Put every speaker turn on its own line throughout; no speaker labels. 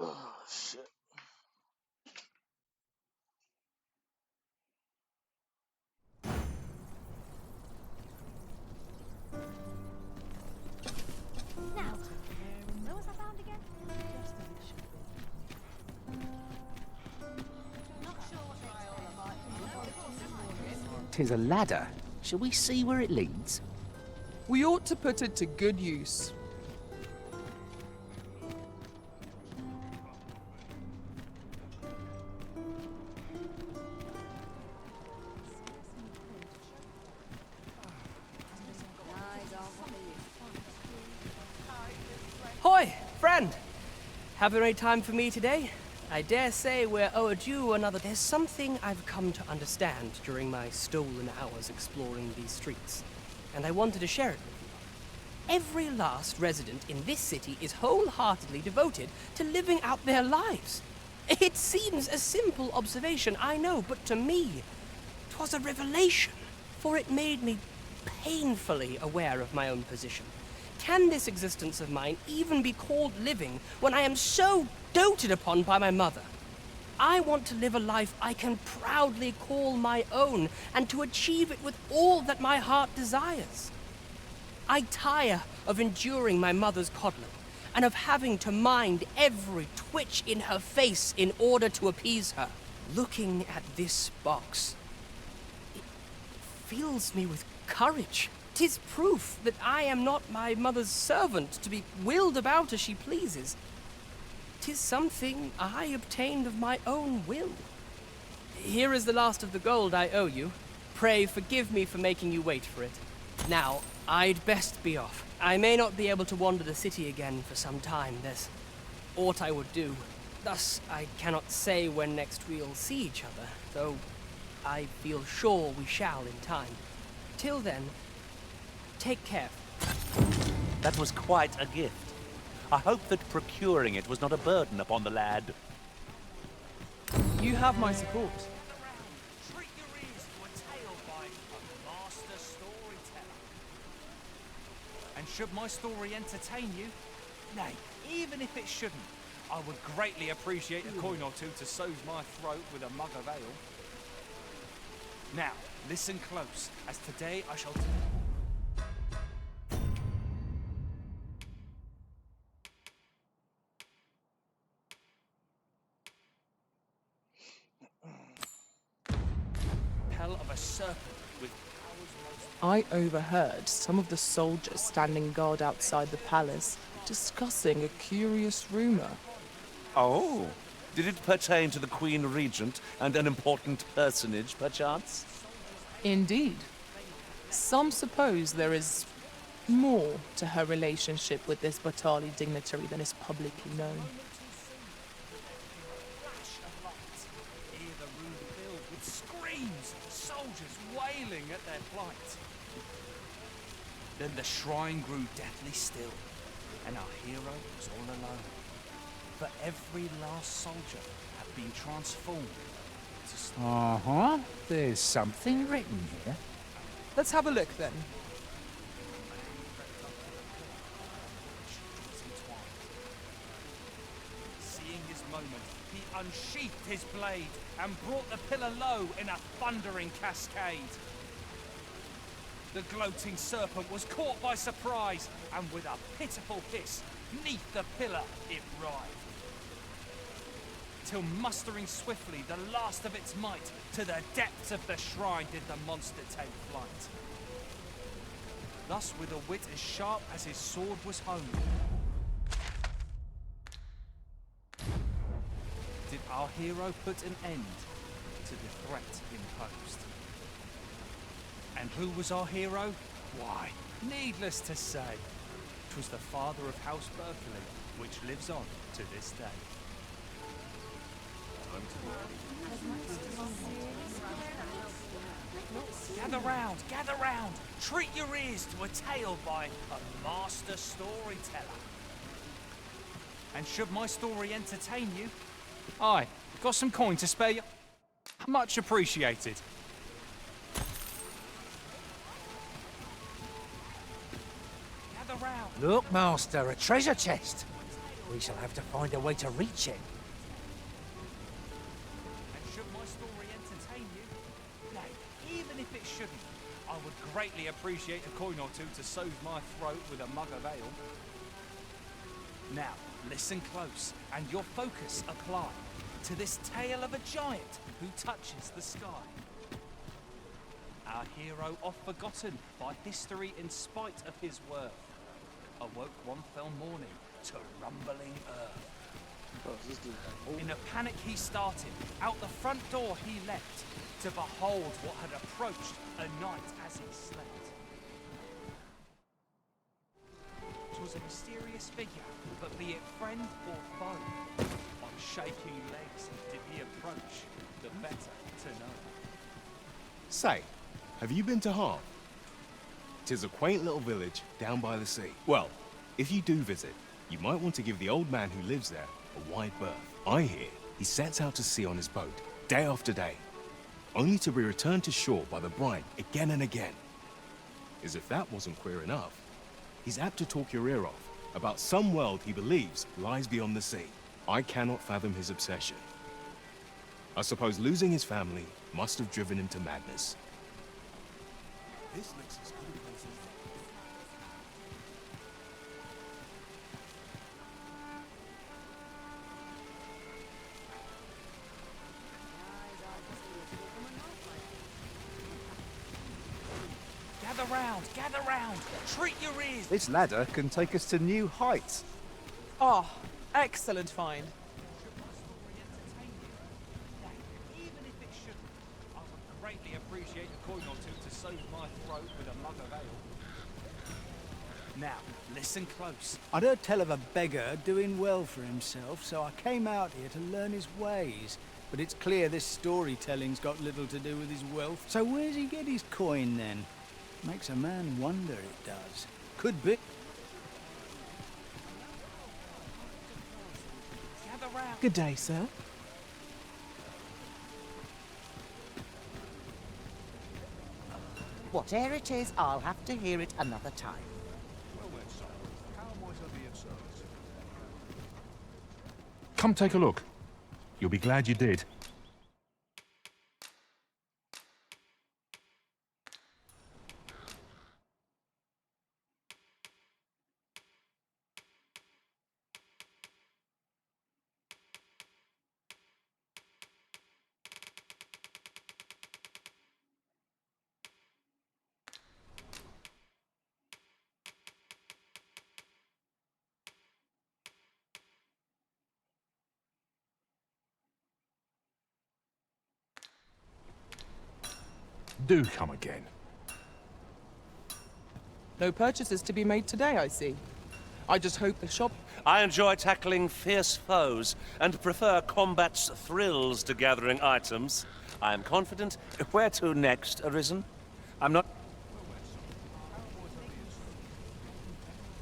Oh, shit.
Now, where was I found again? Not sure what they all about.
'Tis a ladder. Shall we see where it leads?
We ought to put it to good use.
Hoi, friend! Have you any time for me today? I dare say we're overdue another. There's something I've come to understand during my stolen hours exploring these streets, and I wanted to share it with you. Every last resident in this city is wholeheartedly devoted to living out their lives. It seems a simple observation, I know, but to me, 'twas a revelation, for it made me painfully aware of my own position. Can this existence of mine even be called living when I am so doted upon by my mother? I want to live a life I can proudly call my own, and to achieve it with all that my heart desires. I tire of enduring my mother's coddling, and of having to mind every twitch in her face in order to appease her. Looking at this box, it fills me with courage. 'Tis proof that I am not my mother's servant to be willed about as she pleases. 'Tis something I obtained of my own will. Here is the last of the gold I owe you. Pray forgive me for making you wait for it. Now, I'd best be off. I may not be able to wander the city again for some time. There's aught I would do. Thus, I cannot say when next we'll see each other, though I feel sure we shall in time. Till then, take care.
That was quite a gift. I hope that procuring it was not a burden upon the lad.
You have my support.
Treat your ears to a tale by a master storyteller. And should my story entertain you, nay, even if it shouldn't, I would greatly appreciate a coin or two to soothe my throat with a mug of ale. Now, listen close, as today I shall... of a serpent with
I overheard some of the soldiers standing guard outside the palace discussing a curious rumor.
Oh, did it pertain to the Queen Regent and an important personage, perchance?
Indeed. Some suppose there is more to her relationship with this Batali dignitary than is publicly known.
Hear the room filled with screams, soldiers wailing at their plight. Then the shrine grew deathly still, and our hero was all alone. For every last soldier had been transformed to stone.
Uh-huh. There's something written here.
Let's have a look then.
Seeing his moment, he unsheathed his blade and brought the pillar low in a thundering cascade. The gloating serpent was caught by surprise, and with a pitiful hiss, 'neath the pillar it writhed. Till mustering swiftly the last of its might, to the depths of the shrine did the monster take flight. Thus with a wit as sharp as his sword was honed, did our hero put an end to the threat imposed. And who was our hero? Why, needless to say, 'twas the father of House Berkeley, which lives on to this day. Gather round, treat your ears to a tale by a master storyteller. And should my story entertain you, got some coin to spare you. Much appreciated.
Look, Master, a treasure chest. We shall have to find a way to reach it.
And should my story entertain you? Nay, even if it shouldn't, I would greatly appreciate a coin or two to soothe my throat with a mug of ale. Now, listen close, and your focus apply to this tale of a giant who touches the sky. Our hero, oft forgotten by history in spite of his worth, awoke one fell morning to rumbling earth.
Oh, is this dude?
In a panic he started, out the front door he leapt, to behold what had approached a night as he slept. 'Twas a mysterious figure, but be it friend or foe, on shaking legs did he approach, the better to know.
Say, have you been to Harp? 'Tis a quaint little village down by the sea. Well, if you do visit, you might want to give the old man who lives there a wide berth. I hear he sets out to sea on his boat, day after day, only to be returned to shore by the bride again and again. As if that wasn't queer enough, he's apt to talk your ear off about some world he believes lies beyond the sea. I cannot fathom his obsession. I suppose losing his family must have driven him to madness. This looks as good a place as that.
Gather round, treat your ears.
This ladder can take us to new heights.
Oh, excellent find.
Even if it shouldn't, I would greatly appreciate a coin or two to soothe my throat with a mug of ale. Now, listen close.
I'd heard tell of a beggar doing well for himself, so I came out here to learn his ways. But it's clear this storytelling's got little to do with his wealth. So where's he get his coin then? Makes a man wonder, it does. Could be.
Gather round.
Good day, sir.
Whatever it is, I'll have to hear it another time.
Come take a look. You'll be glad you did. Do come again.
No purchases to be made today, I see. I just hope the shop...
I enjoy tackling fierce foes and prefer combat's thrills to gathering items. I am confident. Where to next, Arisen? I'm not...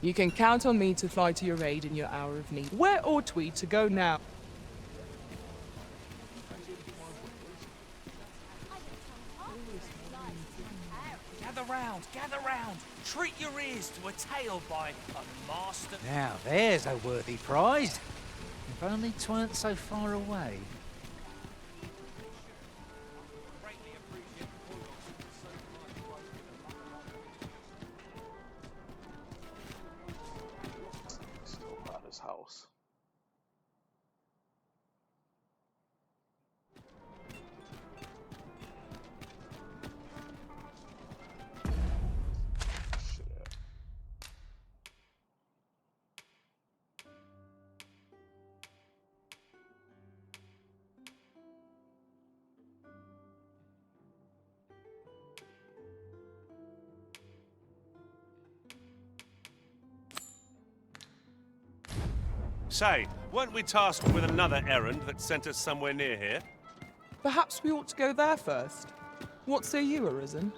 You can count on me to fly to your aid in your hour of need. Where ought we to go now?
Gather round, treat your ears to a tale by a master.
Now there's a worthy prize. If only 'tweren't so far away.
Still about his house. Shit.
Say, weren't we tasked with another errand that sent us somewhere near here?
Perhaps we ought to go there first. What say you, Arisen?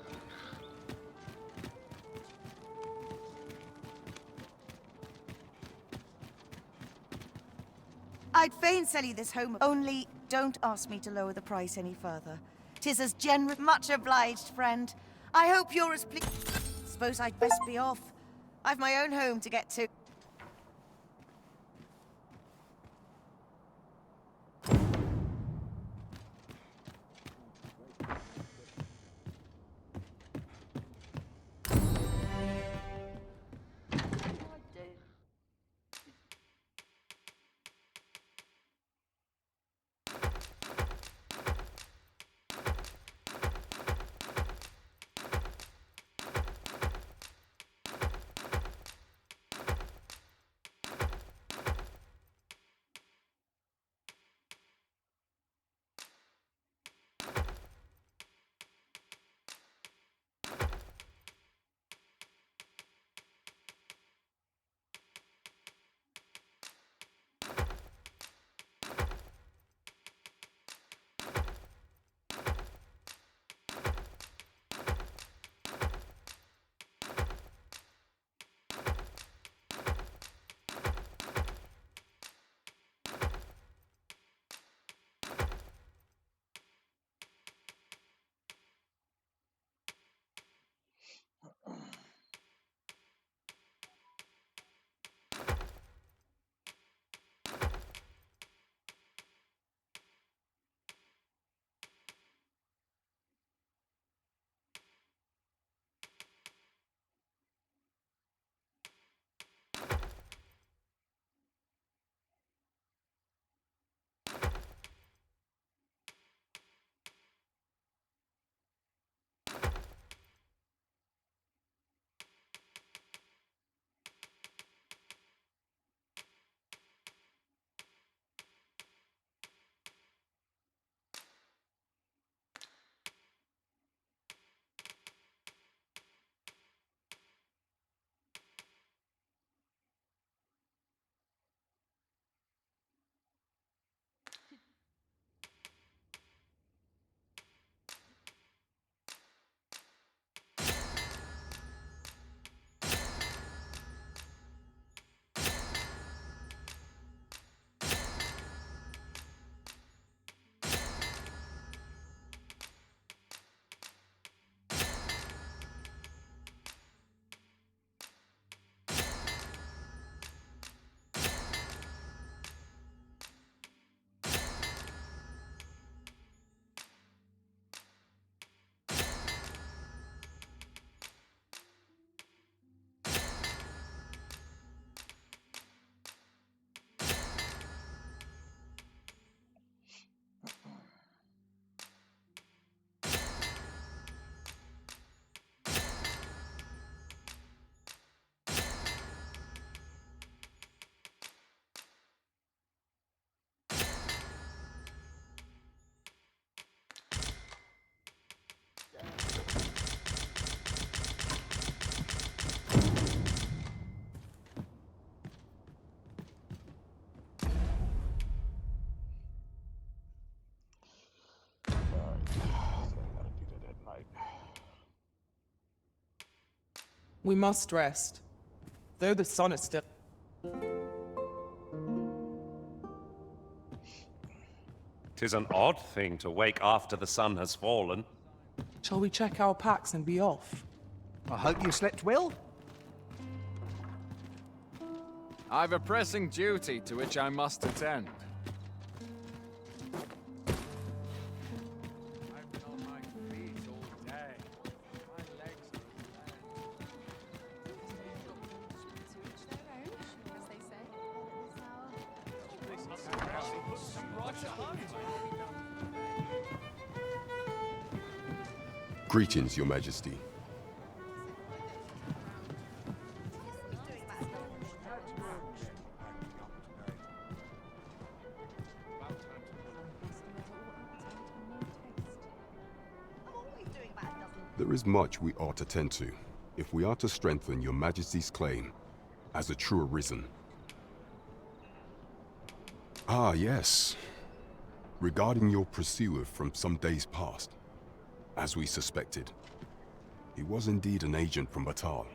I'd fain sell you this home, only don't ask me to lower the price any further. 'Tis as generous. Much obliged, friend. I hope you're as pleased. Suppose I'd best be off. I've my own home to get to.
We must rest, though the sun is still...
Tis an odd thing to wake after the sun has fallen.
Shall we check our packs and be off?
I hope you slept well.
I've a pressing duty to which I must attend. I've been on my feet all day. My legs
Greetings, Your Majesty. There is much we ought to tend to, if we are to strengthen Your Majesty's claim as a true Arisen. Ah, yes. Regarding your pursuer from some days past. As we suspected, he was indeed an agent from Batal.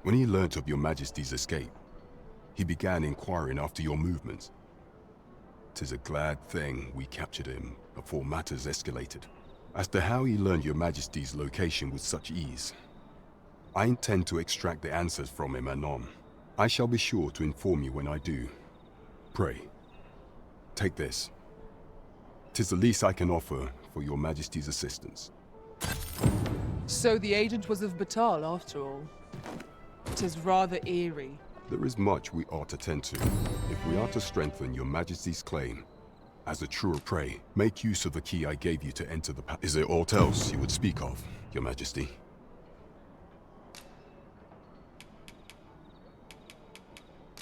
When he learnt of Your Majesty's escape, he began inquiring after your movements. 'Tis a glad thing we captured him before matters escalated. As to how he learned Your Majesty's location with such ease, I intend to extract the answers from him anon. I shall be sure to inform you when I do. Pray, take this. 'Tis the least I can offer for your Majesty's assistance.
So the agent was of Batal, after all. 'Tis rather eerie.
There is much we ought to tend to. If we are to strengthen your Majesty's claim, as a truer prey, make use of the key I gave you to enter the Is there aught else you would speak of, your Majesty?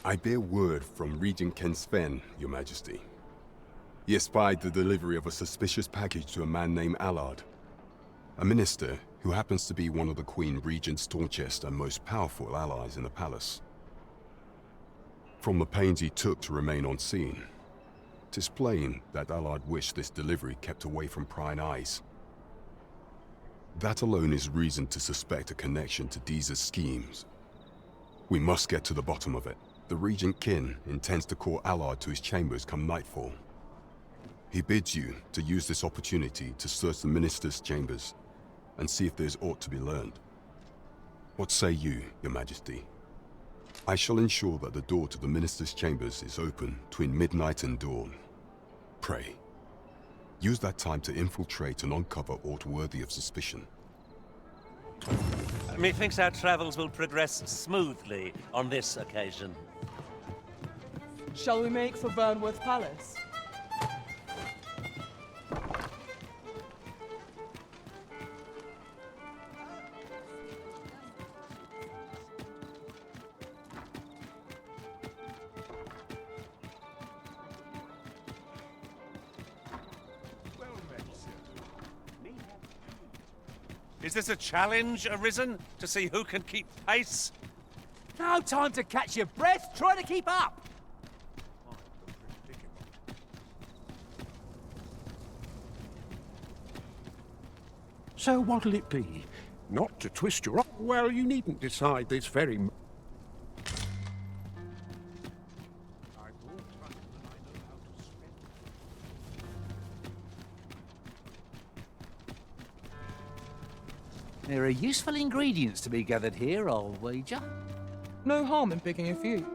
I bear word from Regent Ken Sven, your Majesty. He espied the delivery of a suspicious package to a man named Allard, a minister who happens to be one of the Queen Regent's staunchest and most powerful allies in the palace. From the pains he took to remain on scene, 'tis plain that Allard wished this delivery kept away from prying eyes. That alone is reason to suspect a connection to Deeza's schemes. We must get to the bottom of it. The Regent Kin intends to call Allard to his chambers come nightfall. He bids you to use this opportunity to search the minister's chambers and see if there's aught to be learned. What say you, your Majesty? I shall ensure that the door to the minister's chambers is open between midnight and dawn. Pray, use that time to infiltrate and uncover aught worthy of suspicion.
Methinks our travels will progress smoothly on this occasion.
Shall we make for Burnworth Palace?
Is this a challenge arisen to see who can keep pace?
No time to catch your breath. Try to keep up.
So what'll it be? Not to twist your arm. Well, you needn't decide this very
There are useful ingredients to be gathered here, I'll wager.
No harm in picking a few.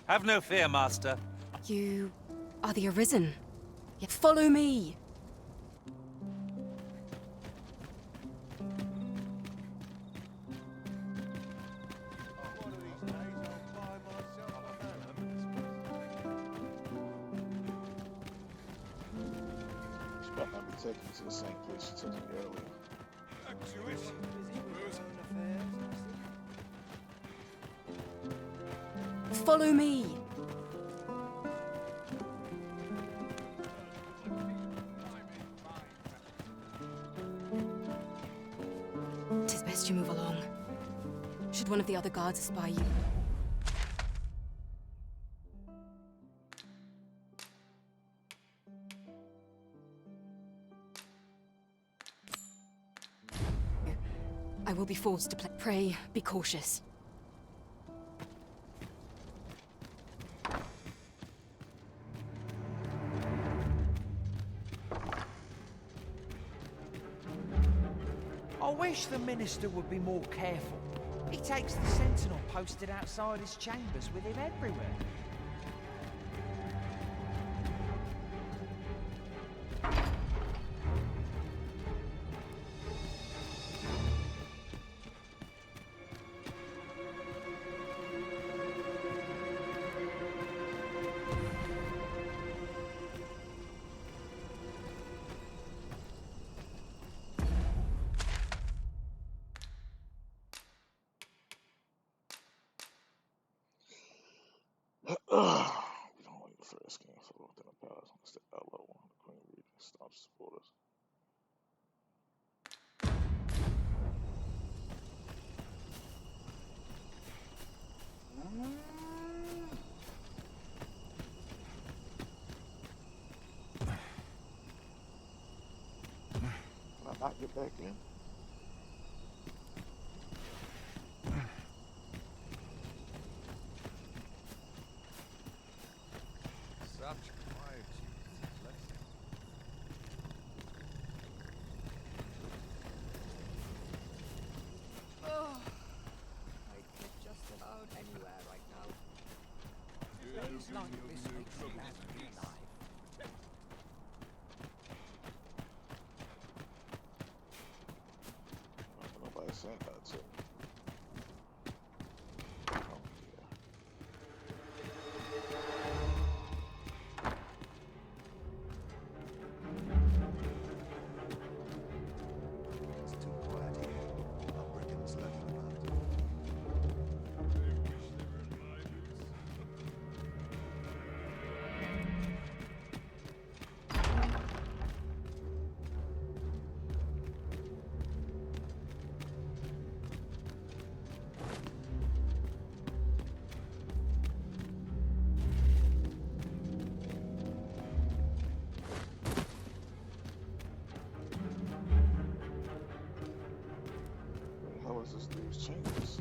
Have no fear, Master.
You are the Arisen. Yet follow me.
She better not be taking me to the same place she took me earlier.
Follow me. Tis best you move along. Should one of the other guards espy you. I will be forced to play. Pray, be cautious.
I wish the minister would be more careful. He takes the sentinel posted outside his chambers with him everywhere.
We don't wait for this game for within the palace. Once the LO one, the Queen Regent stops support us. Can I not get back in? think that's it. Oh, yeah.
It's too quiet here. Our brigands lurking about.
How is this dude's chambers?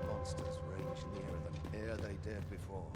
Monsters range nearer than e'er they dared before.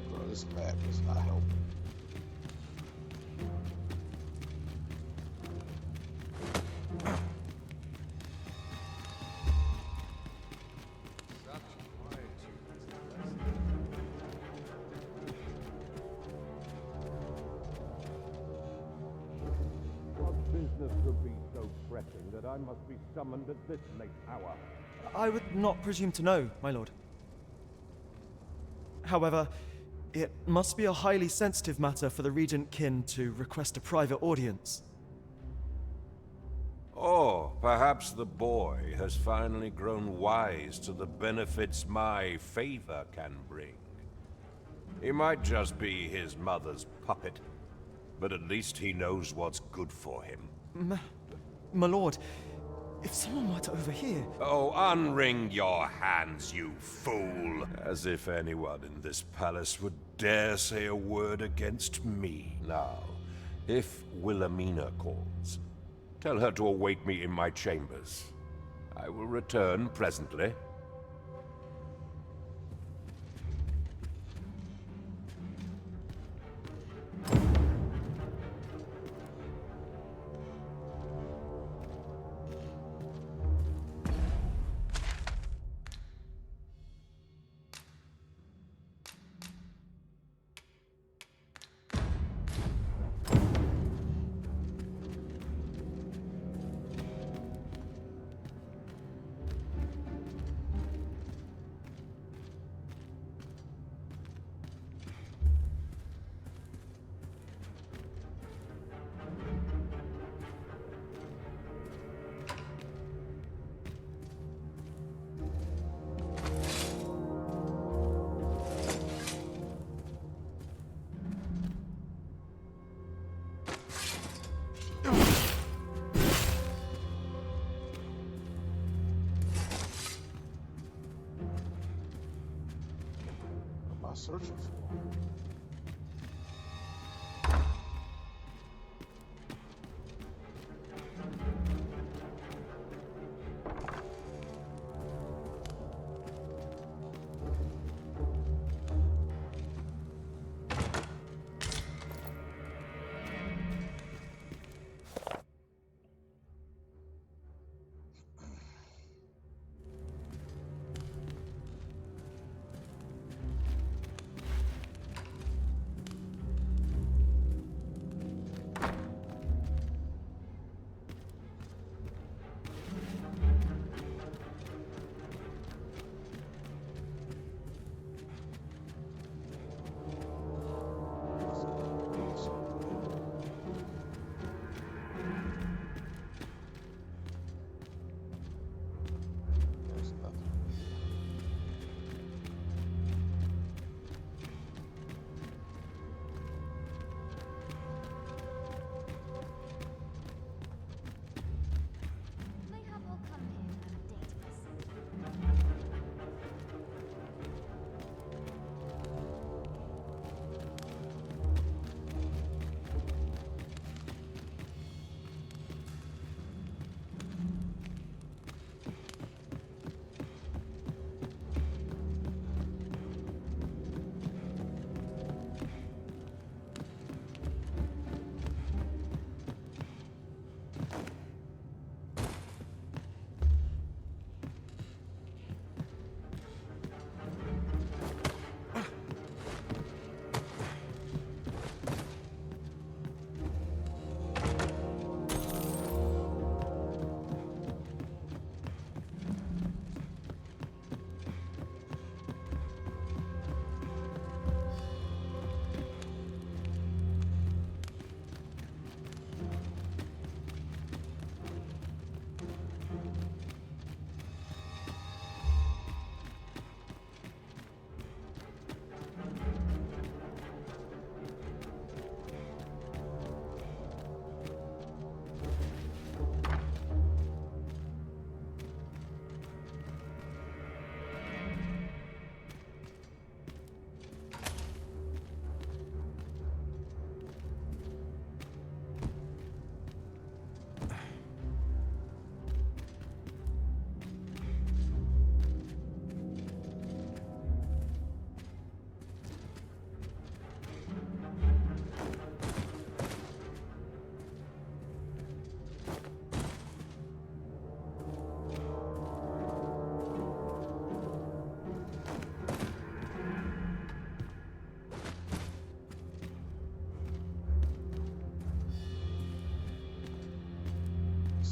Bro, this map is not helping.
What business could be so pressing that I must be summoned at this late hour?
I would not presume to know, my lord. However, it must be a highly sensitive matter for the Regent Kin to request a private audience.
Or perhaps the boy has finally grown wise to the benefits my favor can bring. He might just be his mother's puppet, but at least he knows what's good for him.
My lord, if someone were to overhear...
Oh, unwring your hands, you fool! As if anyone in this palace would dare say a word against me. Now, if Wilhelmina calls, tell her to await me in my chambers. I will return presently.
What am I searching for?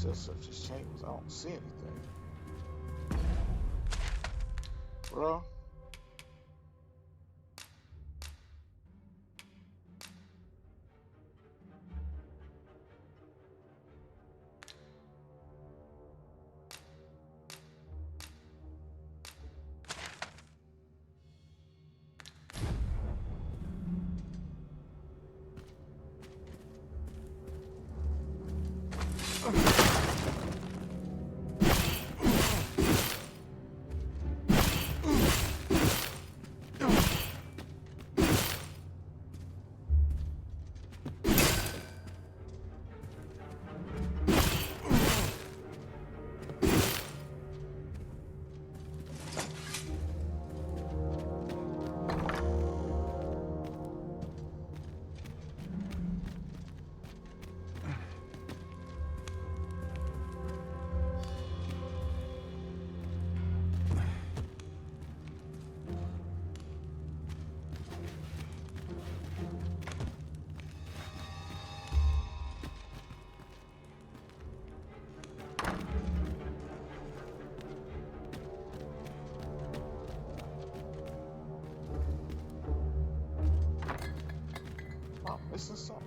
Still search his chambers. I don't see anything. Bro. I'm missing something.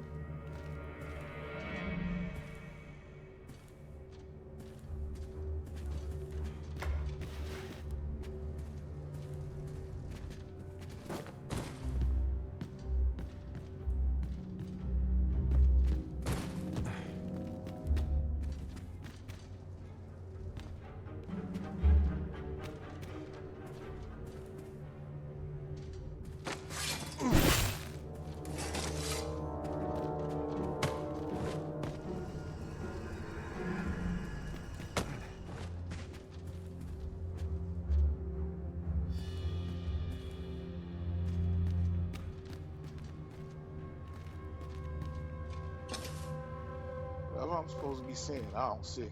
Whatever I'm supposed to be seeing, I don't see.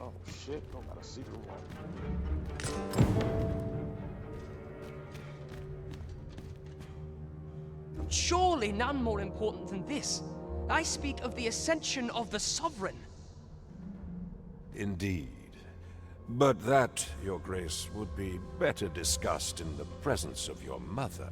Oh shit, don't got a secret one.
Surely none more important than this. I speak of the ascension of the Sovereign.
Indeed. But that, Your Grace, would be better discussed in the presence of your mother.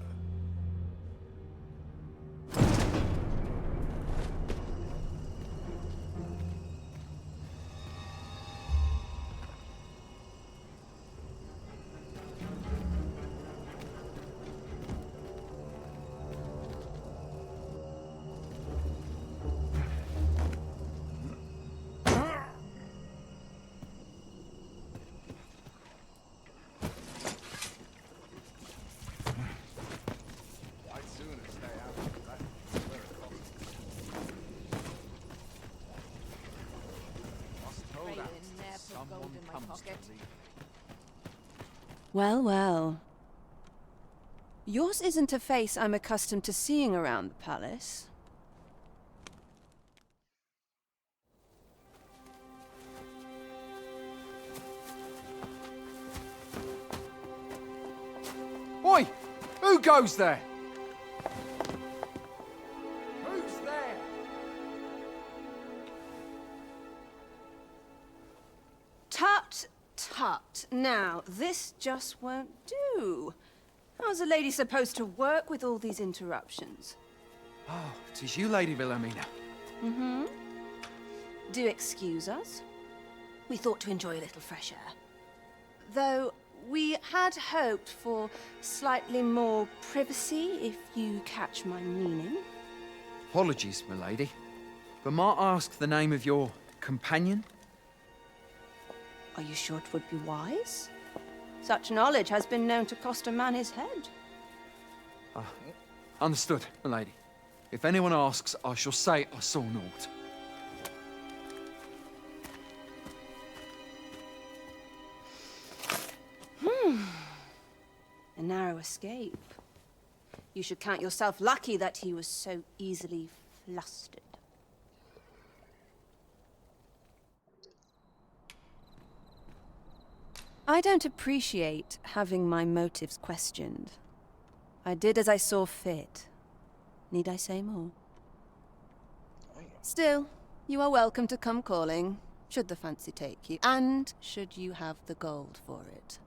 Well, well. Yours isn't a face I'm accustomed to seeing around the palace.
Oi! Who goes there? Who's there?
Tut, tut. Now, this just won't do. How's a lady supposed to work with all these interruptions?
Oh, 'tis you, Lady Wilhelmina.
Mm-hmm. Do excuse us. We thought to enjoy a little fresh air. Though we had hoped for slightly more privacy, if you catch my meaning.
Apologies, my lady. But might I ask the name of your companion?
Are you sure it would be wise? Such knowledge has been known to cost a man his head.
Ah, understood, my lady. If anyone asks, I shall say I saw naught.
A narrow escape. You should count yourself lucky that he was so easily flustered. I don't appreciate having my motives questioned. I did as I saw fit. Need I say more? Still, you are welcome to come calling, should the fancy take you, and should you have the gold for it.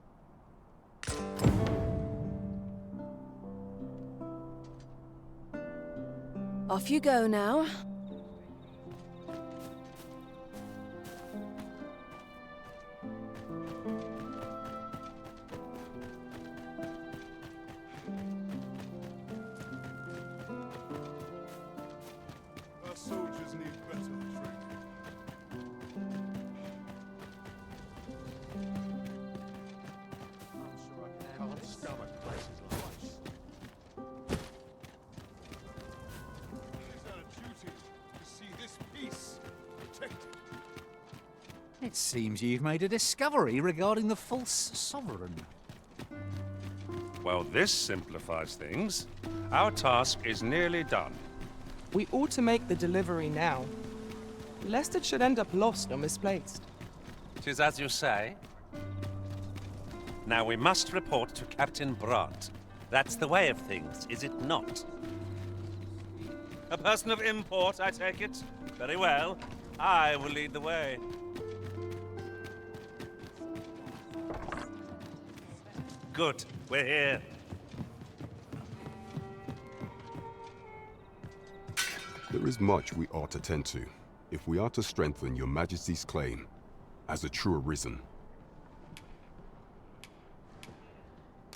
Off you go now.
Our soldiers need better training. Can't stomach places like this. It is our duty to see this peace protected.
It seems you've made a discovery regarding the false sovereign.
Well, this simplifies things. Our task is nearly done.
We ought to make the delivery now, lest it should end up lost or misplaced.
'Tis as you say. Now we must report to Captain Brandt. That's the way of things, is it not? A person of import, I take it? Very well. I will lead the way. Good. We're here.
There is much we ought to tend to, if we are to strengthen your Majesty's claim as a true arisen.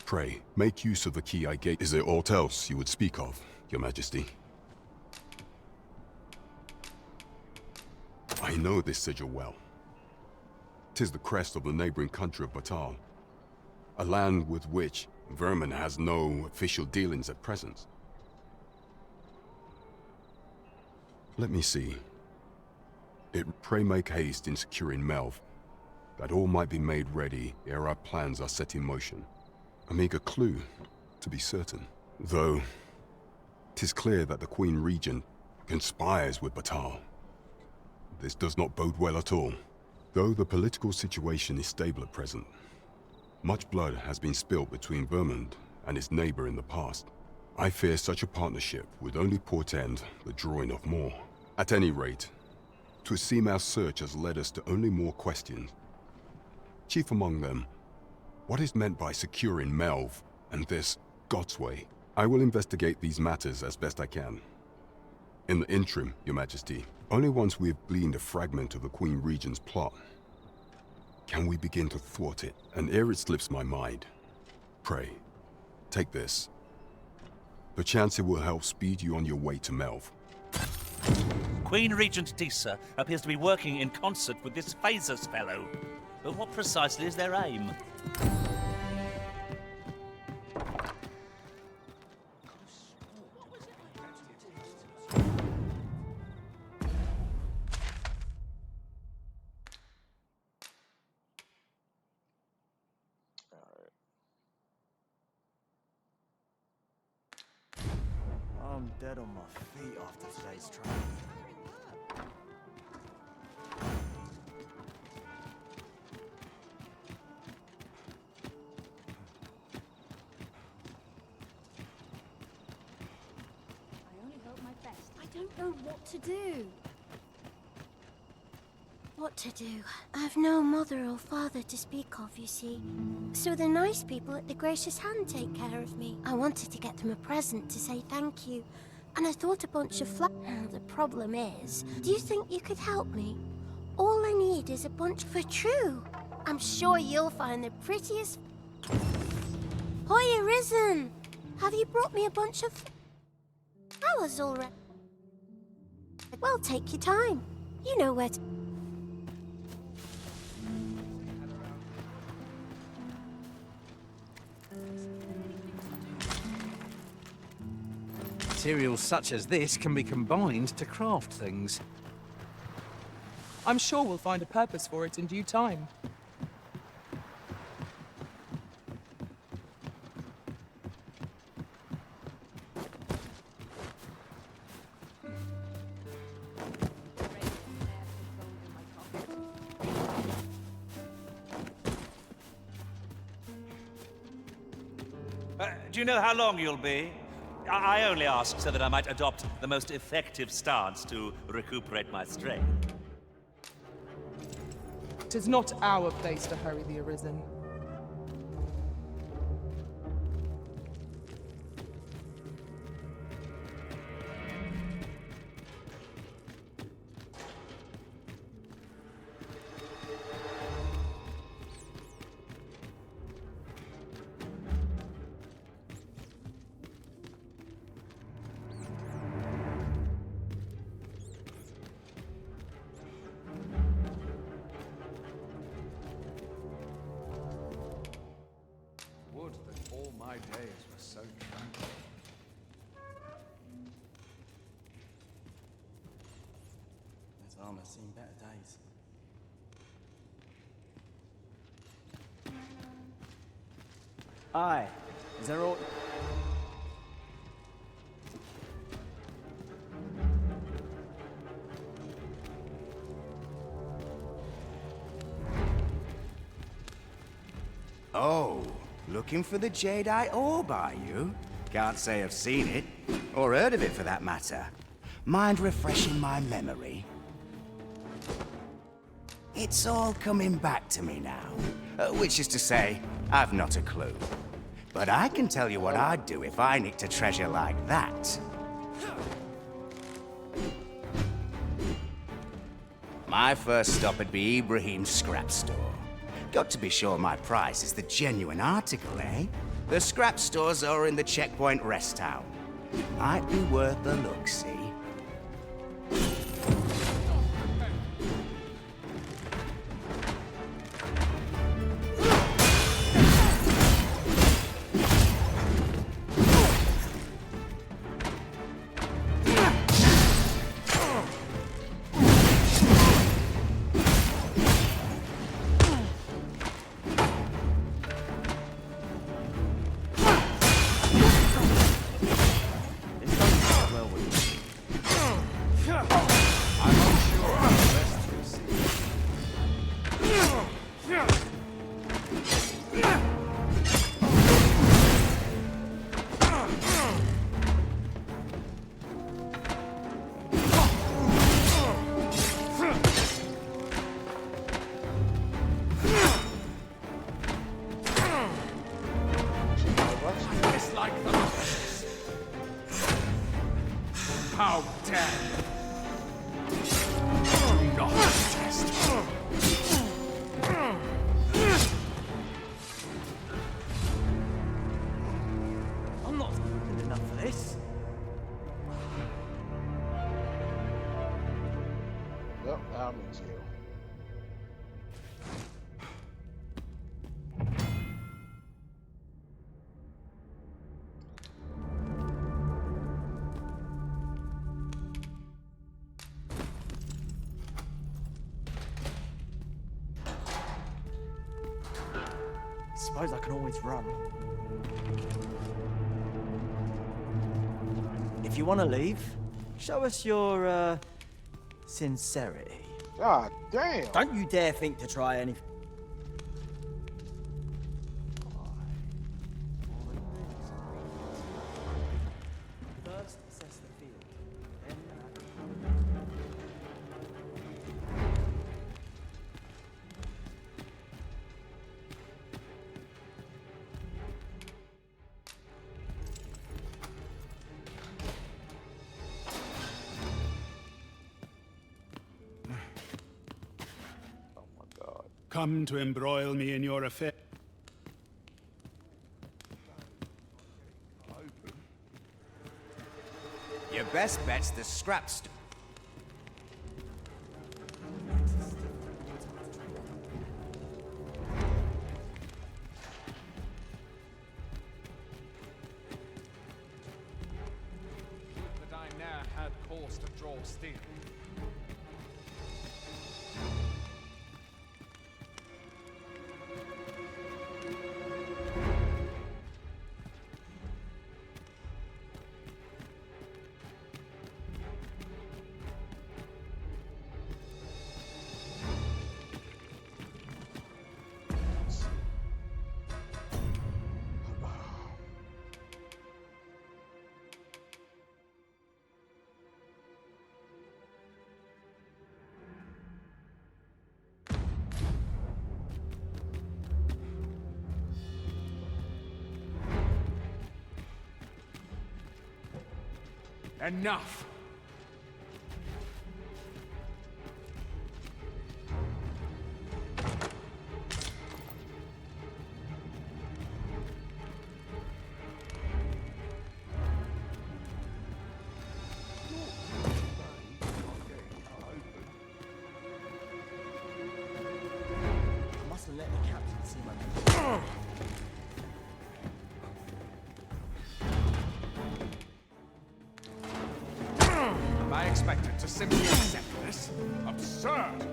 Pray, make use of the key I gave. Is there aught else you would speak of, your Majesty? I know this sigil well. 'Tis the crest of the neighboring country of Batal, a land with which Vermin has no official dealings at present. Let me see. Pray make haste in securing Melv, that all might be made ready ere our plans are set in motion. A meager clue, to be certain. Though, 'tis clear that the Queen Regent conspires with Batal. This does not bode well at all. Though the political situation is stable at present, much blood has been spilt between Vermund and its neighbor in the past. I fear such a partnership would only portend the drawing of more. At any rate, 'twould seem our search has led us to only more questions. Chief among them, what is meant by securing Melv and this Godsway? I will investigate these matters as best I can. In the interim, your Majesty, only once we have gleaned a fragment of the Queen Regent's plot can we begin to thwart it, and ere it slips my mind, pray, take this. Perchance it will help speed you on your way to Melv.
Queen Regent Disa appears to be working in concert with this Phasers fellow. But what precisely is their aim?
I'm dead on my feet after today's trial.
I only hope my best. I don't know what to do. What to do? I've no mother or father to speak of, you see. So the nice people at the Gracious Hand take care of me. I wanted to get them a present to say thank you, and I thought a bunch of The problem is, do you think you could help me? All I need is a bunch for true. I'm sure you'll find the prettiest... Hoy, Arisen! Have you brought me a bunch of flowers already? Well, take your time. You know where to...
Materials such as this can be combined to craft things.
I'm sure we'll find a purpose for it in due time.
Do you know how long you'll be? I only ask so that I might adopt the most effective stance to recuperate my strength.
It is not our place to hurry the Arisen.
Would that all my days were so tranquil.
This armor's seen better days. Aye. Is there all...
Oh, looking for the Jadeite orb, are you? Can't say I've seen it, or heard of it for that matter. Mind refreshing my memory? It's all coming back to me now. Which is to say, I've not a clue. But I can tell you what I'd do if I nicked a treasure like that. My first stop would be Ibrahim's scrap store. Got to be sure my price is the genuine article, eh? The scrap stores are in the Checkpoint Rest Town. Might be worth a look, see?
How dare you! Do not test.
I'm not good enough for this.
Yep, that means you.
Suppose I can always run. If you want to leave, show us your, sincerity.
God damn!
Don't you dare think to try anything. First, assess the field. Then,
Come to embroil me in your affair.
Your best bet's the scrap store.
course to draw steel. Enough!
I mustn't let the captain see my...
Am I expected to simply accept this? Absurd!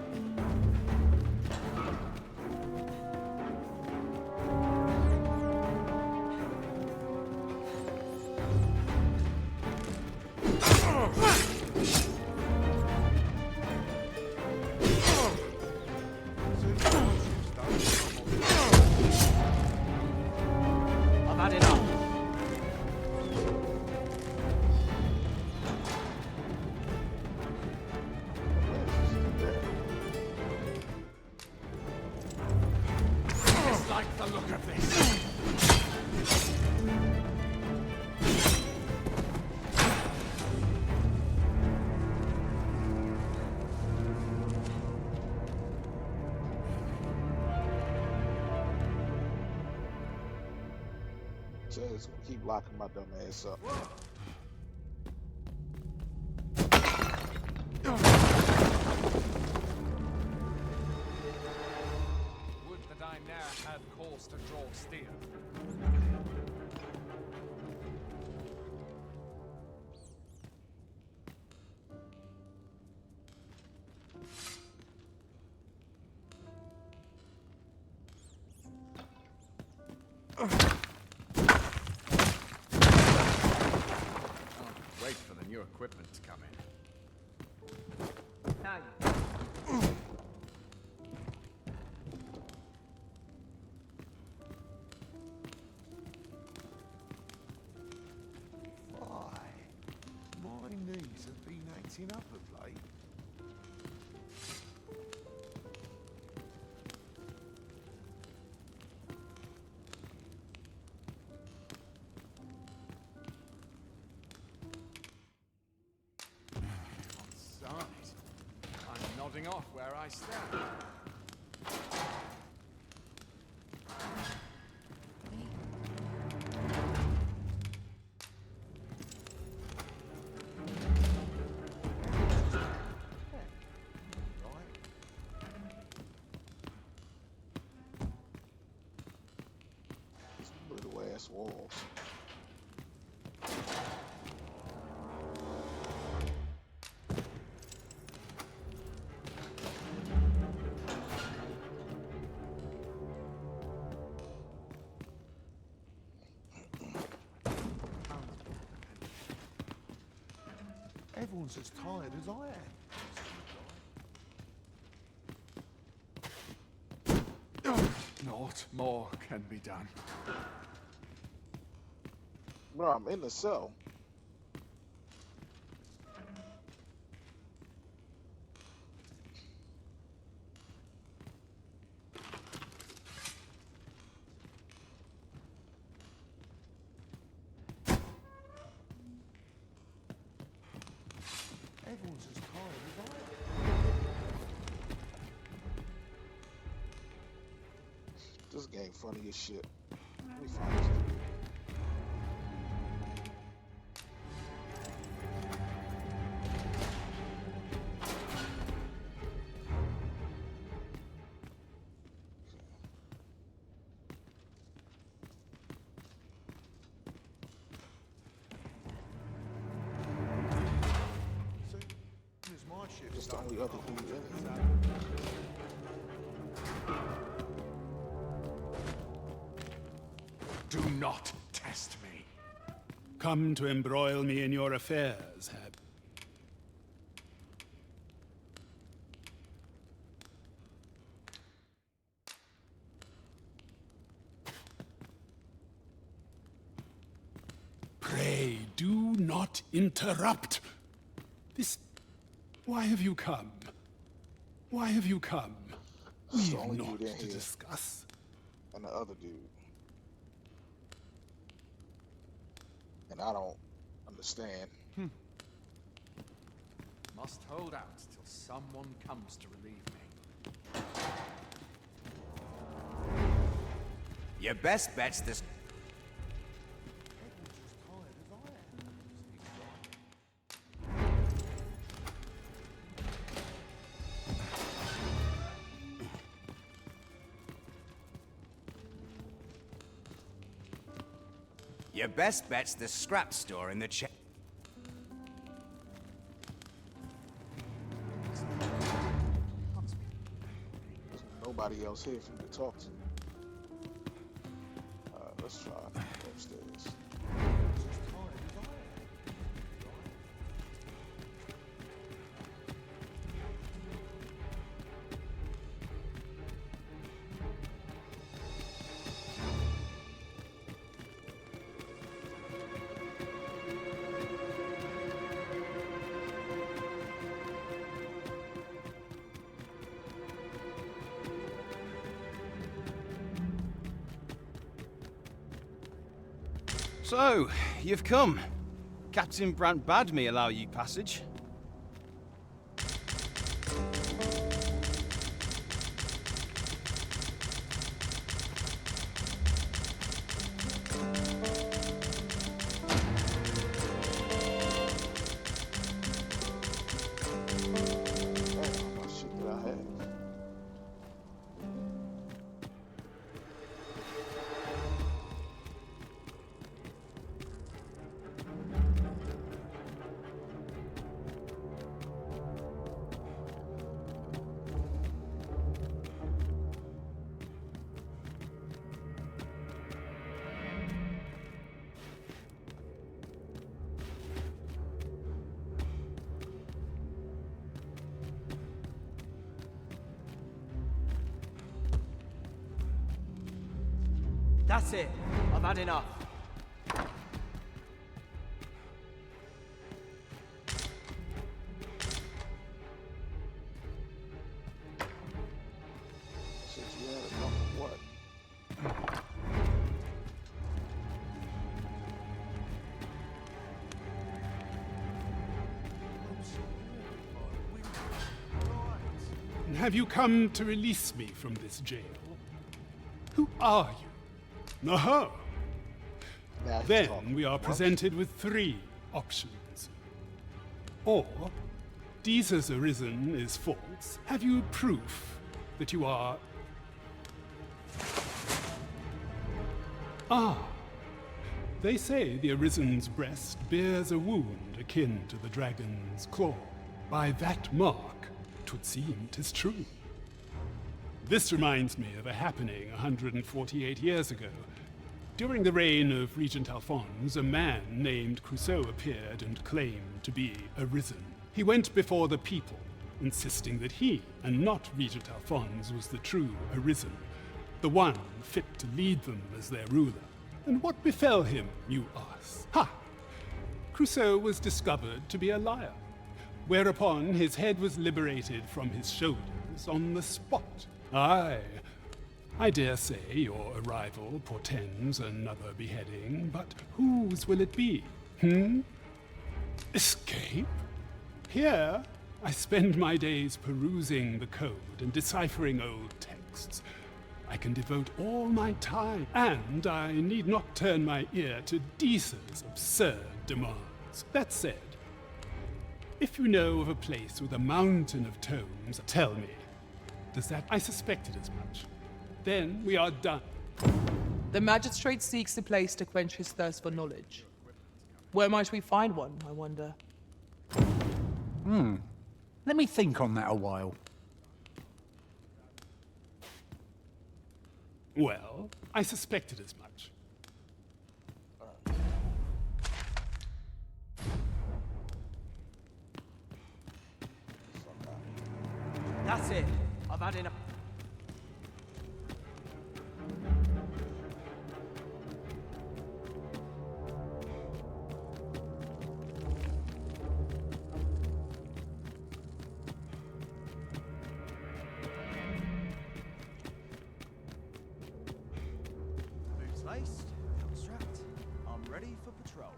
I've had enough.
Dislike the look of this.
Jay's gonna keep locking my dumb ass up.
Would that I ne'er had cause to draw steel. Wait for the new equipment to come in.
My knees have been acting up of late.
Besides, I'm nodding off where I stand.
These little ass walls.
Everyone's as tired as I am.
Not more can be done.
Bro, I'm in the cell.
Everyone's as tired as I am.
This game funny as shit. Let me find this. other dude in here.
Do not test me. Come to embroil me in your affairs, have Pray, do not interrupt. This... Why have you come? Why have you come?
It's the
We've
only
naught
dude in
to
here.
discuss.
And the other dude. And I don't understand.
Must hold out till someone comes to relieve me.
Your best bet's this. Your best bet's the scrap store in the
Nobody else here for you to talk to. Let's try upstairs.
So, you've come. Captain Brant bade me allow you passage.
What shit did I have?
That's it. I've had enough.
Said you had enough of what?
And have you come to release me from this jail? Who are you? No. Then we are presented with three options. Or, Deezer's arisen is false. Have you proof that you are... Ah. They say the Arisen's breast bears a wound akin to the dragon's claw. By that mark, 'twould seem 'tis true. This reminds me of a happening 148 years ago. During the reign of Regent Alphonse, a man named Crusoe appeared and claimed to be Arisen. He went before the people, insisting that he, and not Regent Alphonse, was the true Arisen, the one fit to lead them as their ruler. And what befell him, you ask? Ha! Crusoe was discovered to be a liar, whereupon his head was liberated from his shoulders on the spot. Aye, I dare say your arrival portends another beheading, but whose will it be? Escape? Here, I spend my days perusing the code and deciphering old texts. I can devote all my time, and I need not turn my ear to Deezer's absurd demands. That said, if you know of a place with a mountain of tomes, tell me. Does that? I suspected as much. Then we are done.
The magistrate seeks a place to quench his thirst for knowledge. Where might we find one, I wonder?
Let me think on that a while.
Well, I suspected as much.
That's it. I've had enough.
Boots laced, belt strapped. I'm ready for patrol.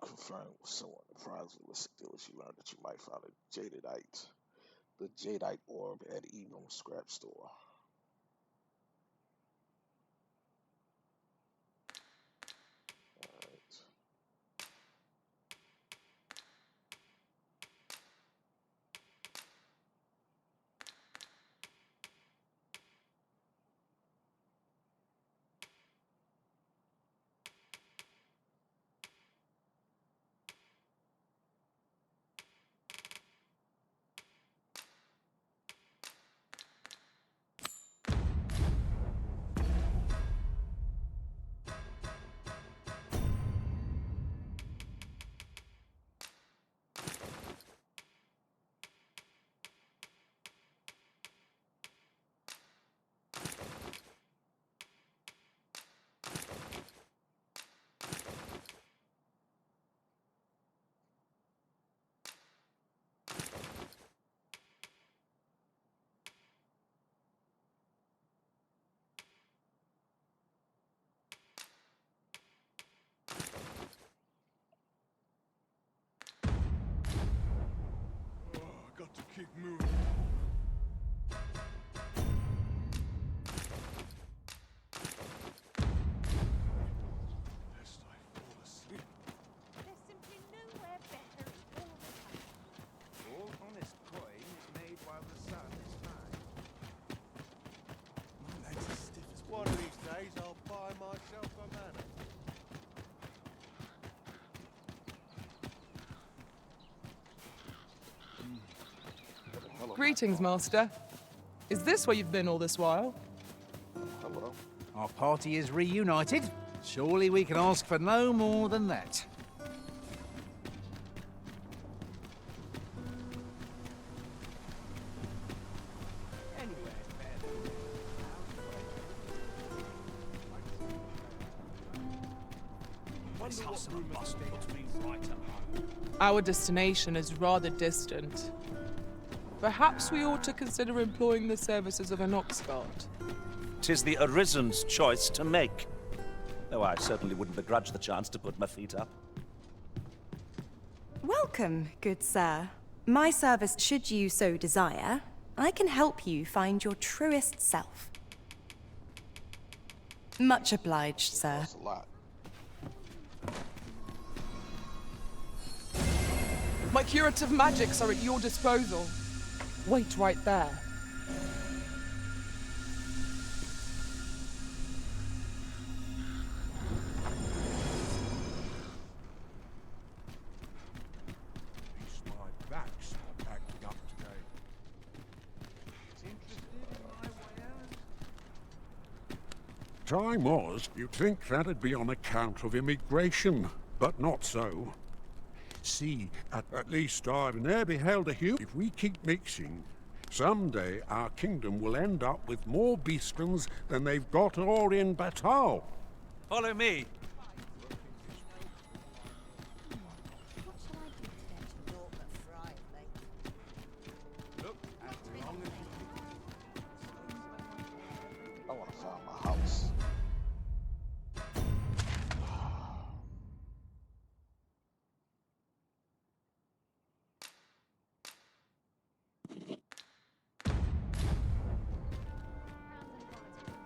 Confirmed with someone in the prize illicit dealers, you learned that you might find a jadeite, the jadeite orb at Edom's scrap store. Alright.
I got to keep moving. Lest I fall asleep.
There's simply nowhere better in all the country.
All honest coin is made while the sun is high.
My legs are stiff as one of these days. I'll buy myself a manor.
Greetings, Master. Is this where you've been all this while?
Hello.
Our party is reunited. Surely we can ask for no more than that.
This hustle and bustle puts me right at home.
Our destination is rather distant. Perhaps we ought to consider employing the services of an ox cart.
'Tis the Arisen's choice to make. Though I certainly wouldn't begrudge the chance to put my feet up.
Welcome, good sir. My service, should you so desire, I can help you find your truest self. Much obliged, sir.
That's a lot.
My curative magics are at your disposal. Wait right there.
Least my back's acting up today.
Interested in my wares?
Time was, you'd think that'd be on account of immigration, but not so. See, at least I've ne'er beheld a hue. If we keep mixing, someday our kingdom will end up with more beastons than they've got all in Batal.
Follow me.
Look, as long as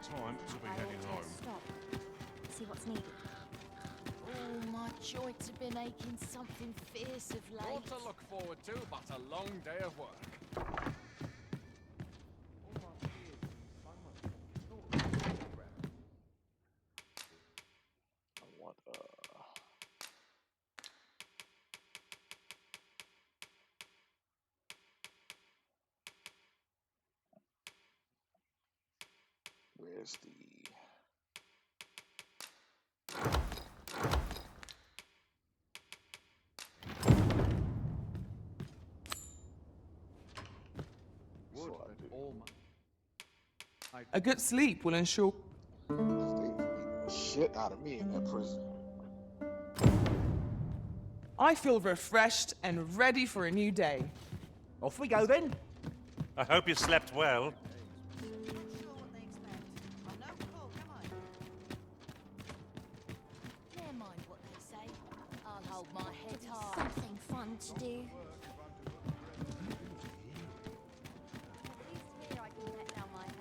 Time to be heading home.
Stop. See what's needed. Oh, my joints have been aching something fierce of late.
More to look forward to, but a long day of work.
I want where's the
A good sleep will ensure.
they beating the shit out of me in that prison.
I feel refreshed and ready for a new day.
Off we go then.
I hope you slept well.
Never mind what they say. I'll hold my head high. Something fun to do. Here I can let down my hair.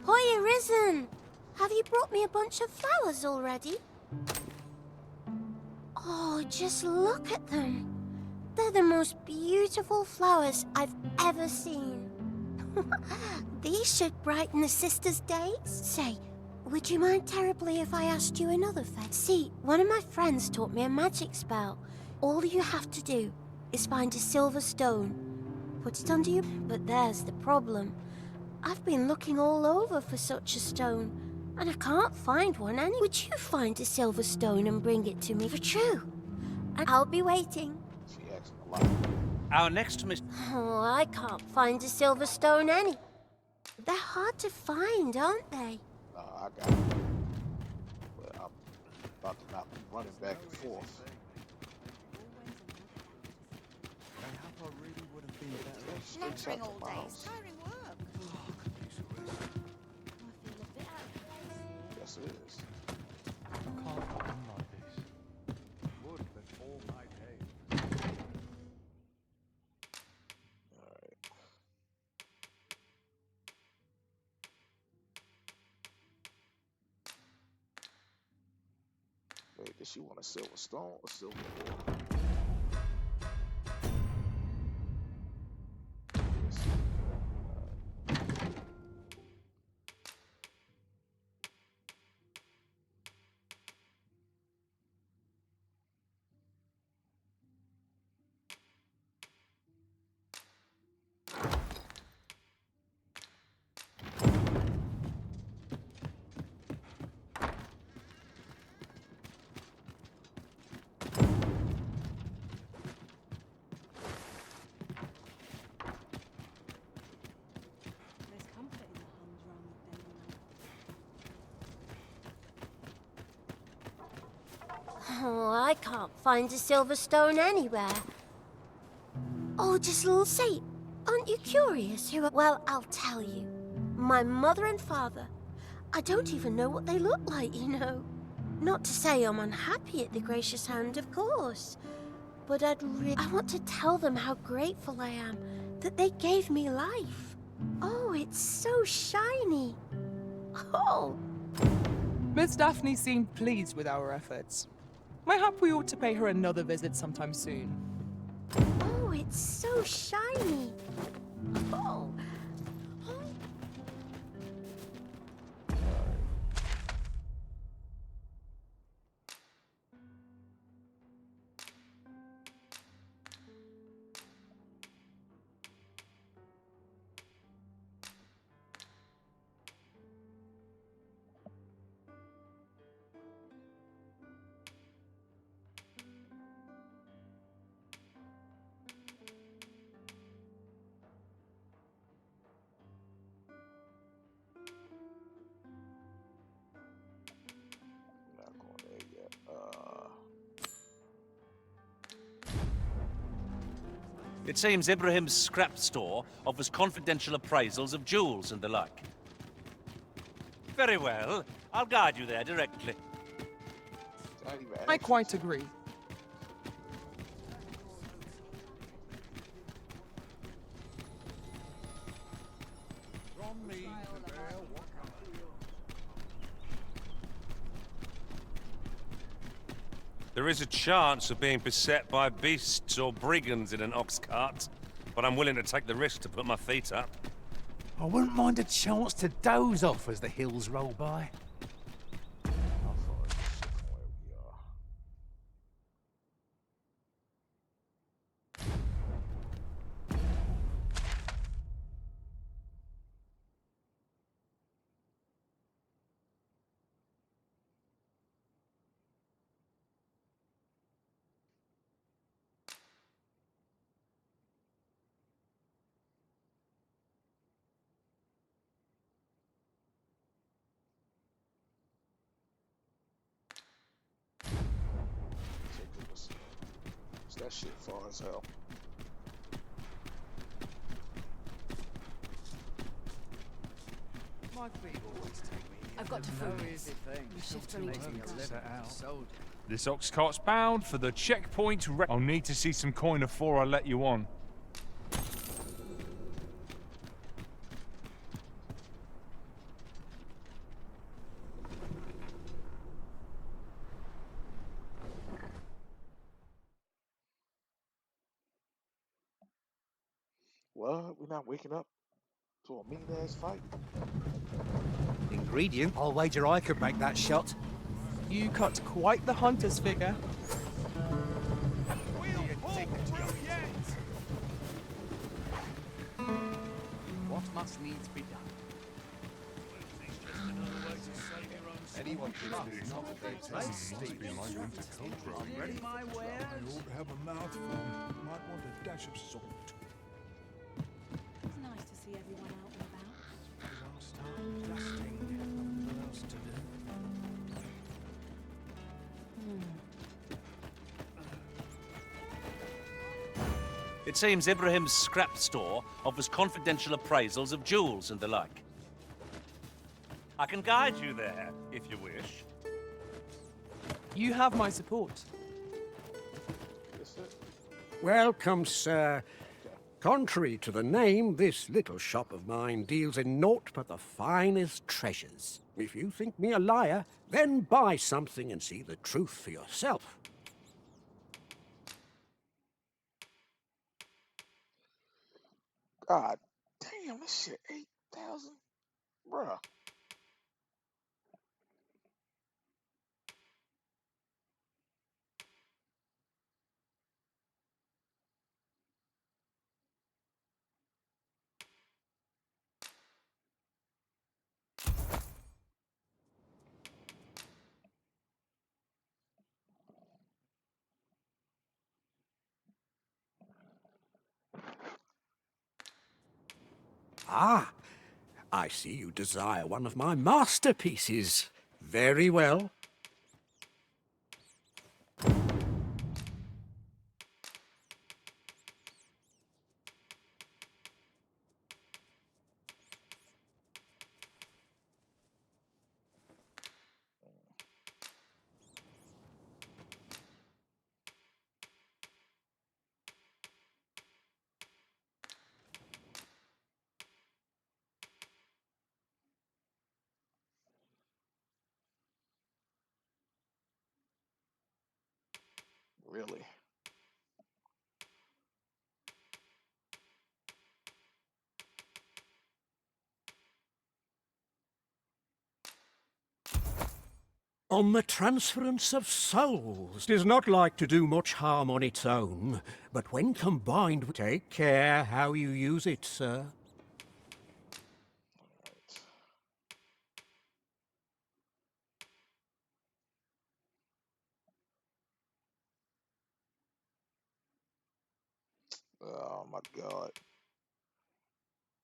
Hoya Risen! Have you brought me a bunch of flowers already? Oh, just look at them. They're the most beautiful flowers I've ever seen. These should brighten the sisters' days. Say, would you mind terribly if I asked you another favor? See, one of my friends taught me a magic spell. All you have to do is find a silver stone. Put it under you. But there's the problem. I've been looking all over for such a stone, and I can't find one any. Would you find a silver stone and bring it to me for true? And I'll be waiting.
She asking a lot.
Our next mission.
Oh, I can't find a silver stone any. They're hard to find, aren't they?
I got it. But I'm about to not be running back and forth.
Flattering all day. It's tiring work.
Yes, it is.
Can't run like this. Would have been all my day.
Alright. Wait, does she want a silver stone or silver ore? Yes.
There's comfort in the humdrum of daily life.
Oh, I can't find a silver stone anywhere. Oh, just say, aren't you curious who? Well, I'll tell you. My mother and father. I don't even know what they look like, you know. Not to say I'm unhappy at the gracious hand, of course. But I want to tell them how grateful I am that they gave me life. Oh, it's so shiny. Oh.
Miss Daphne seemed pleased with our efforts. Mayhap we ought to pay her another visit sometime soon.
Oh, it's so shiny. Oh.
It seems Ibrahim's scrap store offers confidential appraisals of jewels and the like. Very well. I'll guide you there directly.
I quite agree.
There is a chance of being beset by beasts or brigands in an ox cart, but I'm willing to take the risk to put my feet up.
I wouldn't mind a chance to doze off as the hills roll by.
That shit far as hell.
I've got to focus. We shift on each other.
This ox cart's bound for the checkpoint. I'll need to see some coin before I let you on.
What? We're not waking up to a mean ass fight?
Ingredient? I'll wager I could make that shot.
You cut quite the hunter's figure.
What must needs be done? Anyone
must be like winter cold.
Ready my wares?
You ought to have a mouthful. Might want a dash of salt.
It's nice to see everyone out and about.
I'll start dusting. Nothing else to do.
It seems Ibrahim's scrap store offers confidential appraisals of jewels and the like. I can guide you there, if you wish.
You have my support.
Welcome, sir. Contrary to the name, this little shop of mine deals in naught but the finest treasures. If you think me a liar, then buy something and see the truth for yourself.
God damn, this shit 8,000? Bruh.
Ah, I see you desire one of my masterpieces. Very well.
Really?
On the transference of souls. It is not like to do much harm on its own, but when combined with... Take care how you use it, sir.
Oh my god.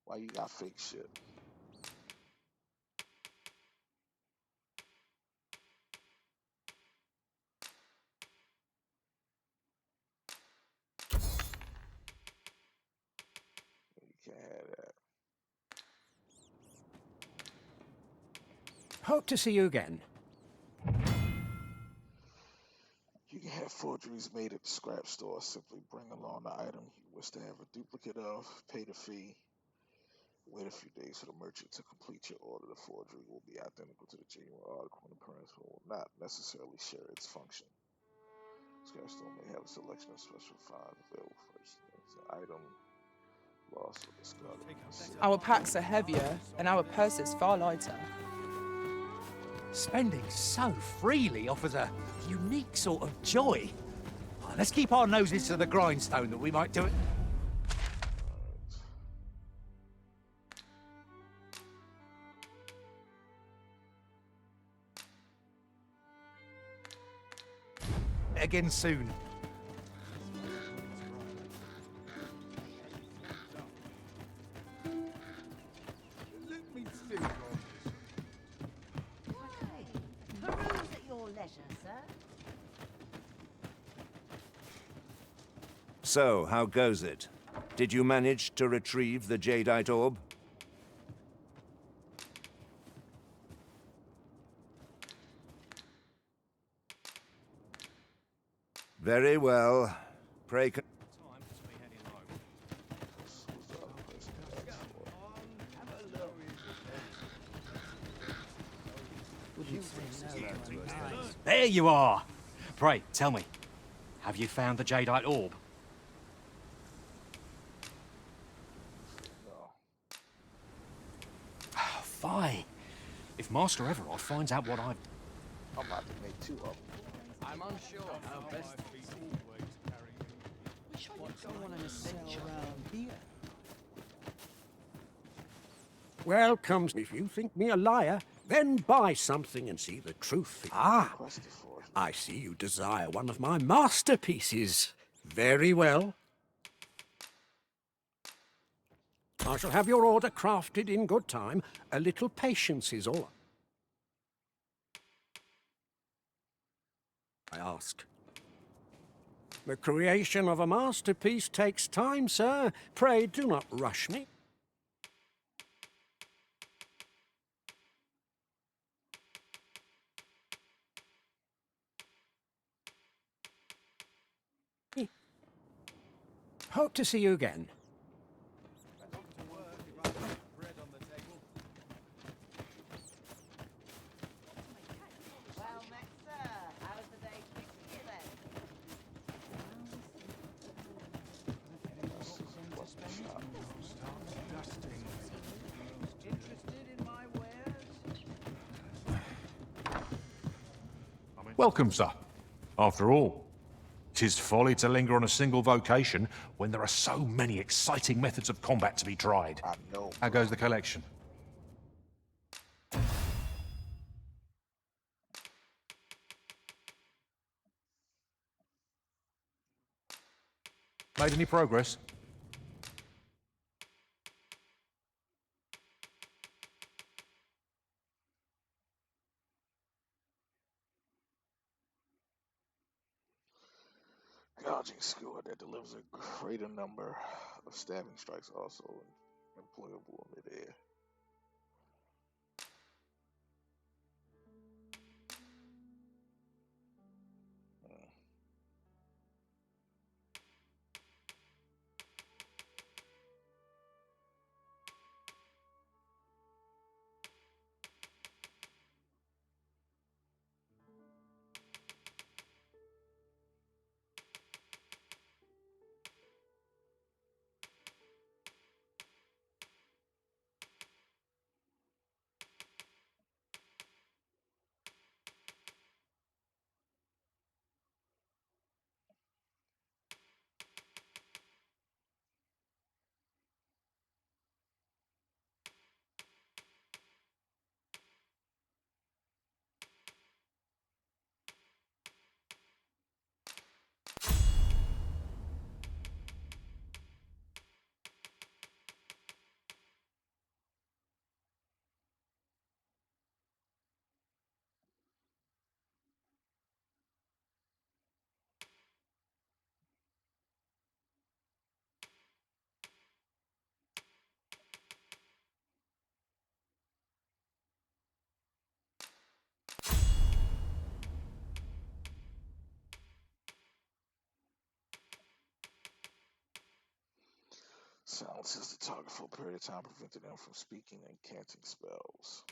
Why you got fake shit?
Hope to see you again.
You can have forgeries made at the scrap store. Simply bring along the item you wish to have a duplicate of, pay the fee, wait a few days for the merchant to complete your order. The forgery will be identical to the genuine article, and the appearance will not necessarily share its function. Scrap store may have a selection of special finds available first. It's an item lost or discarded.
Our packs are heavier, and our purses far lighter.
Spending so freely offers a unique sort of joy. Let's keep our noses to the grindstone that we might do it. Again soon.
Let me think on this.
Peruse at your leisure, sir.
So, how goes it? Did you manage to retrieve the jadeite orb? Very well. Pray.
There you are! Pray, tell me, have you found the jadeite orb? Fie! If Master Everard finds out what I've...
I'm about to make 2 of them.
I'm unsure how best to be always
Wish I could go on an adventure around here.
Welcome. If you think me a liar, then buy something and see the truth. Ah, I see you desire one of my masterpieces. Very well. I shall have your order crafted in good time. A little patience is all I ask. The creation of a masterpiece takes time, sir. Pray do not rush me.
Hope to see you again.
Well met, sir. How's the day treating you then?
Interested in my wares?
Welcome, sir. After all, 'tis folly to linger on a single vocation when there are so many exciting methods of combat to be tried.
I know.
How goes the collection? Made any progress?
Gouging skewer that delivers a greater number of stabbing strikes, also employable in midair. Silences the target for a period of time, preventing them from speaking and casting spells.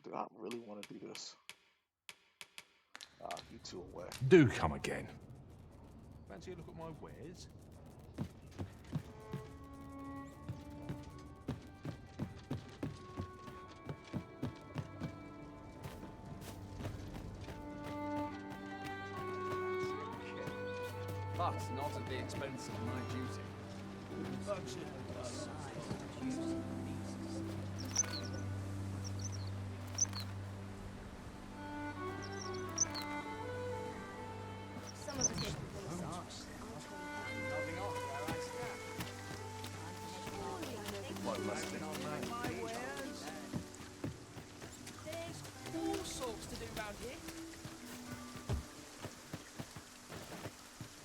Do I really want to do this? You two away.
Do come again.
Fancy a look at my wares?
But not at the expense of my duty.
Some of us get police arch.
What must be my wares? There's all sorts to do round here.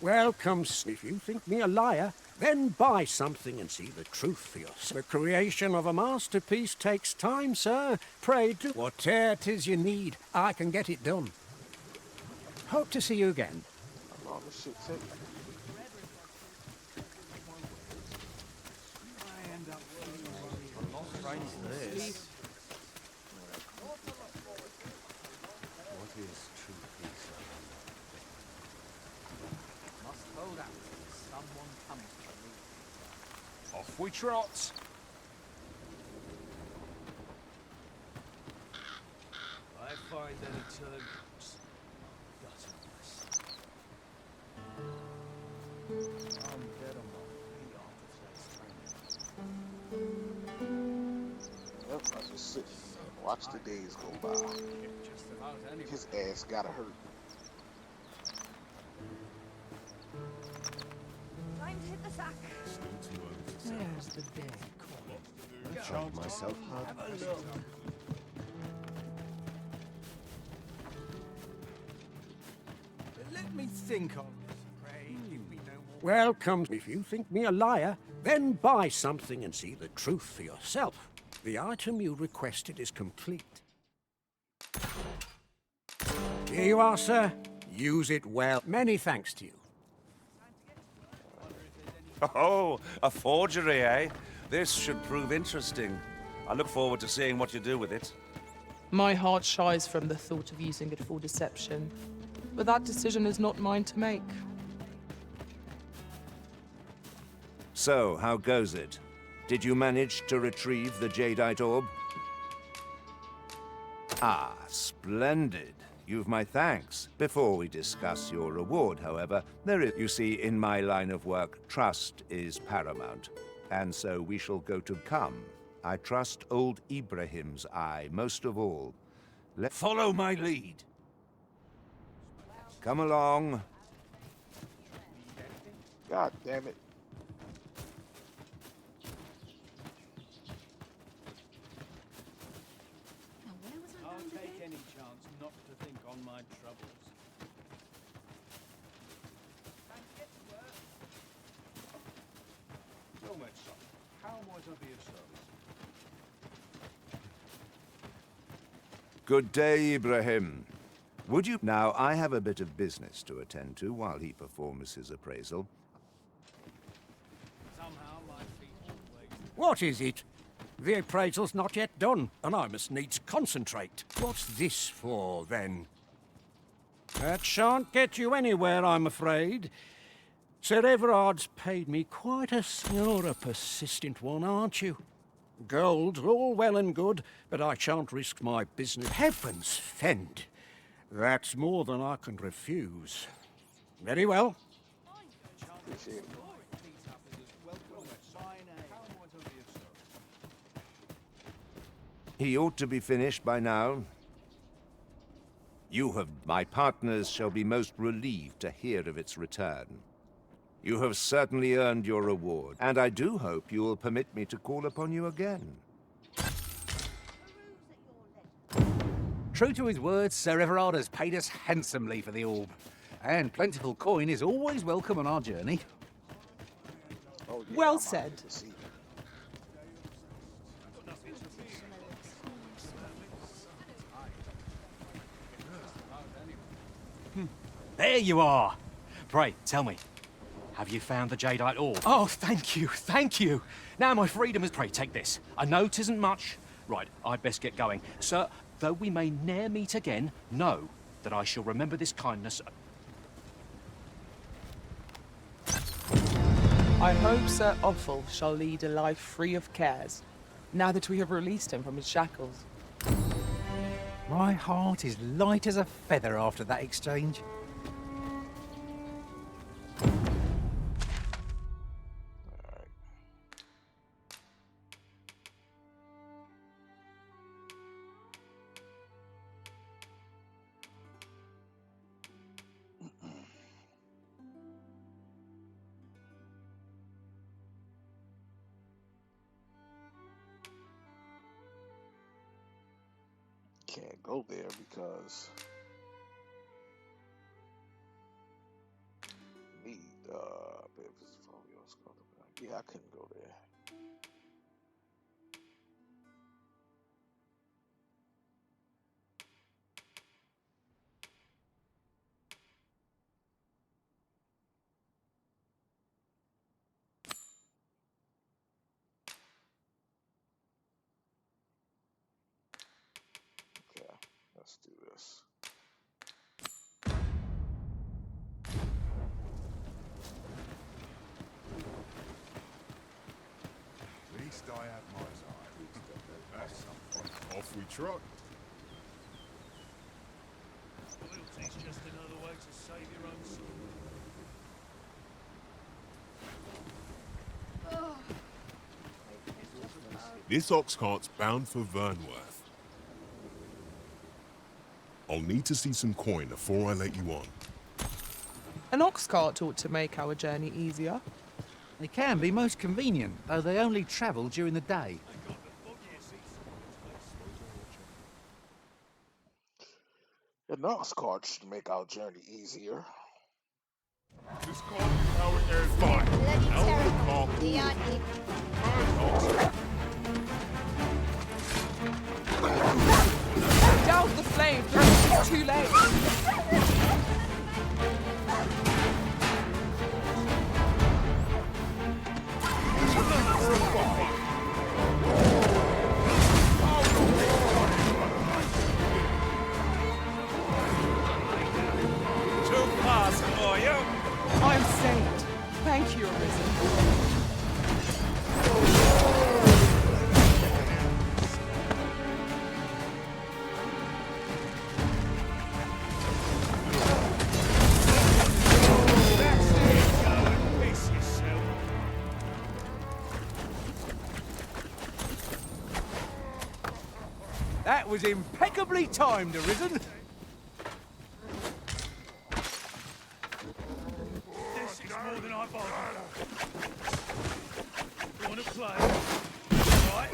Welcome, if you think me a liar, then buy something and see the truth for yourself. The creation of a masterpiece takes time, sir. Pray do whate'er 'tis you need. I can get it done. Hope to see you again.
How long this shit take?
This.
What is true peace?
Must hold out till someone comes to me.
Off we trot.
I find any turbulence. I'm dead on my feet after today's training.
Yep, I just sit and watch the days go by.
Just about anywhere.
His ass gotta hurt.
Time to hit the sack.
There's the big
I charge myself hard.
Have a look. Let me think on this. Pray give me no more.
Welcome. If you think me a liar, then buy something and see the truth for yourself. The item you requested is complete. Here you are, sir. Use it well. Many thanks to you.
Oh, a forgery, eh? This should prove interesting. I look forward to seeing what you do with it.
My heart shies from the thought of using it for deception, but that decision is not mine to make.
So, how goes it? Did you manage to retrieve the jadeite orb? Ah, splendid. You've my thanks. Before we discuss your reward, however, you see, in my line of work, trust is paramount. And so we shall go to come. I trust old Ibrahim's eye most of all. Follow my lead. Come along.
God damn it.
I'll take any chance not to think on my troubles.
Tell me, son, how might I be of service?
Good day, Ibrahim. Would you... Now, I have a bit of business to attend to while he performs his appraisal.
What is it? The appraisal's not yet done, and I must needs concentrate. What's this for, then? That shan't get you anywhere, I'm afraid. Sir Everard's paid me quite a... You're a persistent one, aren't you? Gold's all well and good, but I shan't risk my business. Heavens fend! That's more than I can refuse. Very well.
He ought to be finished by now. My partners shall be most relieved to hear of its return. You have certainly earned your reward, and I do hope you will permit me to call upon you again.
True to his word, Sir Everard has paid us handsomely for the orb. And plentiful coin is always welcome on our journey.
Well said.
There you are! Pray, tell me, have you found the jadeite orb? Oh, thank you, thank you! Now my freedom is... Pray, take this. I know 'tisn't much. Right, I'd best get going. Sir, though we may ne'er meet again, know that I shall remember this kindness.
I hope Sir Offal shall lead a life free of cares, now that we have released him from his shackles.
My heart is light as a feather after that exchange.
Can't go there because need yeah, I couldn't go there. Okay, let's do this.
At least I have my side. That's something. Off we trot.
Loyalty's just another way to save your own soul.
This ox cart's bound for Vernworth. I'll need to see some coin before I let you on.
An ox cart ought to make our journey easier.
They can be most convenient, though they only travel during the day.
The Nox cart should make our journey easier.
This cart is how it is fine. Now the cart.
Douse the flames before it's too late.
Too fast for you.
I'm saved. Thank you, Arisen.
That was impeccably timed, Arisen.
This is more than I bargained for. Wanna play? Right.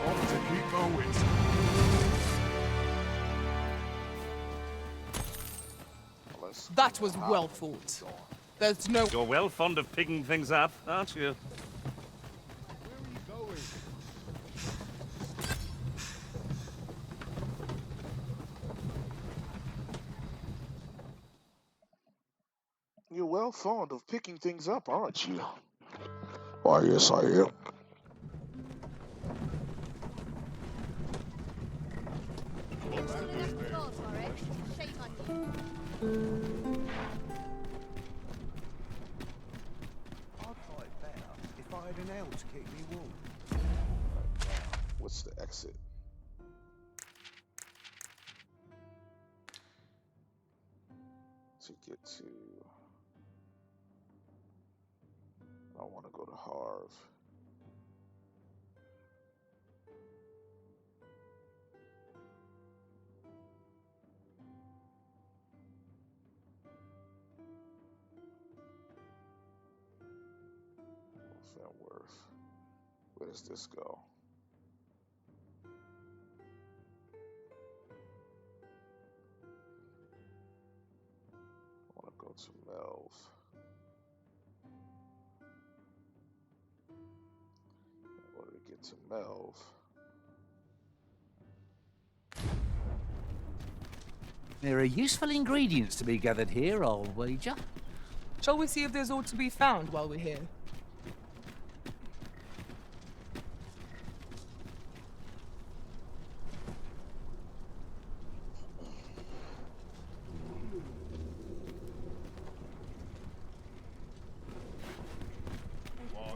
Off to keep my wits.
That was well fought. There's no...
You're well fond of picking things up, aren't you?
you're well fond of picking things up, aren't you? Why, yes, I am.
I'd fight better if I had an L to keep me warm.
What's the exit? To get to... I want to go to Harv. Fenworth. Where does this go? I want to go to Melv. In order to get to Melv,
There are useful ingredients to be gathered here, I'll wager.
Shall we see if there's aught to be found while we're here?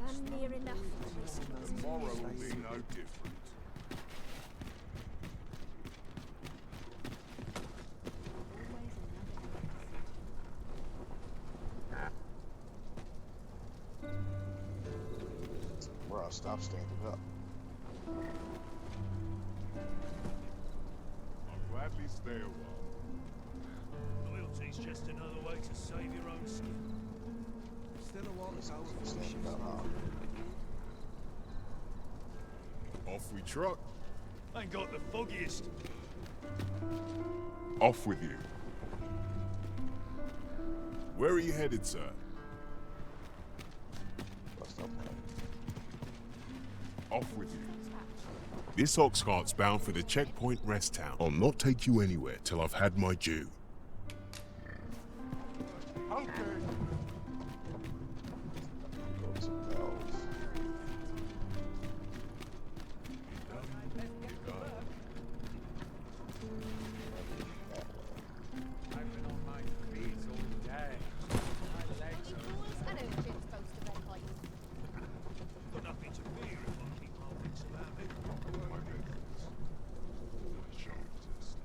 I'm near enough.
Tomorrow will be no different.
bro, stop standing up.
I'll gladly stay a while.
Loyalty's just another way to save your own skin.
Still a while to go
Keep standing up,
Off we trot.
Ain't got the foggiest.
Off with you. Where are you headed, sir? Off with you. This ox cart's bound for the checkpoint rest town. I'll not take you anywhere till I've had my due.
Okay. Go to Melv.
I've been on my feet all day. My legs are...
I know Jim's supposed to red light.
Got nothing to fear if I keep my wits about me.
My goodness. I shall resist.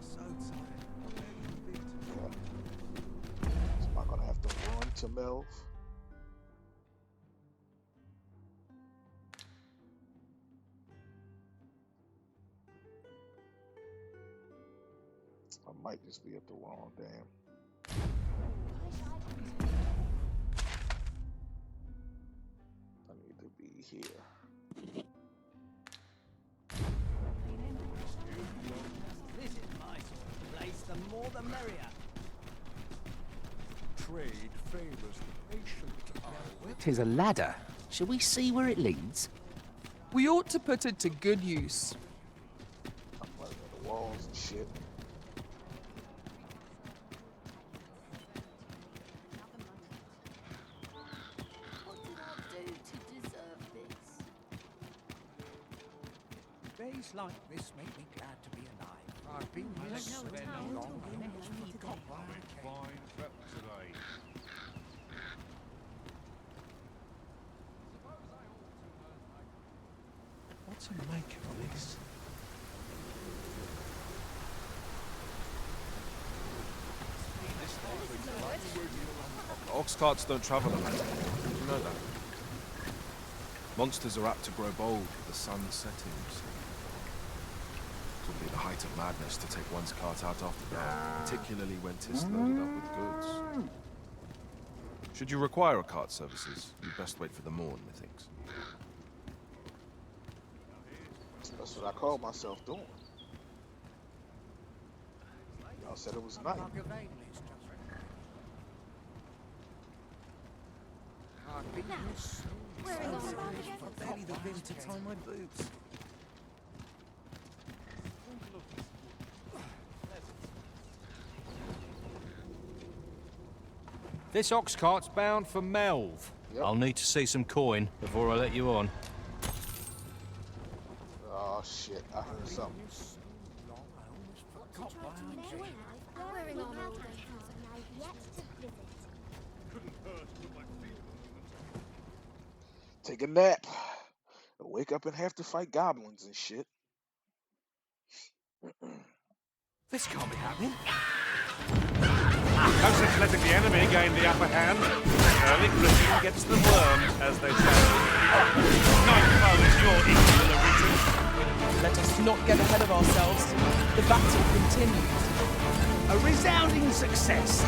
So tired.
So am I gonna have to run to Melv? I might just be at the wrong dam. I need to be here.
This is my sort of place. The more the merrier.
Trade favors the patient eye.
'Tis a ladder. Shall we see where it leads?
We ought to put it to good use.
I'm running at the walls and shit.
What did I do to deserve this?
Days like this make me glad to be alive. I've been here so long, I almost forgot why I came.
Fine prep today.
What to make of this?
Ox carts don't travel alone. Did you know that? Monsters are apt to grow bold with the sun setting, you see. It would be the height of madness to take one's cart out after dark, particularly when 'tis loaded up with goods. Should you require a cart services, you'd best wait for the morn, methinks.
That's what I call myself doing. Y'all said it was night.
Wearing on
Barely the vim to tie my boots.
This ox cart's bound for Melv. I'll need to see some coin before I let you on.
Oh shit, I heard something.
wearing on all day.
Take a nap. Wake up and have to fight goblins and shit.
This can't be happening.
No sense letting the enemy gain the upper hand. Early Christian gets the worms, as they say. No foe is your equal, Arita.
Let us not get ahead of ourselves. The battle continues.
A resounding success.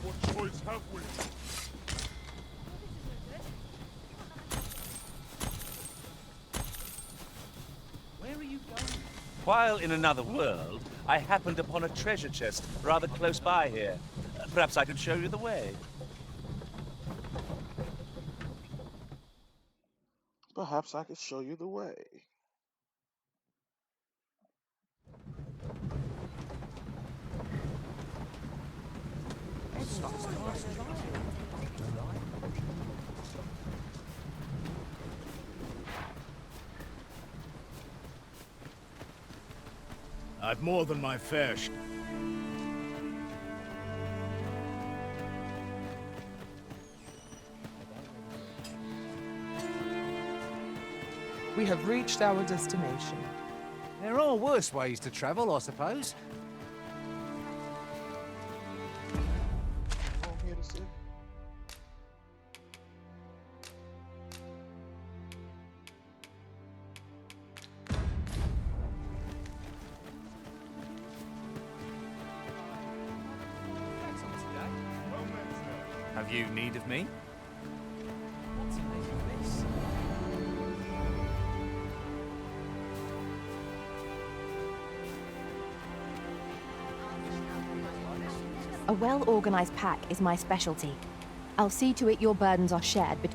What choice have we?
Where are you going? While in another world, I happened upon a treasure chest rather close by here. Perhaps I could show you the way.
Perhaps I could show you the way.
I've more than my fair share.
We have reached our destination.
There are worse ways to travel, I suppose.
Wrong here to sit.
Have you need of me?
What's the name of this?
A well-organized pack is my specialty. I'll see to it your burdens are shared, but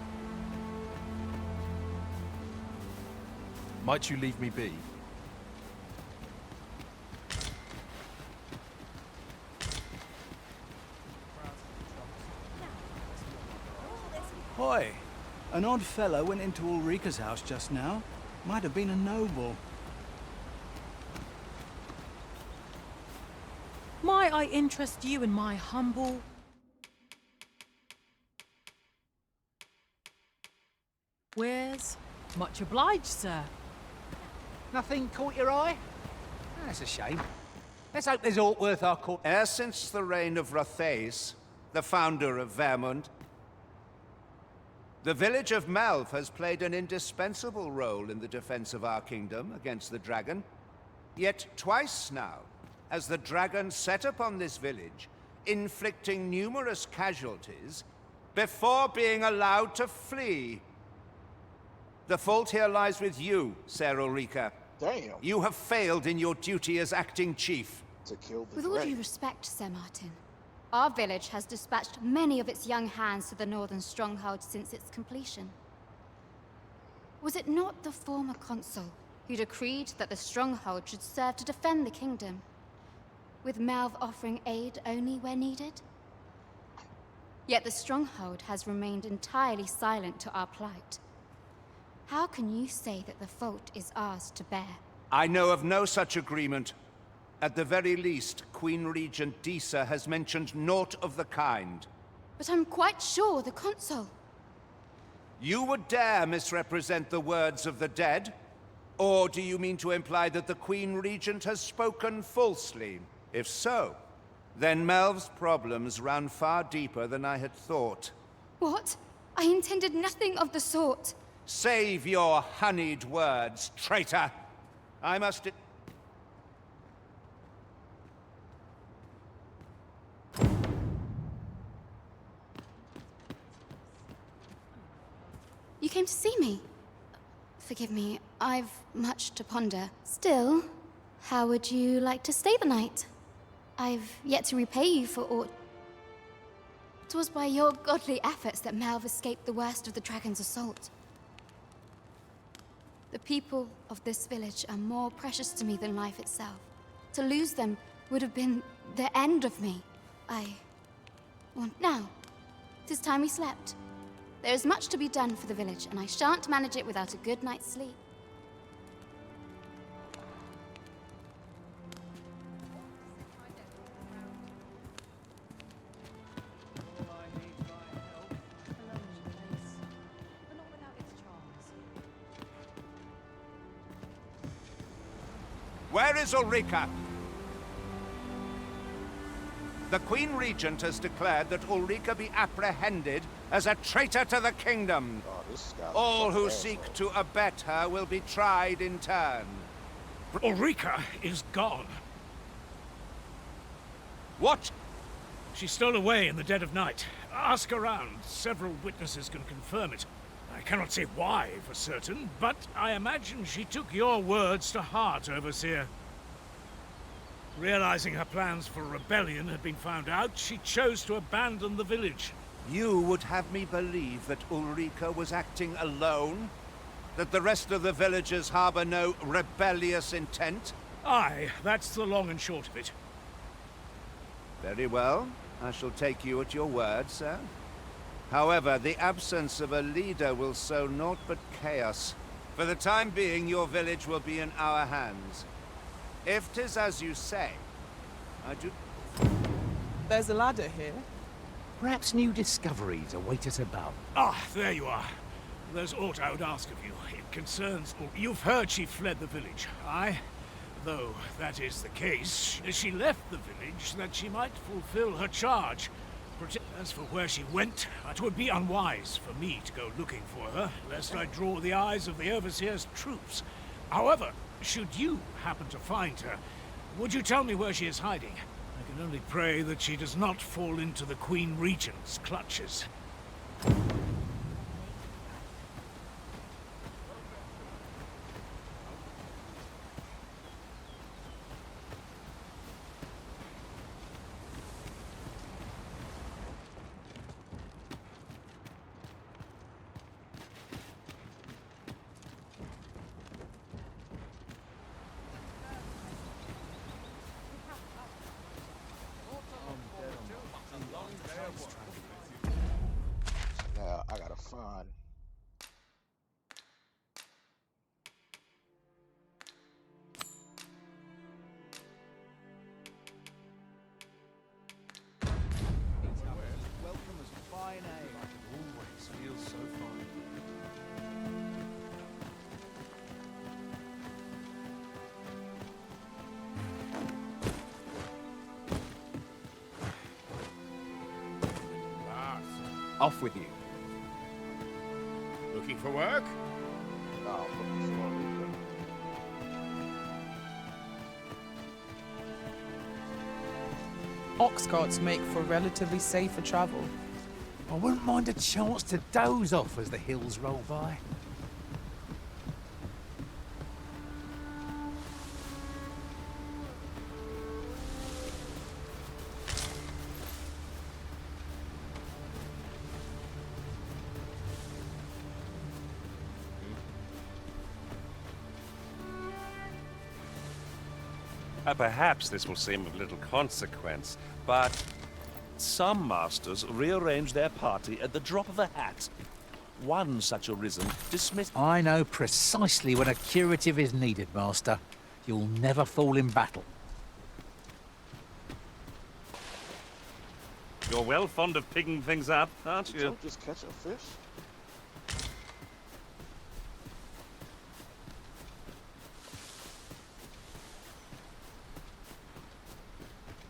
Might you leave me be?
Hoy, an odd fellow went into Ulrika's house just now. Might have been a noble.
Might I interest you in my humble... wares? Much obliged, sir.
Nothing caught your eye? That's a shame. Let's hope there's aught worth our court.
Ever since the reign of Rothace, the founder of Vermund, the village of Malv has played an indispensable role in the defense of our kingdom against the dragon. Yet twice now has the dragon set upon this village, inflicting numerous casualties before being allowed to flee. The fault here lies with you, Ser Ulrika.
Damn.
You have failed in your duty as acting chief.
To kill the
With all due respect, Sir Martin, our village has dispatched many of its young hands to the northern stronghold since its completion. Was it not the former consul who decreed that the stronghold should serve to defend the kingdom, with Malv offering aid only where needed? Yet the stronghold has remained entirely silent to our plight. How can you say that the fault is ours to bear?
I know of no such agreement. At the very least, Queen Regent Disa has mentioned naught of the kind.
But I'm quite sure the consul...
You would dare misrepresent the words of the dead? Or do you mean to imply that the Queen Regent has spoken falsely? If so, then Melv's problems run far deeper than I had thought.
What? I intended nothing of the sort.
Save your honeyed words, traitor! I must...
You came to see me? Forgive me, I've much to ponder. Still, how would you like to stay the night? I've yet to repay you for aught. It was by your godly efforts that Melve escaped the worst of the dragon's assault. The people of this village are more precious to me than life itself. To lose them would have been the end of me. Now, it is time we slept. There is much to be done for the village, and I shan't manage it without a good night's sleep.
Where is Ulrika? The Queen Regent has declared that Ulrika be apprehended as a traitor to the kingdom. All who seek to abet her will be tried in turn.
Ulrika is gone.
What?
She stole away in the dead of night. Ask around. Several witnesses can confirm it. I cannot say why for certain, but I imagine she took your words to heart, Overseer. Realizing her plans for rebellion had been found out, she chose to abandon the village.
You would have me believe that Ulrika was acting alone? That the rest of the villagers harbor no rebellious intent?
Aye, that's the long and short of it.
Very well. I shall take you at your word, sir. However, the absence of a leader will sow naught but chaos. For the time being, your village will be in our hands. If 'tis as you say, I do...
There's a ladder here.
Perhaps new discoveries await us above.
Ah, there you are. There's aught I would ask of you. It concerns... You've heard she fled the village, aye? Though that is the case, she left the village that she might fulfill her charge. As for where she went, it would be unwise for me to go looking for her, lest I draw the eyes of the Overseer's troops. However, should you happen to find her, would you tell me where she is hiding? I can only pray that she does not fall into the Queen Regent's clutches.
Now I gotta find.
Welcome as fine ale.
It always feels so fine.
Off with you.
Looking for work?
No, I'm looking for Ulrika.
Ox carts make for relatively safer travel.
I wouldn't mind a chance to doze off as the hills roll by.
Perhaps this will seem of little consequence, but some masters rearrange their party at the drop of a hat. One such arisen dismissed...
I know precisely when a curative is needed, Master. You'll never fall in battle.
You're well fond of picking things up, aren't
Did
you?
you just catch a fish?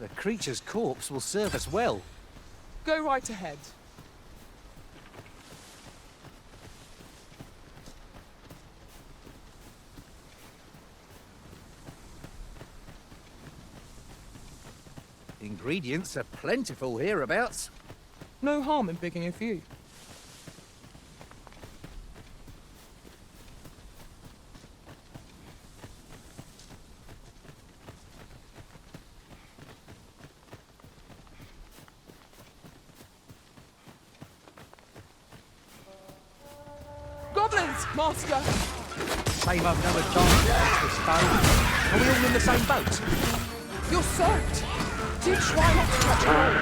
The creature's corpse will serve us well.
Go right ahead.
Ingredients are plentiful hereabouts.
No harm in picking a few. goblins, Master!
Shame I've never chance to catch this stone. Are we all in the same boat?
You're soaked! Do try not to touch hold.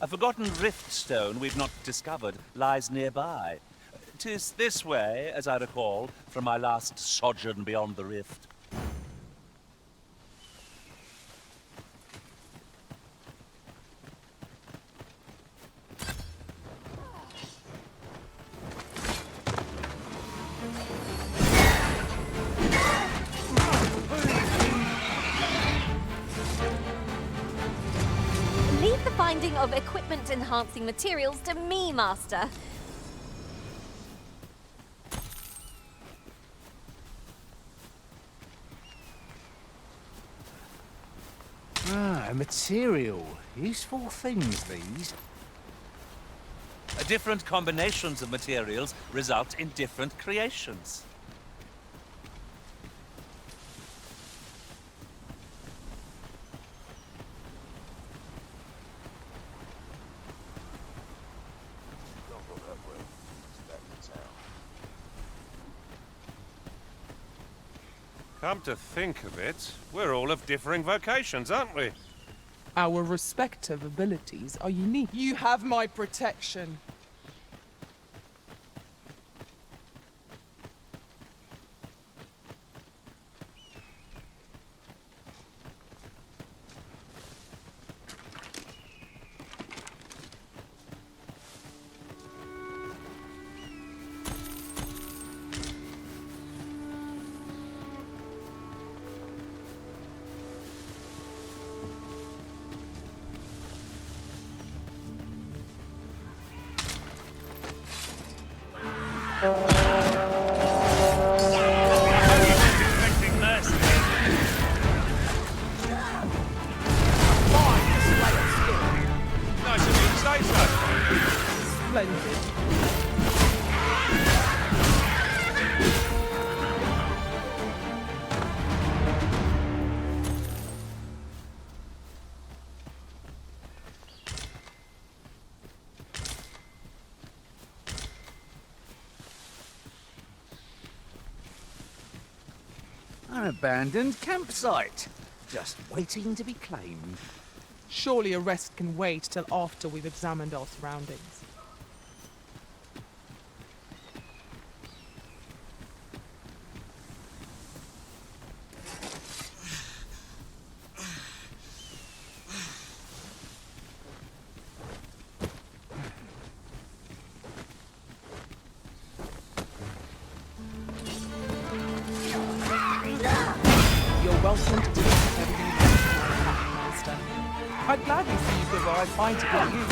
A forgotten rift stone we've not discovered lies nearby. 'Tis this way, as I recall, from my last sojourn beyond the rift.
Leave the finding of equipment-enhancing materials to me, Master.
Ah, a material. Useful things, these.
Different combinations of materials result in different creations.
Don't go that way. It's back to town.
Come to think of it, we're all of differing vocations, aren't we?
Our respective abilities are unique. You have my protection.
Nice of you to say so.
Splendid.
An abandoned campsite. Just waiting to be claimed.
Surely a rest can wait till after we've examined our surroundings. You're welcome to take whatever you want from my pack, Master. I'd gladly see you give what I find to give you.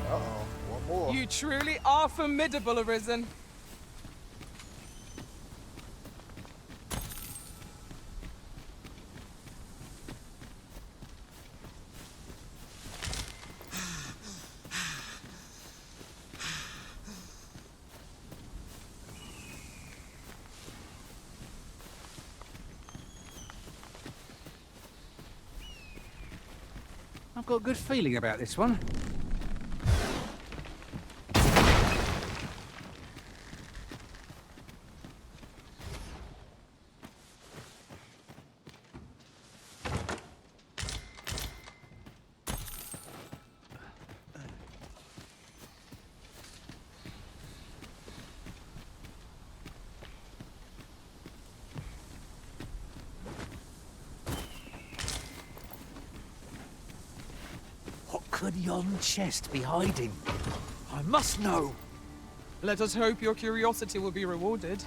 Uh-oh, one more.
You truly are formidable, Arisen.
I've got a good feeling about this one. What could yon chest be hiding? I must know.
Let us hope your curiosity will be rewarded.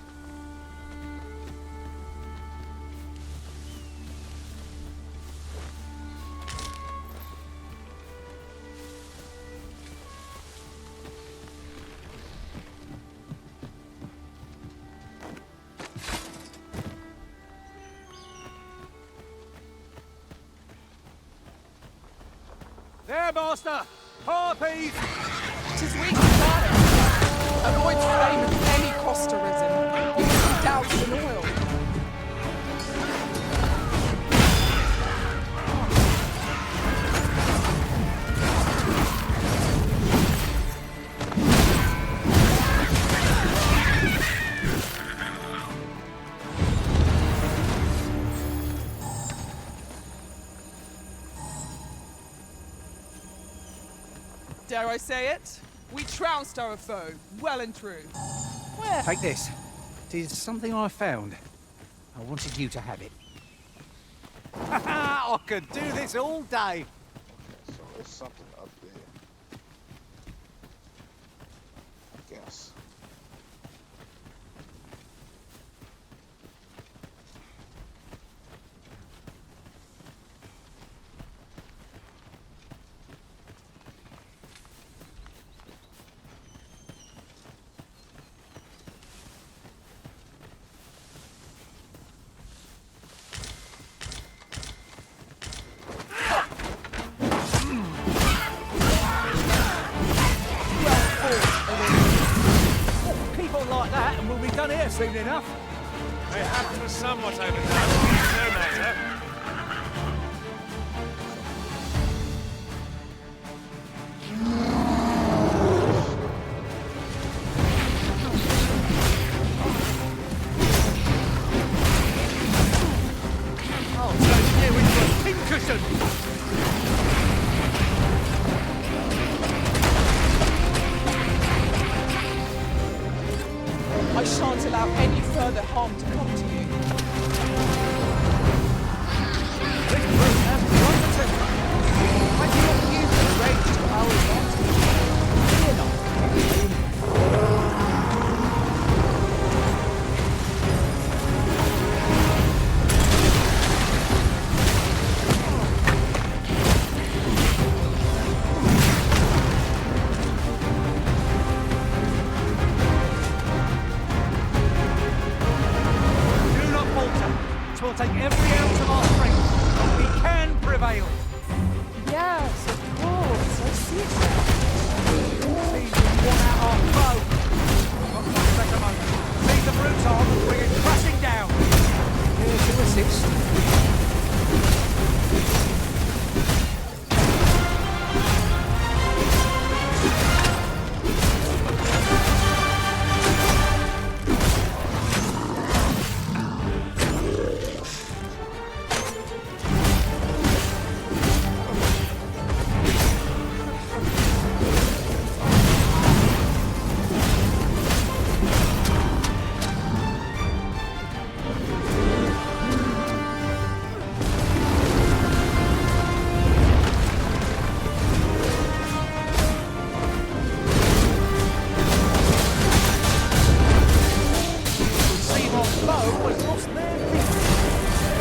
There, Master! Harpies!
Tis weak planet. Avoid flame at any cost arisen. You can be doused in oil. Dare I say it? We trounced our foe, well and true. Where?
Take this. It is something I found. I wanted you to have it. I could do this all day.
So there's something up there. I guess.
People like that, and we'll be done here soon enough.
Perhaps was somewhat overdone. No matter.
Oh, so here with your pincushion.
I shan't allow any further harm to come to you.
This room has property.
I do not use the rage to our advantage. Fear not.
Do not falter. 'Twill take every ounce of our strength, but we can prevail.
Yes, of course. I see it.
See, we worn out our foe. Not much better moment. Lead the brutes on and bring it crashing down. Here to assist.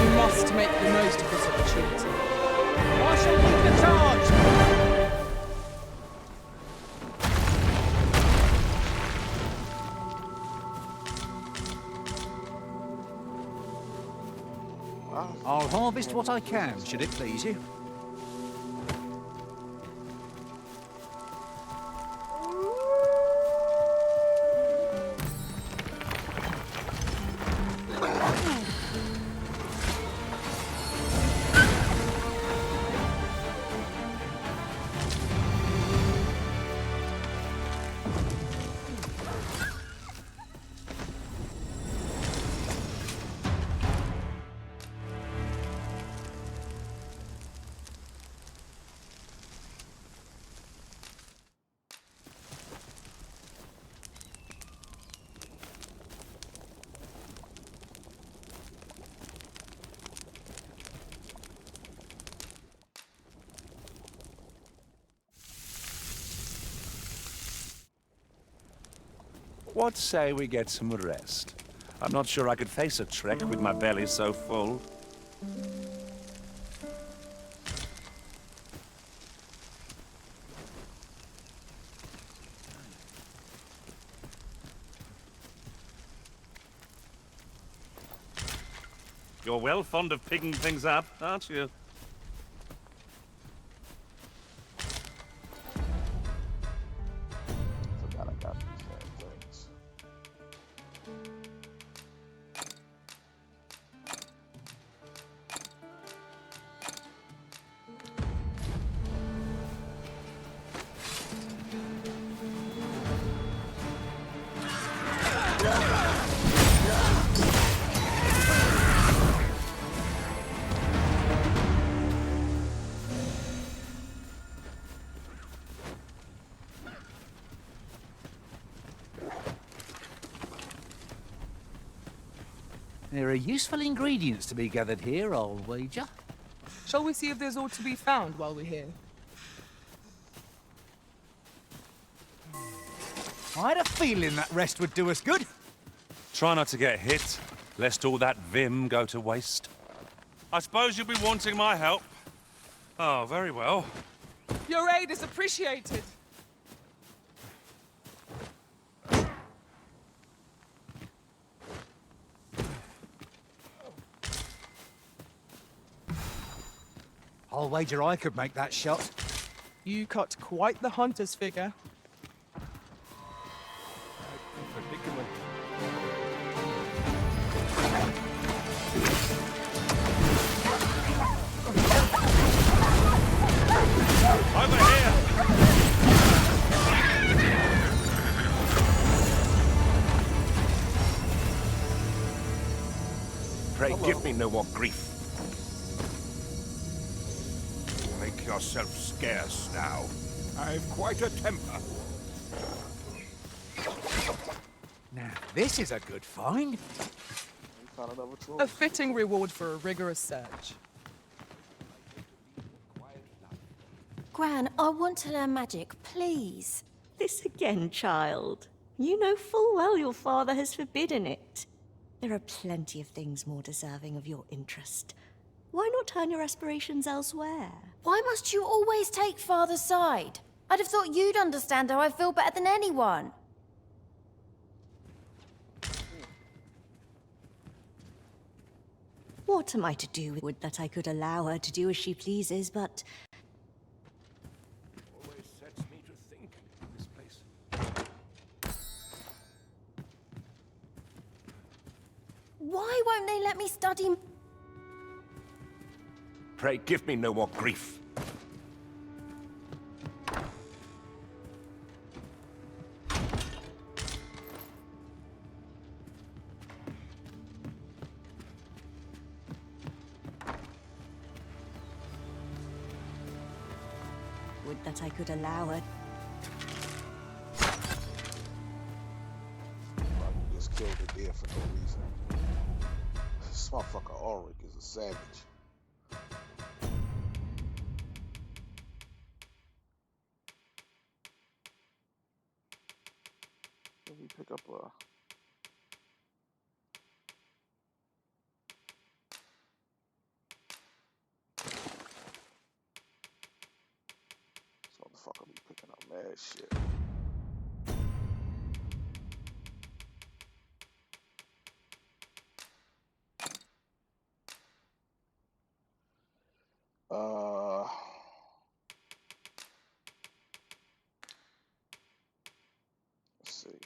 We must make the most of this opportunity.
I shall lead the charge. I'll harvest what I can, should it please you.
What say we get some rest? I'm not sure I could face a trek with my belly so full. You're well fond of picking things up, aren't you?
There are useful ingredients to be gathered here, I'll wager.
Shall we see if there's aught to be found while we're here?
I had a feeling that rest would do us good.
Try not to get hit, lest all that vim go to waste. I suppose you'll be wanting my help. Oh, very well.
Your aid is appreciated.
I'll wager I could make that shot.
You cut quite the hunter's figure.
Predicament.
Over here!
Pray give me no more grief. Make yourself scarce now. I've quite a temper.
Now, this is a good find.
A fitting reward for a rigorous search.
Gran, I want to learn magic, please.
This again, child. You know full well your father has forbidden it. There are plenty of things more deserving of your interest. Why not turn your aspirations elsewhere?
Why must you always take Father's side? I'd have thought you'd understand how I feel better than anyone.
What am I to do? Would that I could allow her to do as she pleases, but
Always sets me to think this place.
Why won't they let me study?
Pray give me no more grief.
would that I could allow her.
Probably just killed a deer for no reason. This motherfucker Ulrich is a savage. Let me pick up a... This motherfucker be picking up mad shit. Let's see.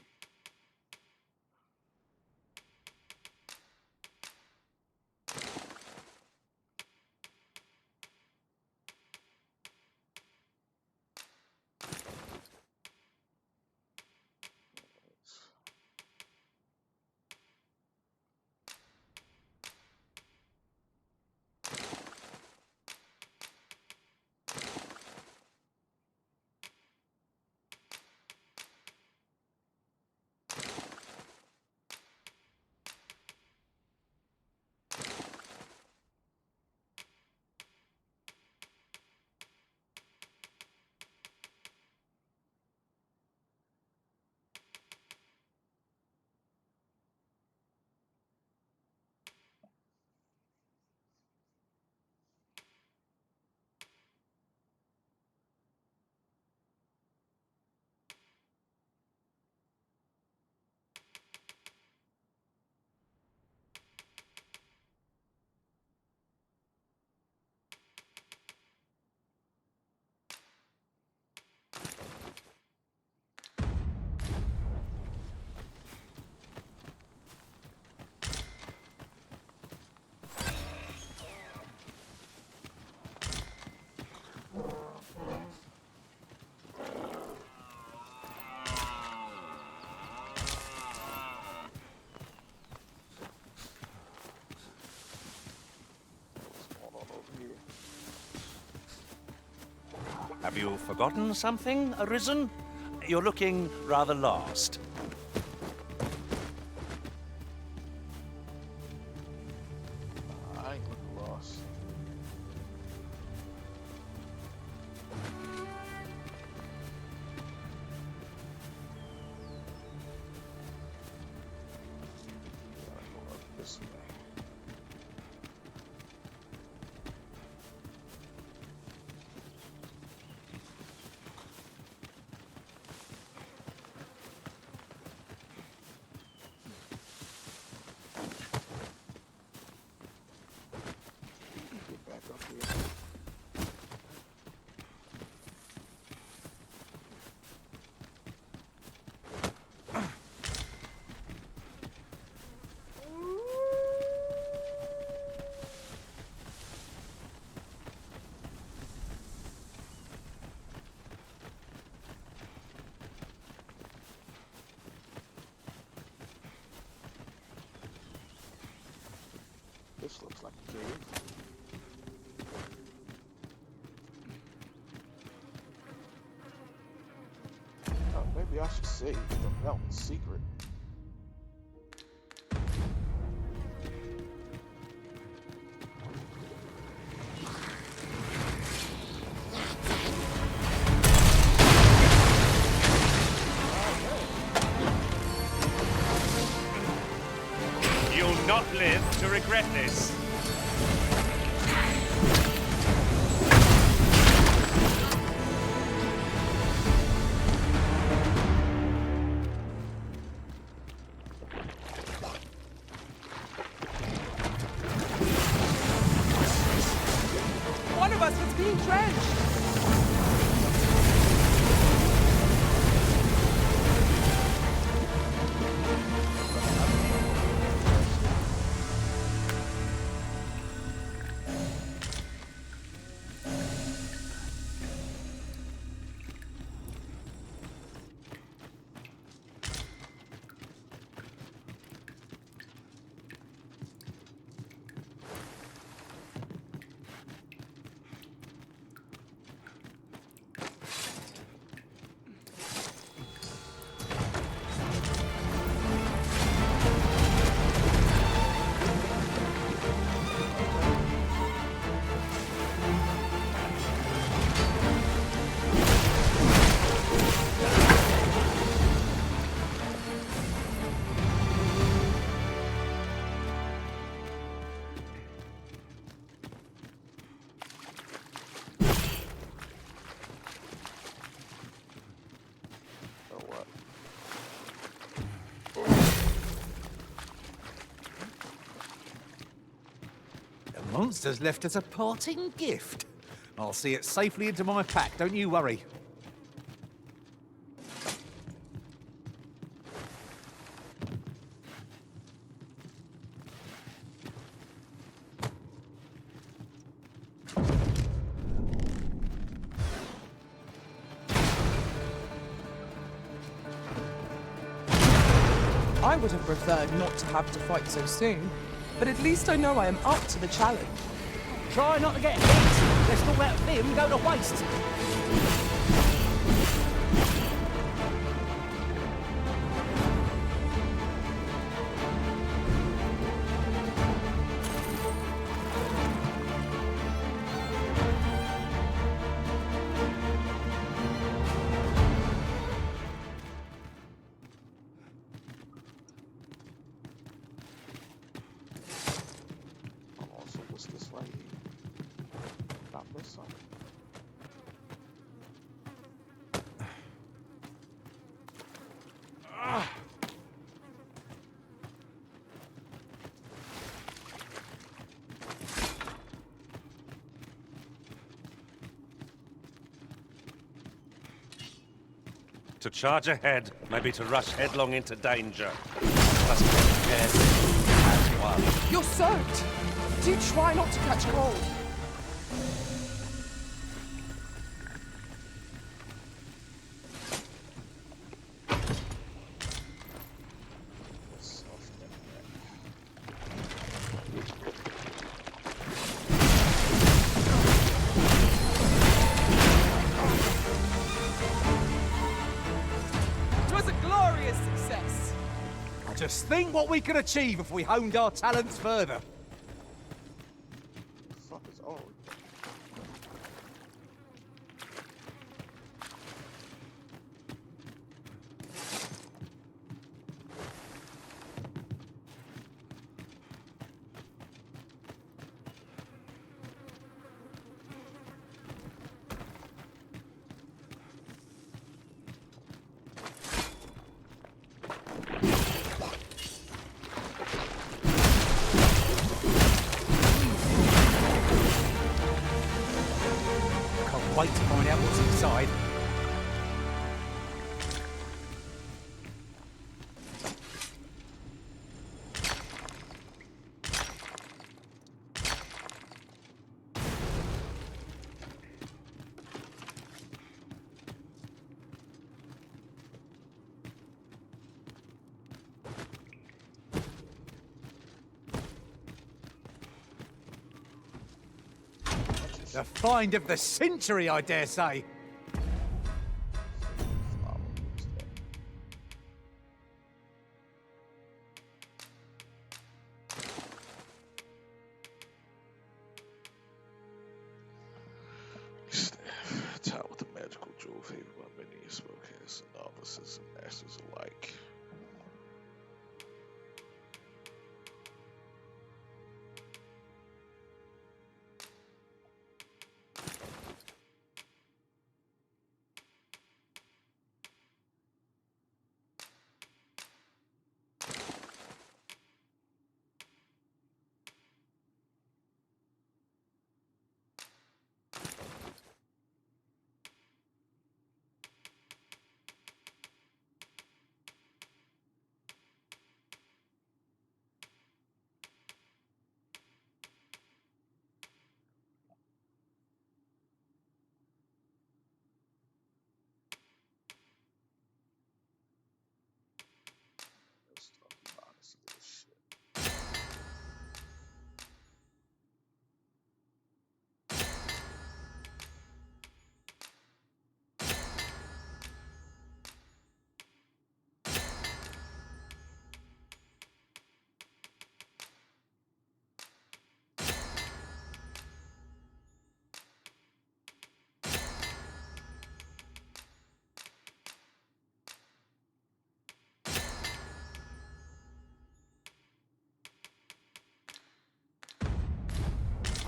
Have you forgotten something, Arisen? You're looking rather lost.
This looks like a cave. Oh, maybe I should save the mountain secret.
You'll not live to regret this.
One of us was being drenched.
The monster's left us a parting gift. I'll see it safely into my pack, don't you worry.
I would have preferred not to have to fight so soon, but at least I know I am up to the challenge.
Try not to get hit, lest all that vim go to waste.
So what's this right here? Not miss something.
To charge ahead, maybe to rush headlong into danger. Must be prepared as one.
You're soaked! Do try not to catch cold. It was a glorious success.
Just think what we could achieve if we honed our talents further.
Fuck is all.
Wait to find out what's inside.
The find of the century, I dare say.
Taught with a magical jewel favored by many spellcasters and novices and masters alike. Let's talk about some of this shit.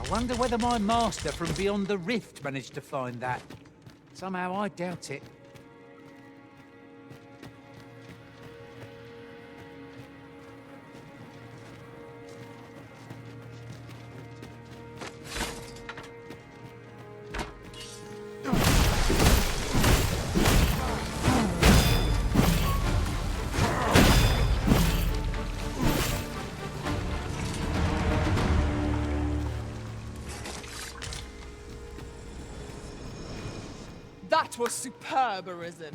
I wonder whether my master from beyond the rift managed to find that. Somehow I doubt it.
That was superb, Arisen.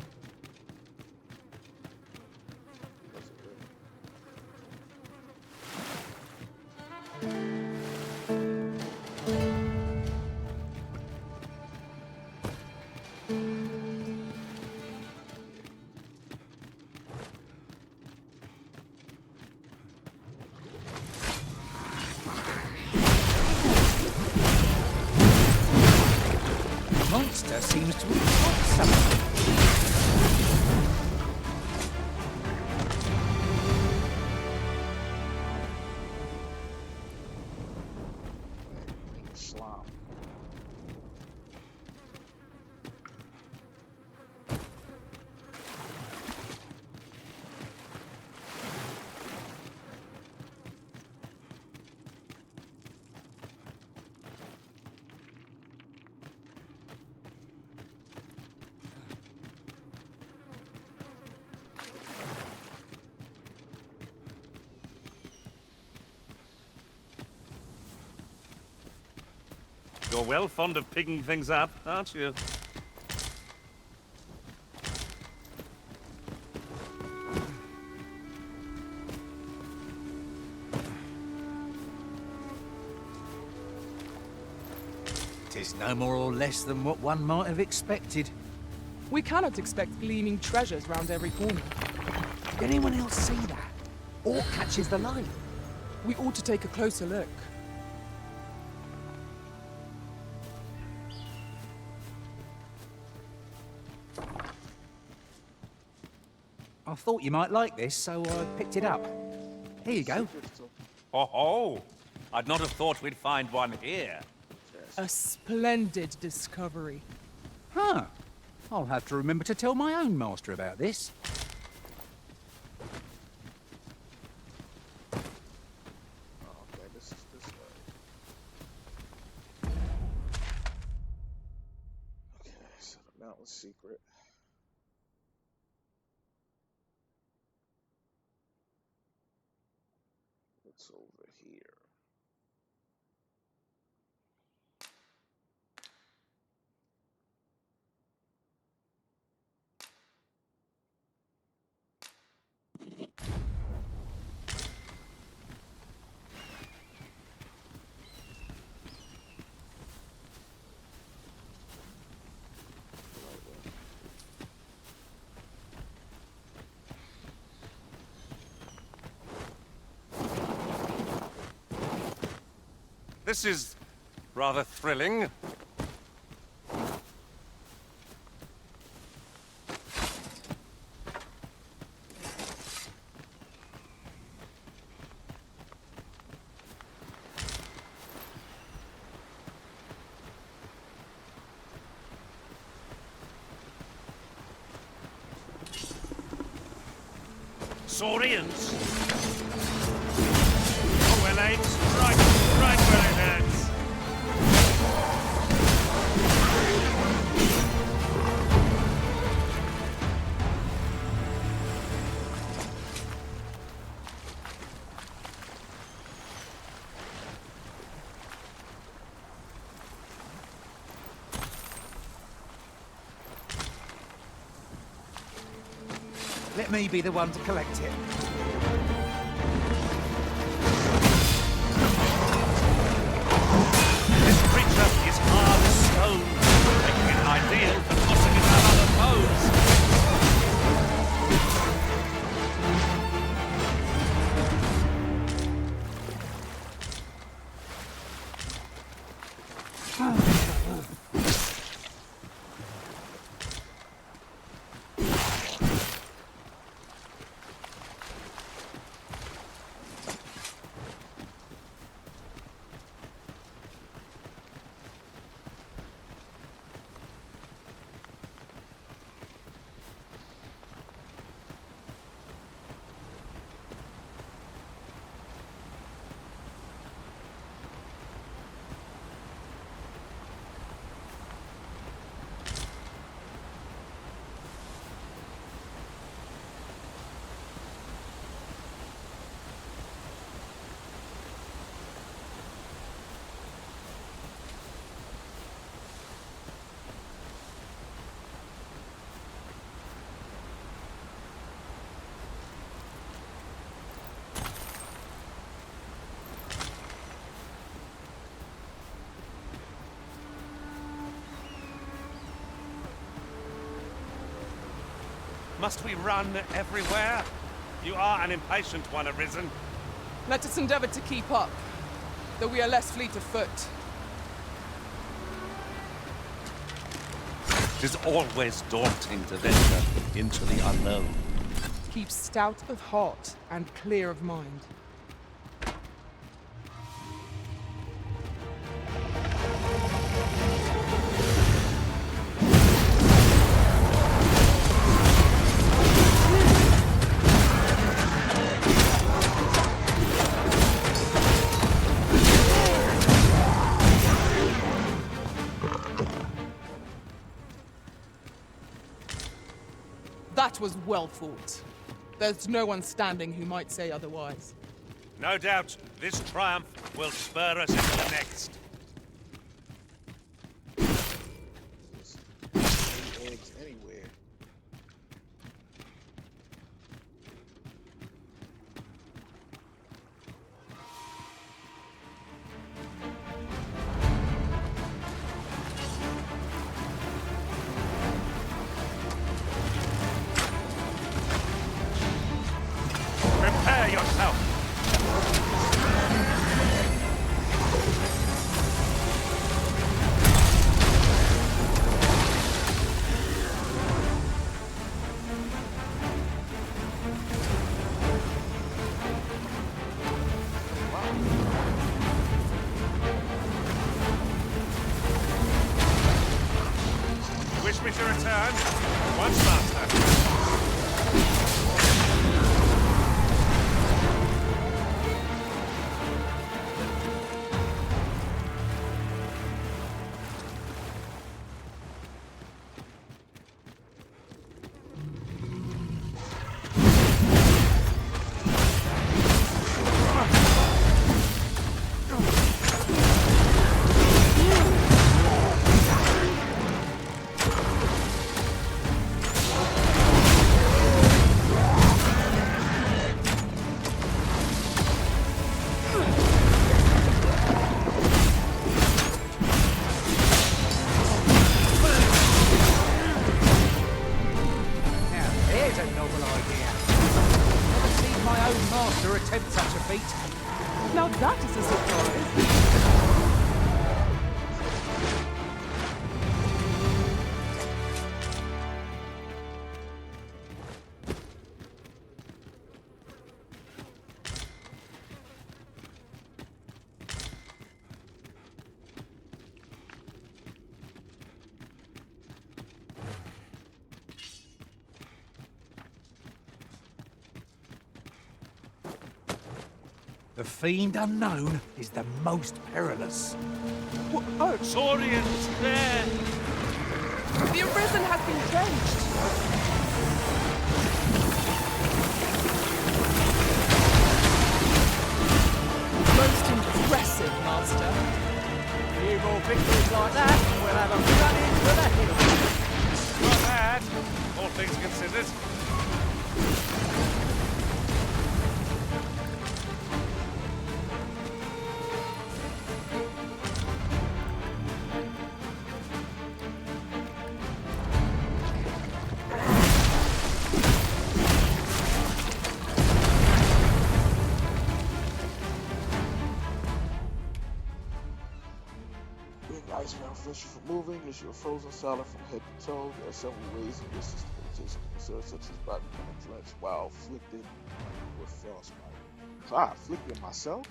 Monster seems to have caught something.
Slime.
You're well fond of picking things up, aren't you?
Tis no more or less than what one might have expected.
We cannot expect gleaming treasures round every corner.
Did anyone else see that? Or catches the light?
We ought to take a closer look.
I thought you might like this, so I picked it up. Here you go.
Oh ho! I'd not have thought we'd find one here.
A splendid discovery.
Huh. I'll have to remember to tell my own master about this.
Okay, this is this way. Okay, so the mountain secret. What's over here?
This is rather thrilling. Saurians. Oh, well aimed. Right where it hurts.
Let me be the one to collect it.
This creature is hard as stone, making it ideal for tossing it at other foes. Must we run everywhere? You are an impatient one, Arisen.
Let us endeavor to keep up, though we are less fleet of foot.
It is always daunting to venture into the unknown.
Keep stout of heart and clear of mind. That was well fought. There's no one standing who might say otherwise.
No doubt, this triumph will spur us into the next.
Eggs anywhere.
Prepare yourself! Wish me to return? Once, Master.
Attempt such a feat.
Now that is a surprise.
The fiend unknown is the most perilous.
Oh, Saurians, there!
The Arisen has been drenched. Most impressive, Master.
A few more victories like that, we'll have a run-in for the hills.
Not bad, all things considered.
Being iceman prevents you from moving. As you're frozen solid from head to toe, there are several ways in which this limitation can be served, such as by becoming drenched while afflicted with frostbite. So I afflicted myself?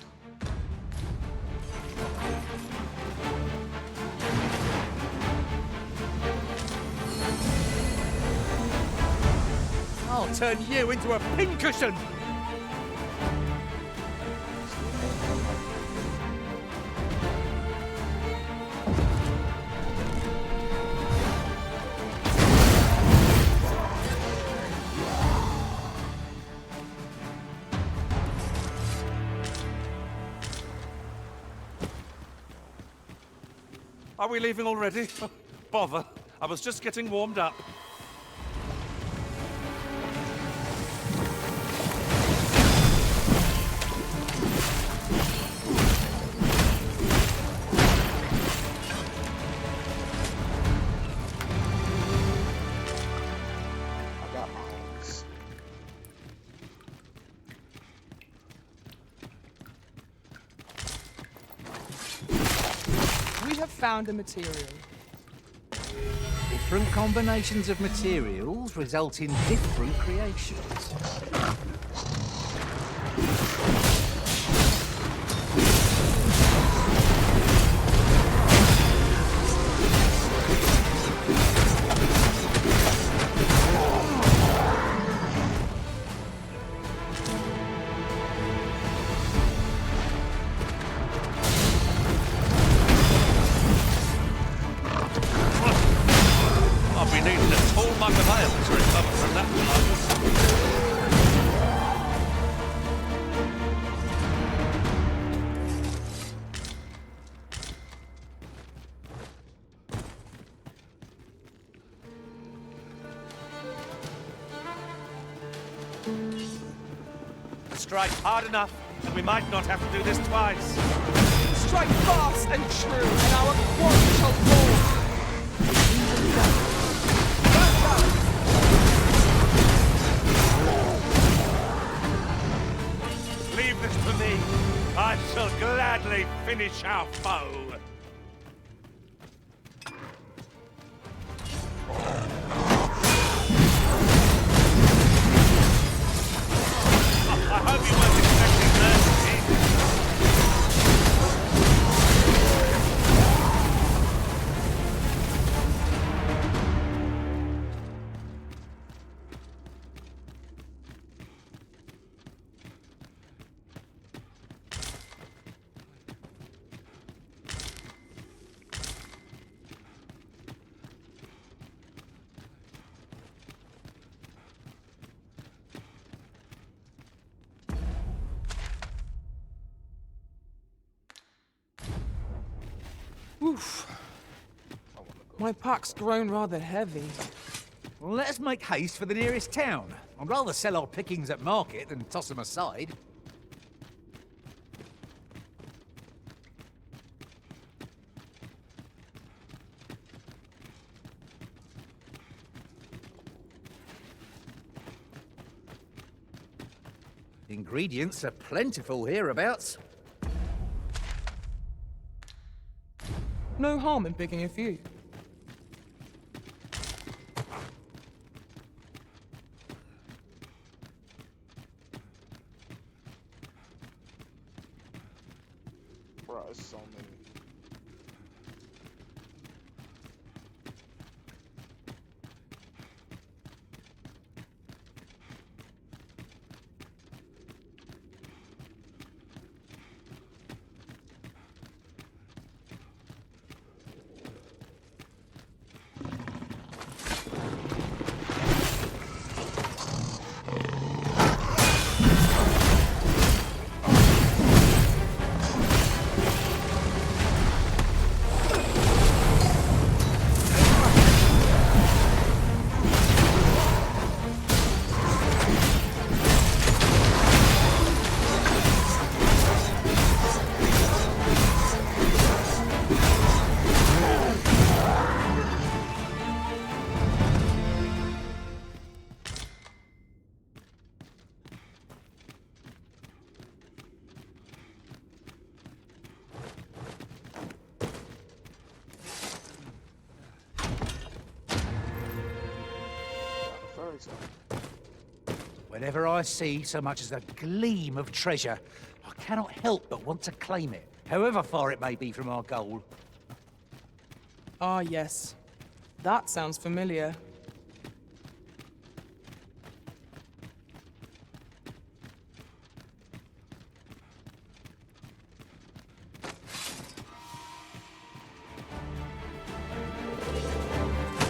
I'll turn you into a pincushion!
Are we leaving already? Oh, bother. I was just getting warmed up.
I got my homies.
We have found a material.
Different combinations of materials result in different creations.
I'll be needing a tall mug of ale to recover from that carcass. Strike hard enough, and we might not have to do this twice.
Strike fast and true, and our quarry shall fall.
Leave this to me. I shall gladly finish our foe. I hope you weren't expecting mercy.
Oof. My pack's grown rather heavy.
Well, let us make haste for the nearest town. I'd rather sell our pickings at market than toss them aside. Ingredients are plentiful hereabouts.
No harm in picking a few.
Bro, it's so many. say so.
Whenever I see so much as a gleam of treasure, I cannot help but want to claim it, however far it may be from our goal.
Ah, yes. That sounds familiar.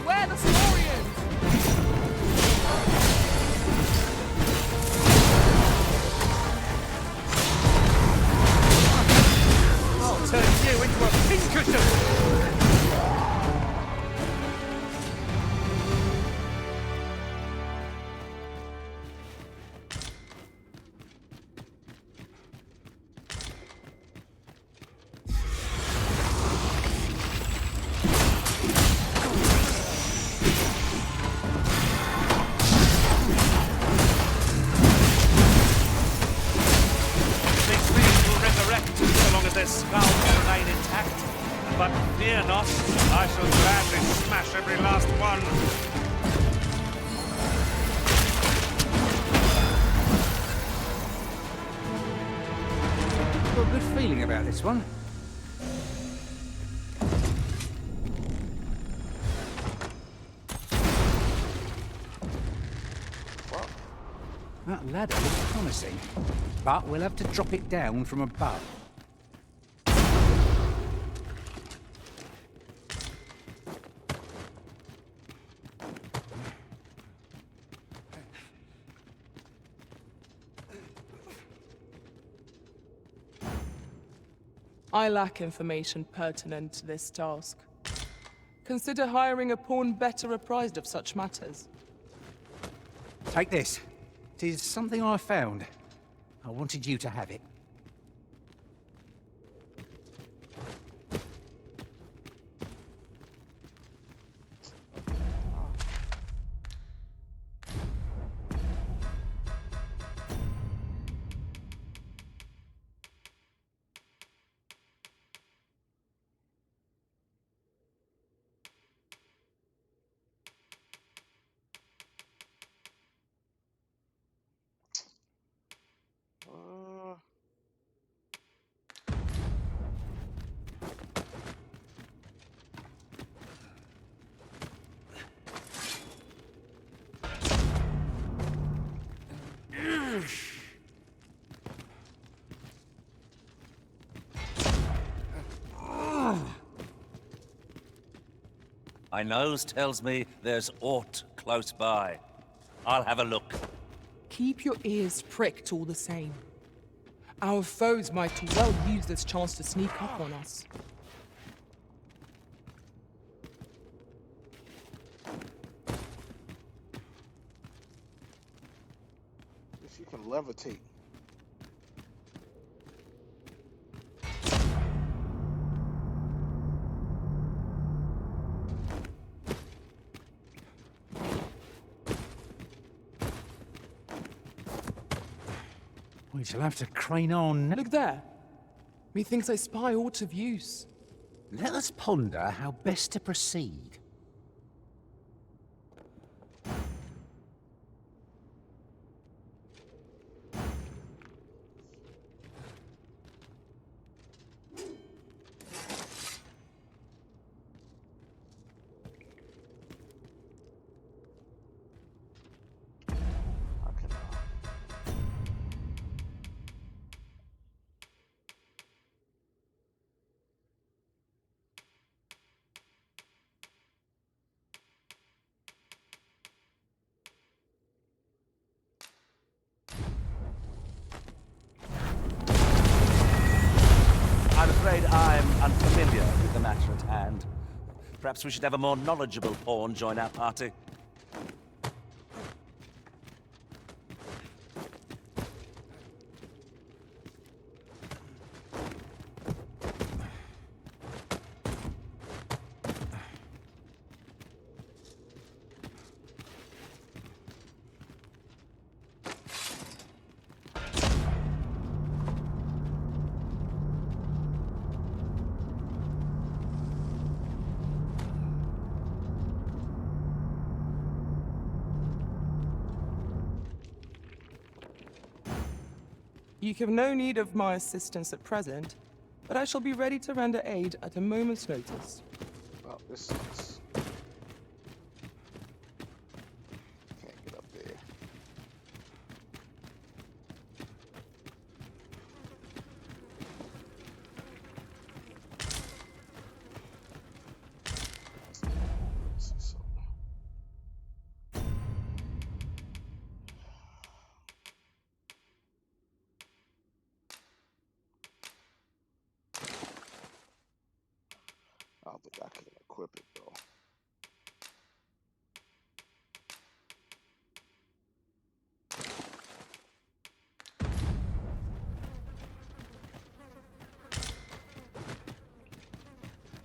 Where the Saurians?
I'll turn you into a pincushion!
These beings will resurrect so long as their skulls remain intact. But fear not, I shall gladly smash every last one.
Got a good feeling about this one. That ladder looks promising, but we'll have to drop it down from above.
I lack information pertinent to this task. Consider hiring a pawn better apprised of such matters.
Take this. It is something I found. I wanted you to have it.
My nose tells me there's aught close by. I'll have a look.
Keep your ears pricked all the same. Our foes might well use this chance to sneak up on us.
If you can levitate.
We shall have to crane on.
Look there. Methinks I spy aught of use.
Let us ponder how best to proceed.
I'm afraid I'm unfamiliar with the matter at hand. Perhaps we should have a more knowledgeable pawn join our party.
You have no need of my assistance at present, but I shall be ready to render aid at a moment's notice.
Well, this sucks. Can't get up there. I don't think I can equip it though.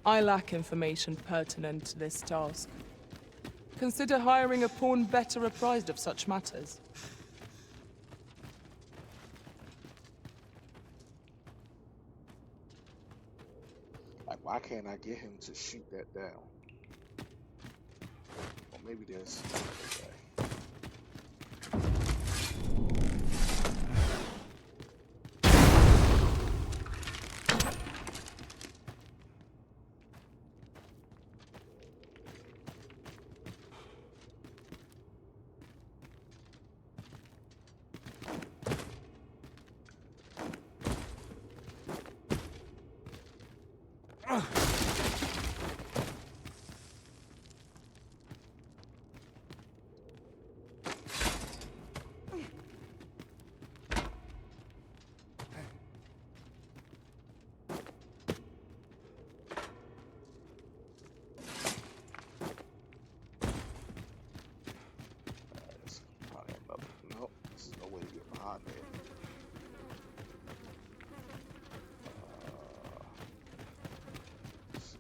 I lack information pertinent to this task. Consider hiring a pawn better apprised of such matters.
Like, why can't I get him to shoot that down? Or maybe there's another way. Nope, there's no way to get behind there. Let's see.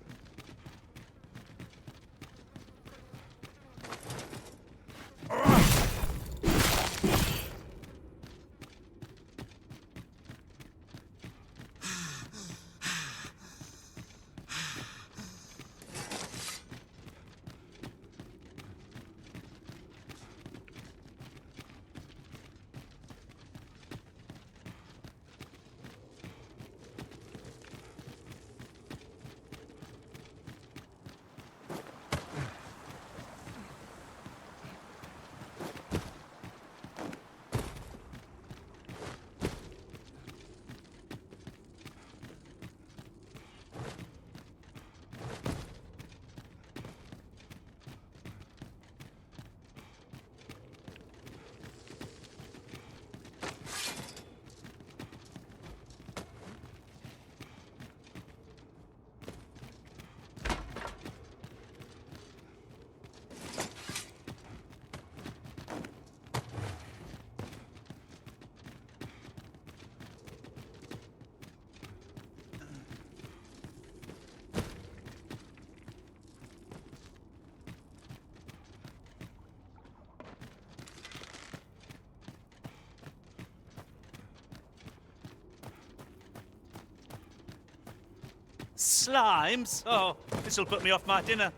Slimes? Oh, this'll put me off my dinner.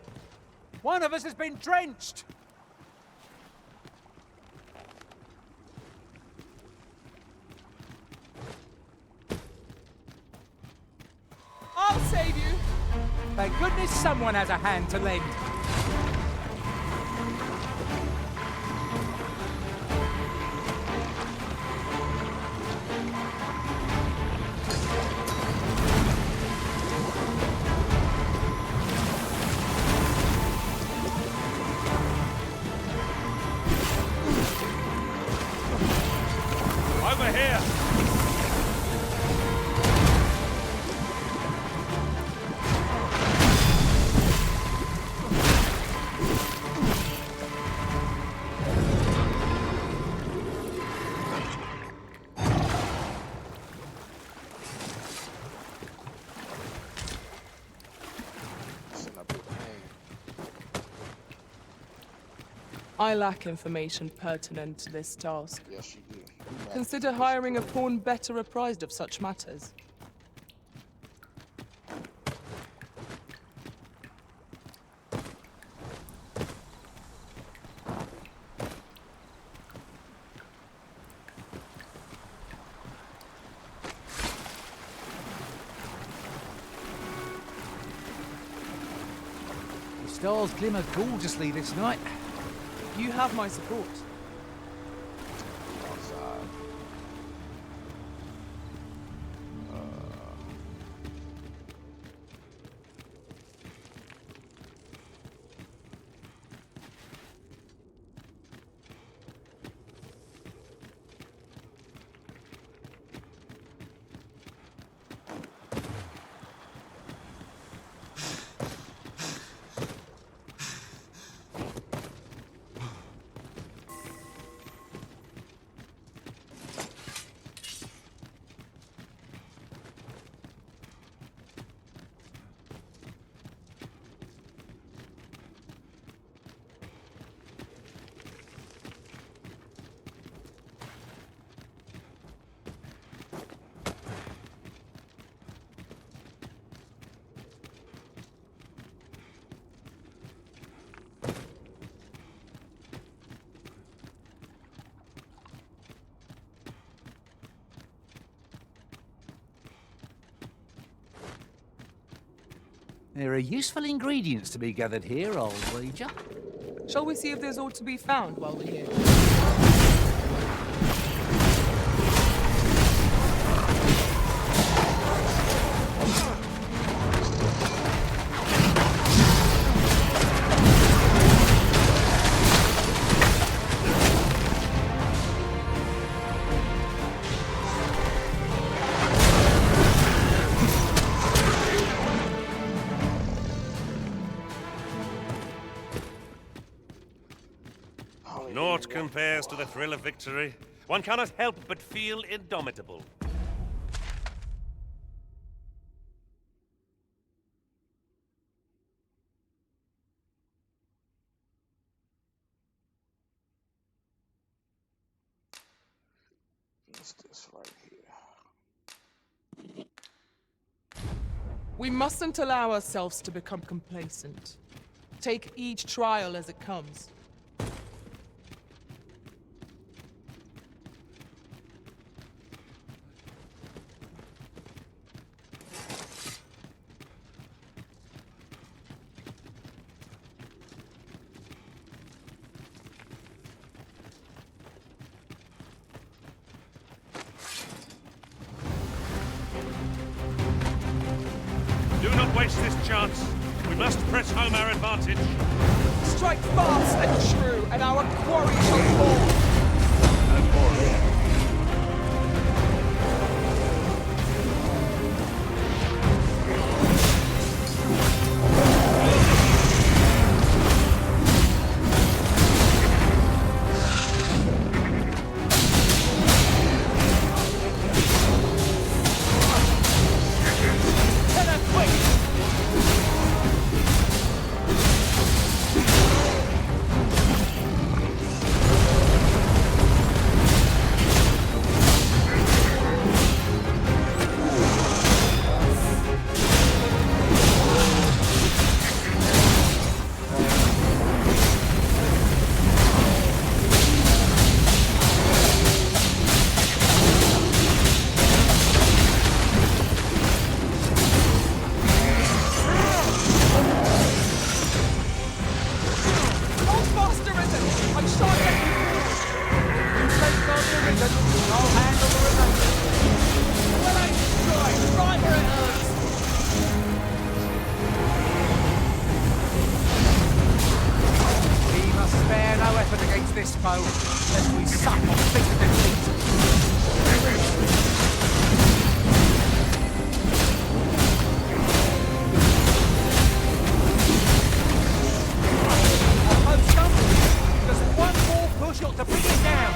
One of us has been drenched. I'll save you. Thank goodness someone has a hand to lend.
Over here!
I lack information pertinent to this task.
Yes, you do.
Consider hiring a pawn better apprised of such matters.
stars glimmer gorgeously this night.
You have my support.
Outside.
There are useful ingredients to be gathered here, I'll wager.
Shall we see if there's aught to be found while we're here?
Naught compares to the thrill of victory. One cannot help but feel indomitable.
What's this right here?
We mustn't allow ourselves to become complacent. Take each trial as it comes.
Do not waste this chance. We must press home our advantage.
Strike fast and true, and our quarry shall fall.
No quarry.
This foe, lest we suck on bitter defeat. Our foe's stumbled. Just one more push ought to bring it down.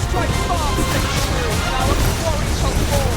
Strike fast and true, and our quarry shall fall.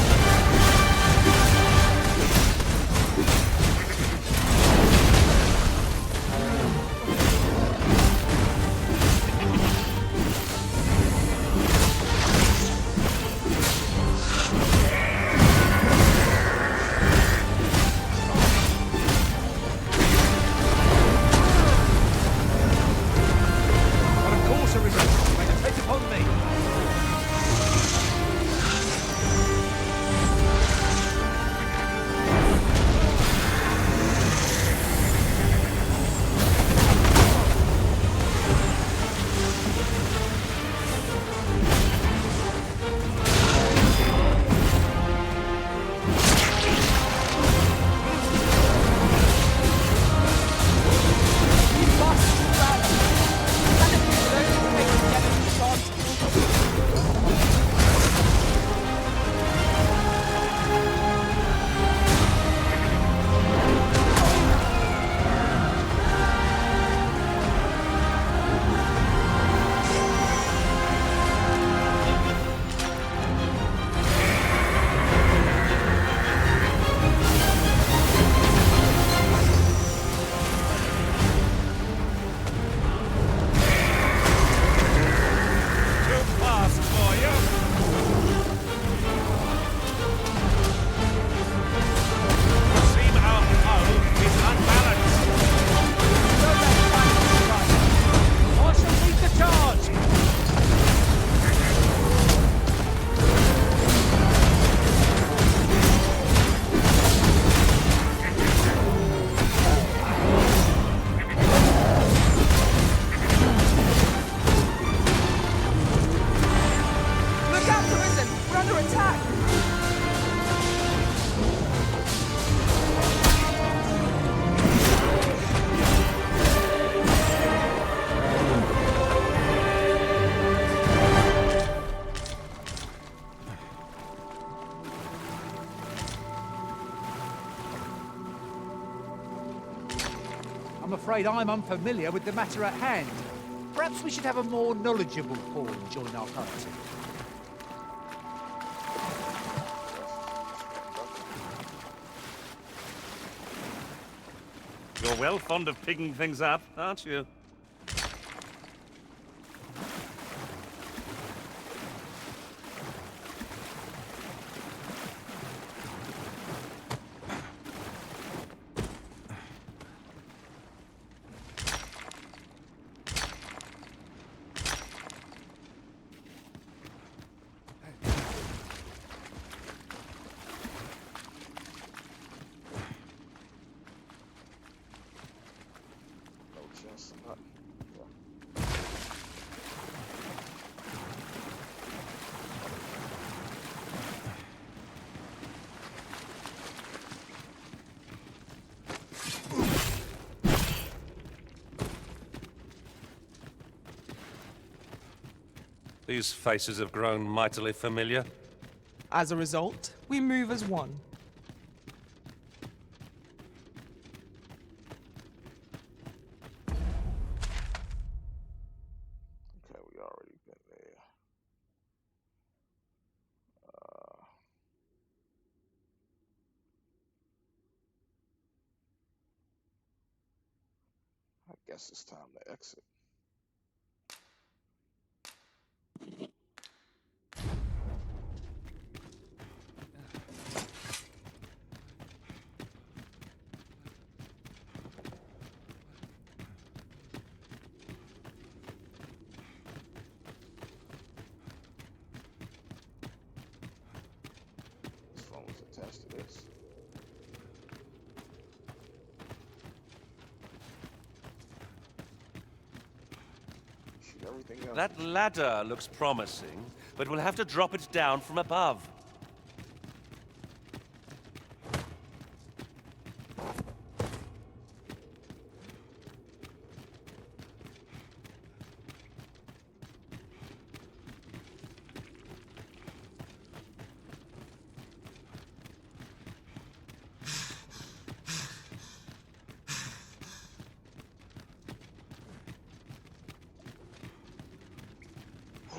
afraid I'm unfamiliar with the matter at hand. Perhaps we should have a more knowledgeable pawn join our party.
You're well fond of picking things up, aren't you? These faces have grown mightily familiar.
As a result, we move as one.
Okay, we already been there. I guess it's time to exit. This phone was attached to this. Shoot everything else.
That ladder looks promising, but we'll have to drop it down from above.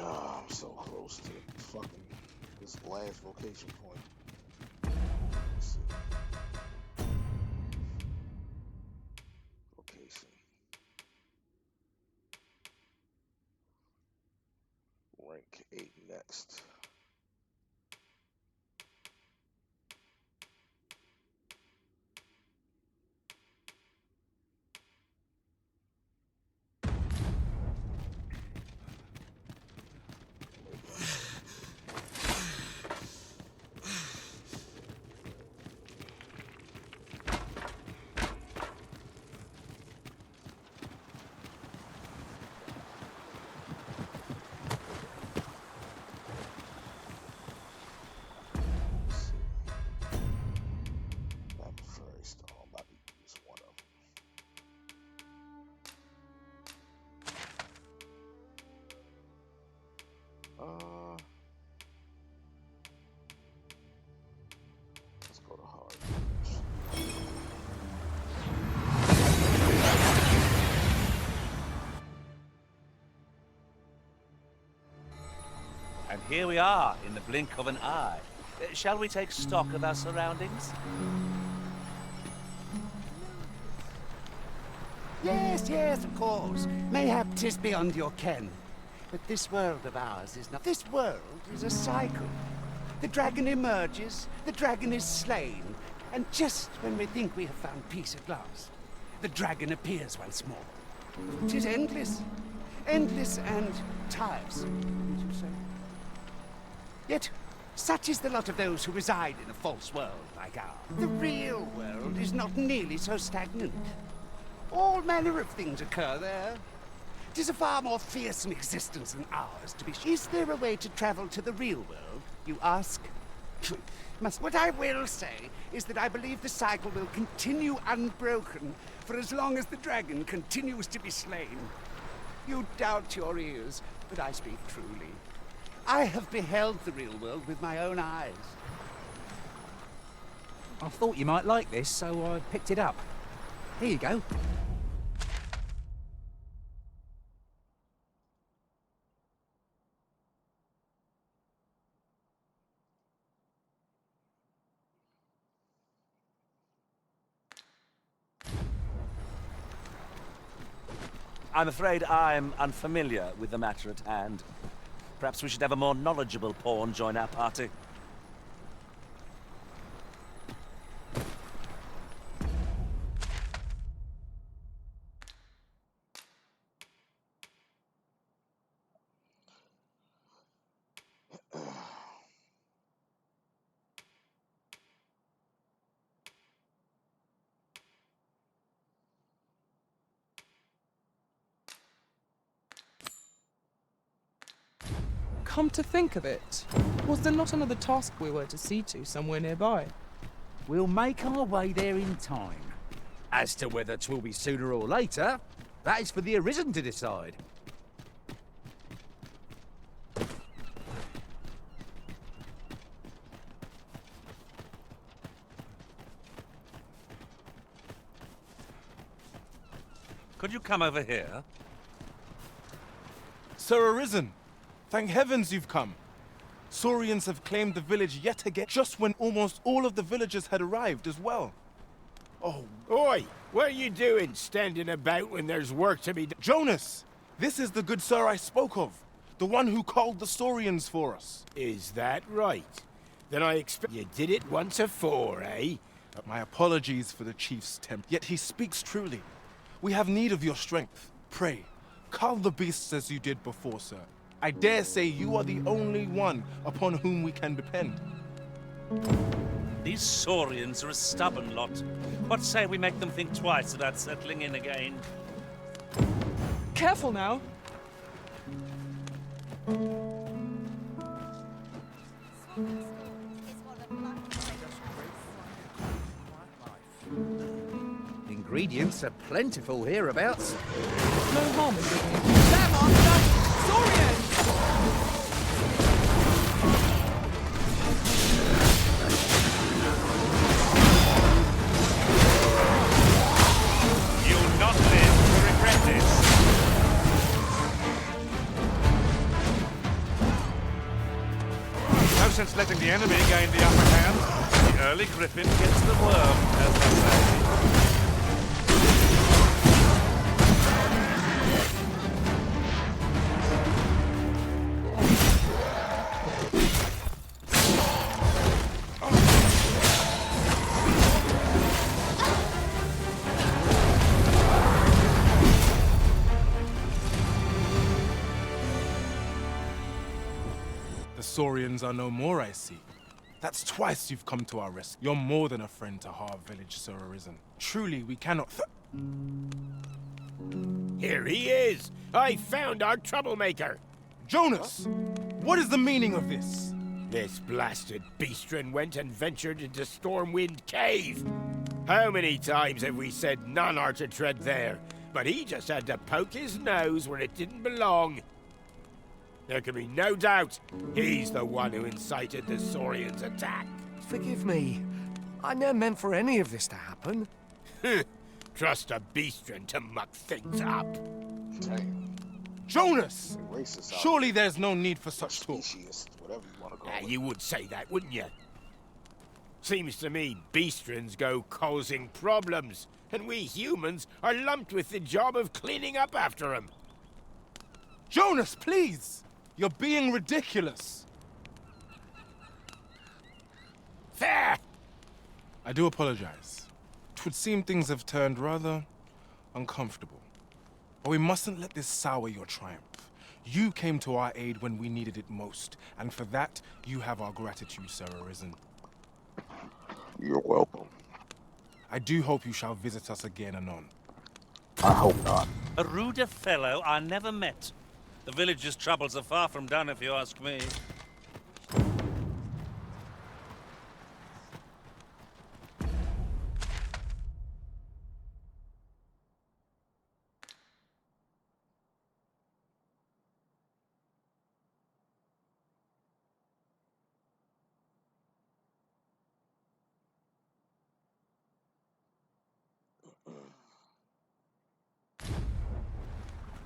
I'm so close to fucking this last location point. Let's see. Location. Rank 8 next. Let's go to hard.
And here we are, in the blink of an eye. Shall we take stock of our surroundings?
Yes, yes, of course. Mayhap 'tis beyond your ken. But this world of ours is not. This world is a cycle. The dragon emerges, the dragon is slain, and just when we think we have found peace at last, the dragon appears once more. 'Tis endless. Endless and tiresome, wouldn't you say? Yet, such is the lot of those who reside in a false world like ours. The real world is not nearly so stagnant. All manner of things occur there. 'Tis a far more fearsome existence than ours, to be sure. Is there a way to travel to the real world, you ask? What I will say is that I believe the cycle will continue unbroken for as long as the dragon continues to be slain. You doubt your ears, but I speak truly. I have beheld the real world with my own eyes.
I thought you might like this, so I picked it up. Here you go.
I'm afraid I'm unfamiliar with the matter at hand. Perhaps we should have a more knowledgeable pawn join our party.
Come to think of it, was there not another task we were to see to somewhere nearby?
We'll make our way there in time. As to whether 'twill be sooner or later, that is for the Arisen to decide.
Could you come over here?
Sir Arisen, thank heavens you've come. Saurians have claimed the village yet again, just when almost all of the villagers had arrived as well. Oh.
Oi! What are you doing, standing about when there's work to be done?
Jonas! This is the good sir I spoke of. The one who called the Saurians for us.
Is that right? Then I expect you did it once afore, eh?
My apologies for the chief's temper. Yet he speaks truly. We have need of your strength. Pray, cull the beasts as you did before, sir. I dare say you are the only one upon whom we can depend.
These Saurians are a stubborn lot. What say we make them think twice about settling in again?
Careful now!
Ingredients are plentiful hereabouts.
No harm in bringing it. Damn, Arthur! Saurians!
You'll not live to regret this.
No sense letting the enemy gain the upper hand.
The early griffin gets the worm, as they say.
The Saurians are no more, I see. That's twice you've come to our rescue. You're more than a friend to Har Village, Sir Arisen. Truly, we cannot
Here he is! I found our troublemaker!
Jonas! What is the meaning of this?
This blasted beastren went and ventured into Stormwind Cave! How many times have we said none are to tread there? But he just had to poke his nose where it didn't belong. There can be no doubt he's the one who incited the Saurians' attack.
Forgive me. I never meant for any of this to happen.
Trust a beastren to muck things up.
Jonas! Surely there's no need for such talk.
Whatever you want to call it.
You would say that, wouldn't you? Seems to me beastrens go causing problems, and we humans are lumped with the job of cleaning up after them.
Jonas, please! You're being ridiculous.
Fair!
I do apologize. 'Twould seem things have turned rather uncomfortable. But we mustn't let this sour your triumph. You came to our aid when we needed it most, and for that, you have our gratitude, Sir Arisen.
You're welcome.
I do hope you shall visit us again anon.
I hope not.
A ruder fellow I never met. The village's troubles are far from done, if you ask me.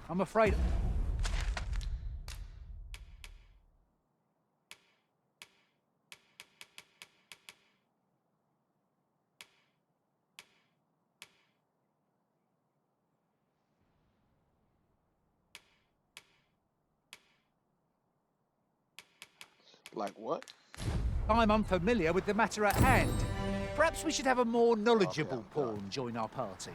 I'm afraid...
Like what?
I'm unfamiliar with the matter at hand. Perhaps we should have a more knowledgeable pawn join our party.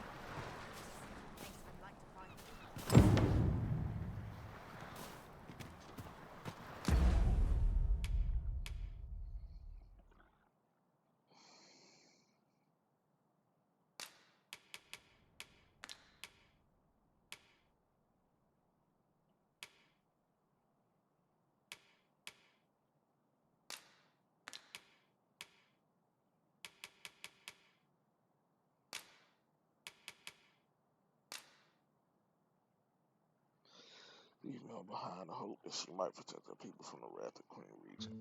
Leave Mel behind the hope that she might protect her people from the wrath of Queen Regent.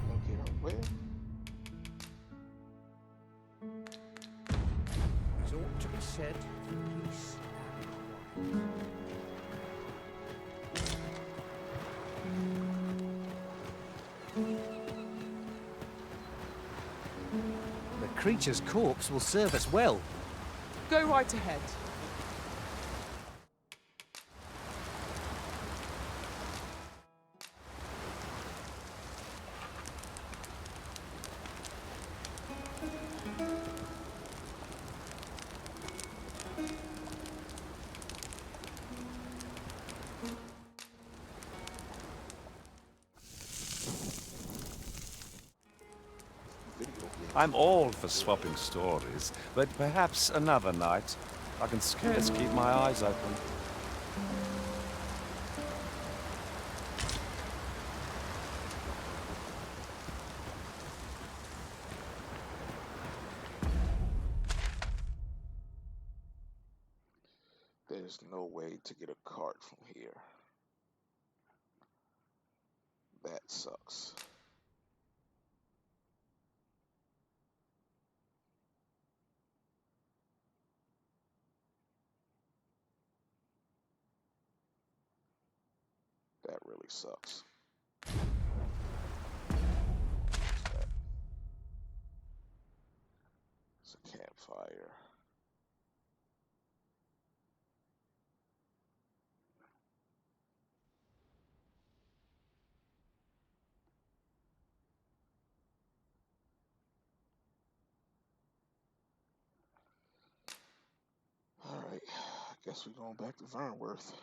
Locate her where?
As ought to be said, peace and quiet. The creature's corpse will serve us well.
Go right ahead.
I'm all for swapping stories, but perhaps another night. I can scarce keep my eyes open.
There's no way to get a cart from here. That sucks. That really sucks. It's a campfire. Alright, I guess we're going back to Vernworth.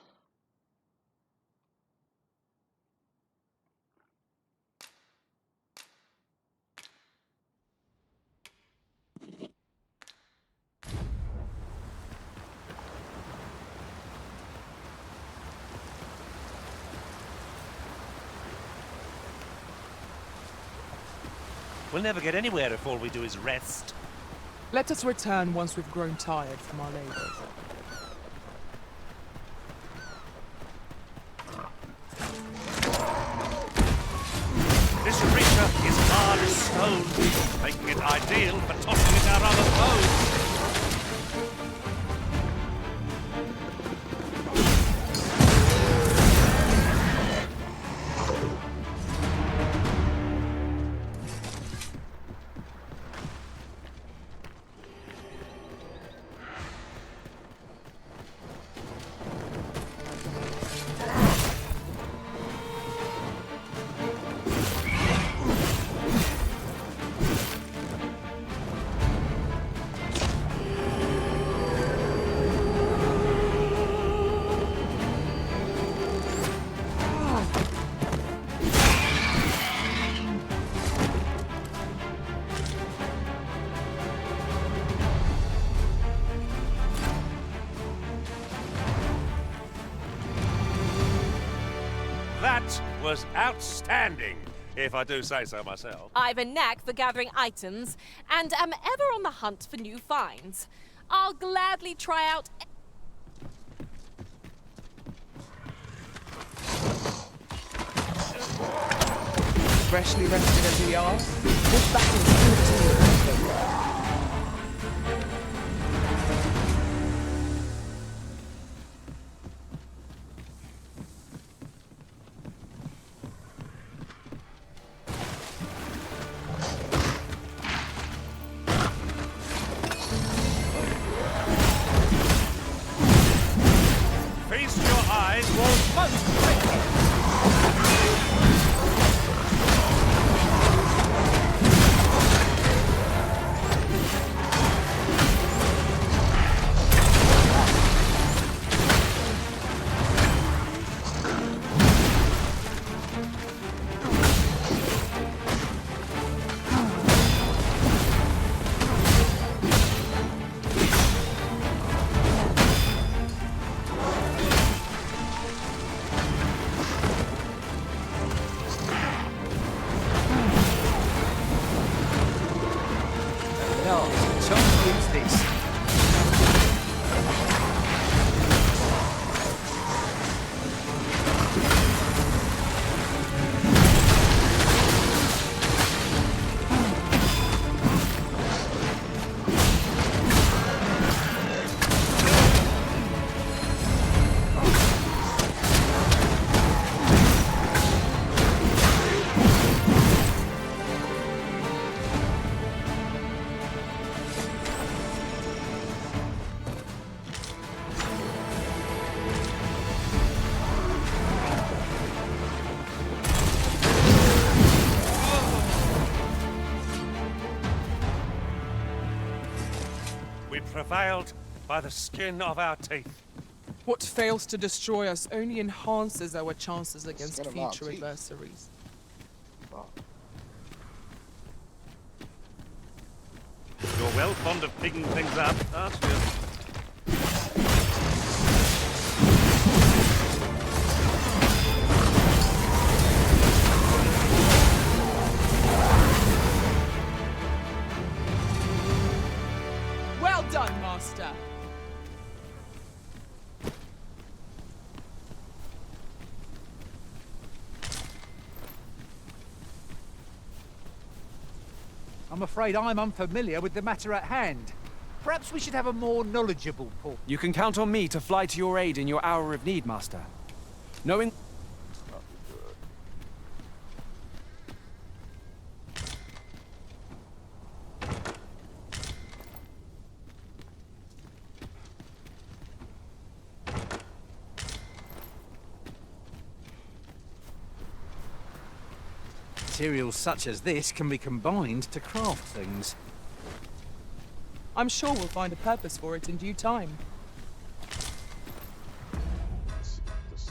We'll never get anywhere if all we do is rest.
Let us return once we've grown tired from our labors.
This creature is hard as stone, making it ideal for tossing it our other foes. That was outstanding, if I do say so myself.
I've a knack for gathering items, and am ever on the hunt for new finds. I'll gladly try out...
Freshly rested as we are, this battle is
Feast your eyes, most quickly. Prevailed by the skin of our teeth.
What fails to destroy us only enhances our chances against
Skin of our
future
teeth.
adversaries.
Wow.
You're well fond of picking things up, aren't you?
Well done, Master!
I'm afraid I'm unfamiliar with the matter at hand. Perhaps we should have a more knowledgeable port.
You can count on me to fly to your aid in your hour of need, Master. Knowing...
Materials such as this can be combined to craft things.
I'm sure we'll find a purpose for it in due time.
Let's see what this,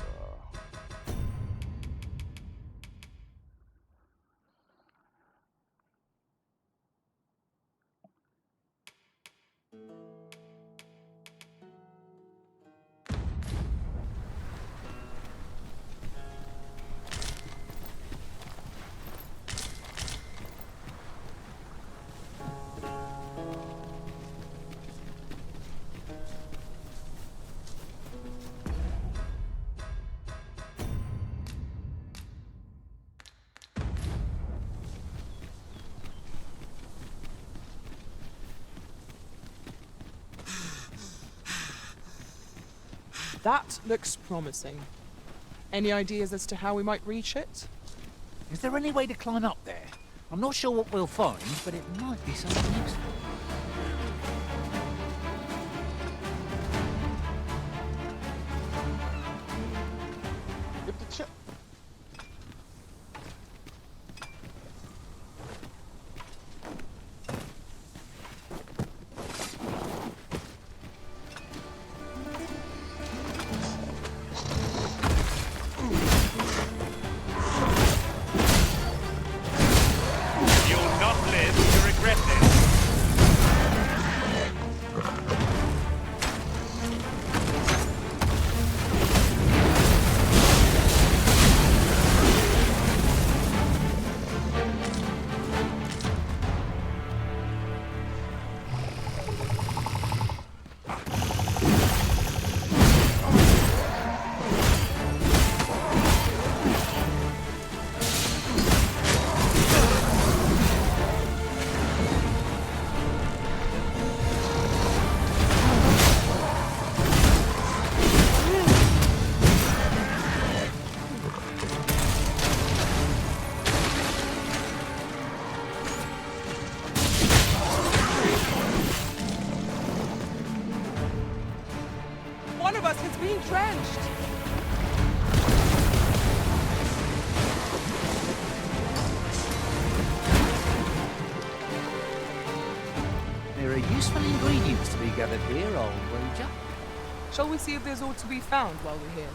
That looks promising. Any ideas as to how we might reach it?
Is there any way to climb up there? I'm not sure what we'll find, but it might be something useful.
Get the chip.
You'll not live to regret this.
One of us has been drenched!
useful ingredients to be gathered here, old wager.
Shall we see if there's aught to be found while we're here?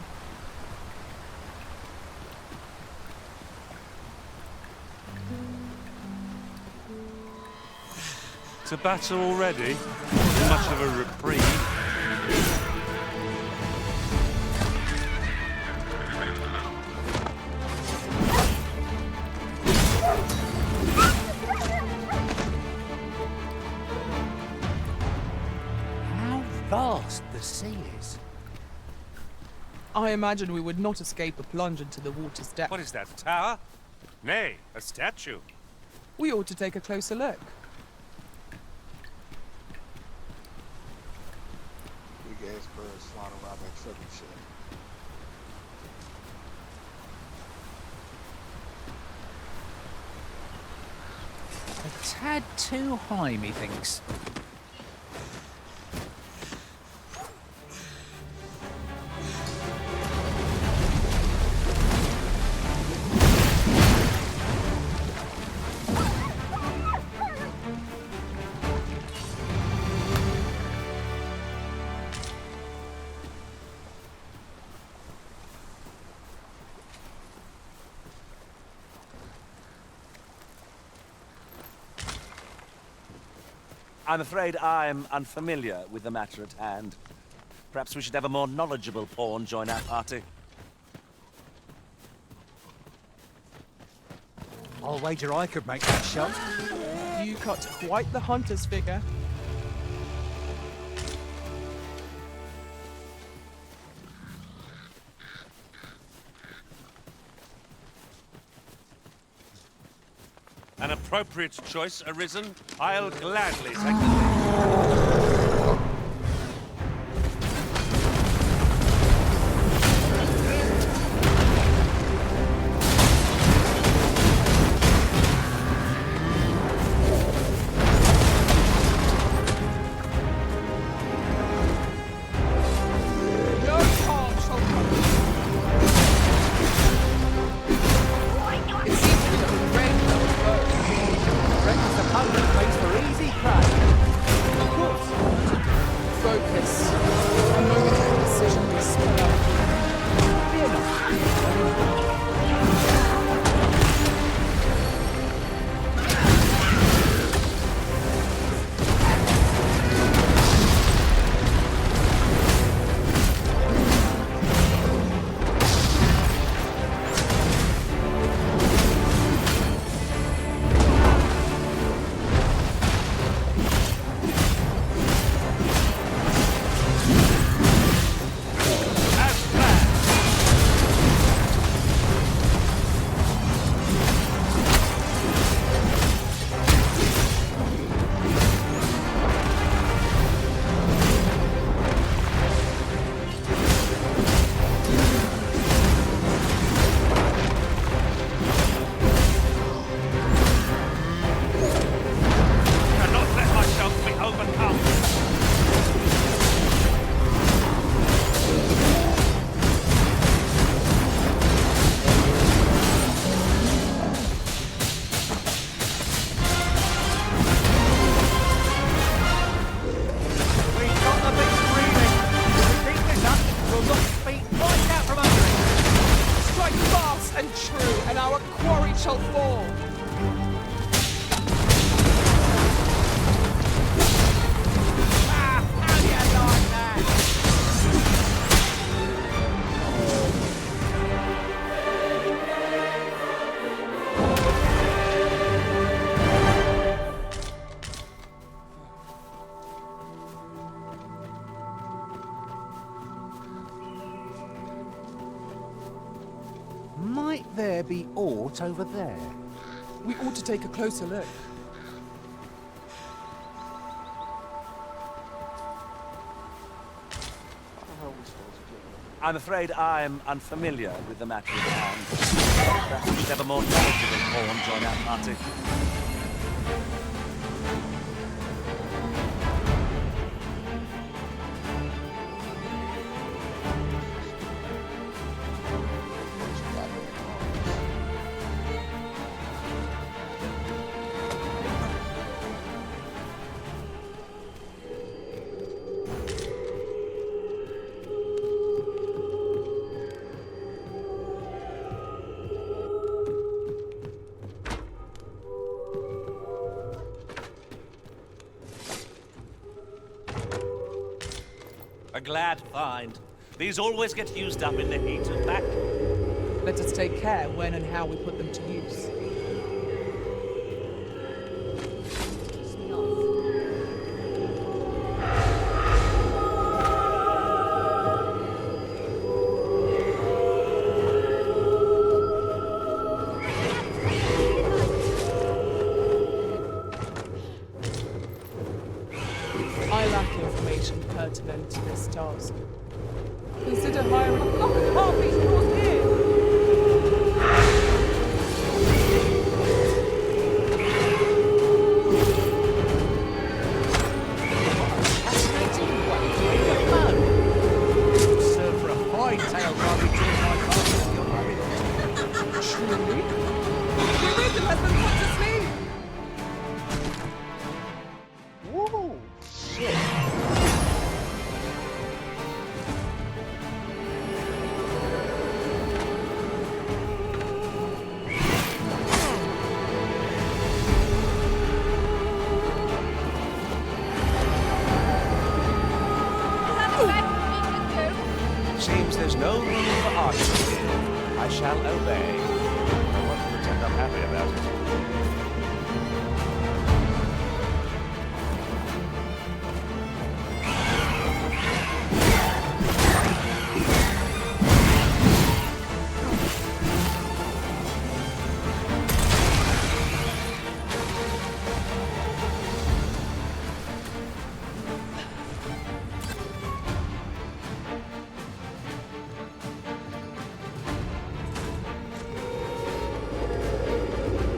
To battle already? Not much of a reprieve.
How vast the sea is.
I imagine we would not escape a plunge into the water's depth.
What is that, a tower? Nay, a statue.
We ought to take a closer look.
Big ass birds flying around that trucking shit.
A tad too high, methinks.
I'm afraid I'm unfamiliar with the matter at hand. Perhaps we should have a more knowledgeable pawn join our party.
I'll wager I could make that shot.
You cut quite the hunter's figure.
An appropriate choice arisen. I'll gladly take the lead.
Might there be aught over there?
We ought to take a closer look.
I'm afraid I'm unfamiliar with the matter at hand. Perhaps we should have a more knowledgeable pawn join our party.
glad find. These always get used up in the heat of battle.
Let us take care when and how we put them to use. I lack information pertinent to this task. Consider hiring... Oh, Harvey, yours here!
Fascinating way to end a foe. Serve for a fine tale while we join my father in your marriage.
Truly? The reason has been put to sleep!
Whoa, shit.
Seems there's no room for argument here. I shall obey. I won't pretend I'm happy about it.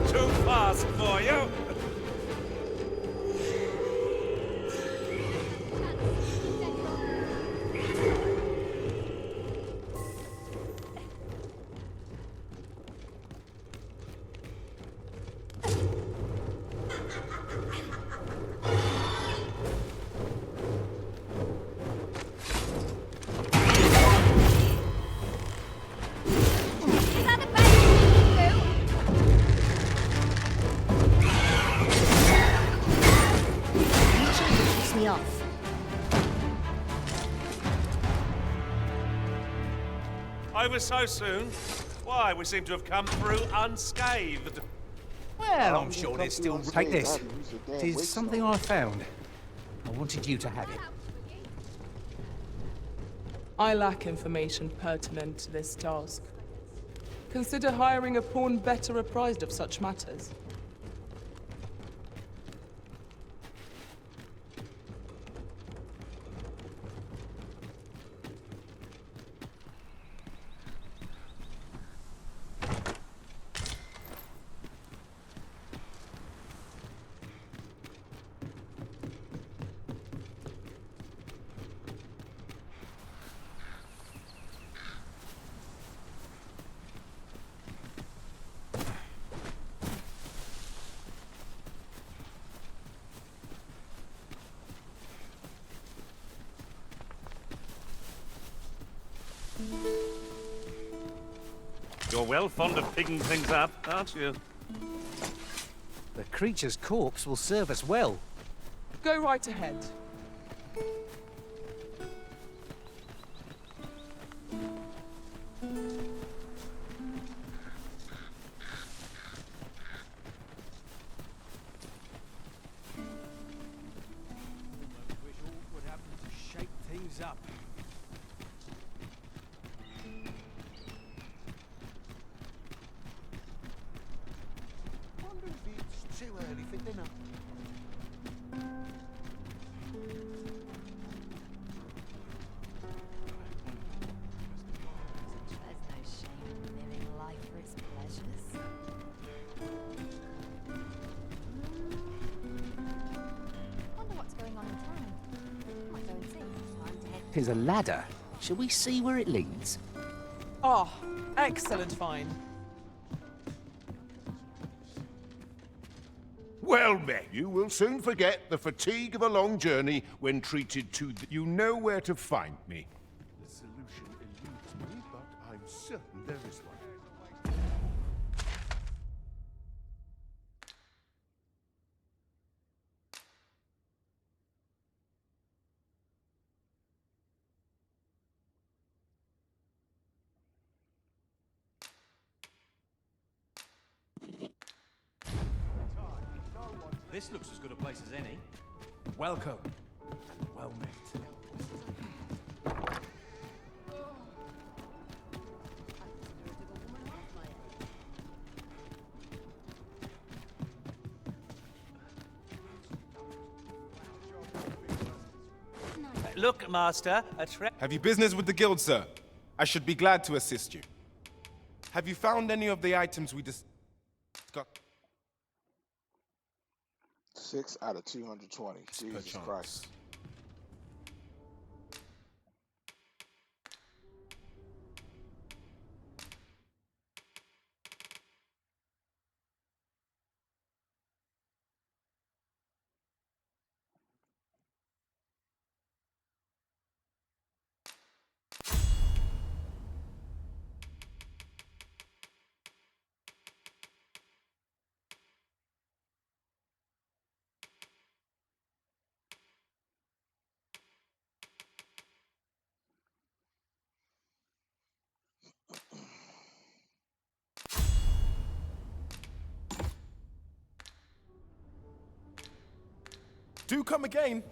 Too fast for you.
Piss me off.
Over so soon? Why, we seem to have come through unscathed.
Well, I'm sure there's still... Take this. It is something I found. I wanted you to have it.
I lack information pertinent to this task. Consider hiring a pawn better apprised of such matters.
You're well fond of picking things up, aren't you?
The creature's corpse will serve us well.
Go right ahead.
Wish all would happen to shake things up.
Wonder if it's too early for dinner.
There's no shame in living life for its pleasures. Wonder what's going on in town. Might go and see. Time to head.
There's a ladder. Shall we see where it leads?
Ah, excellent find.
Well met. You will soon forget the fatigue of a long journey when treated to you know where to find me.
The solution eludes me, but I'm certain there is one.
This looks as good a place as any.
Welcome. And well met.
Look, Master,
Have you business with the guild, sir? I should be glad to assist you. Have you found any of the items we discussed?
6 out of 220. Jesus Christ.
Do come again.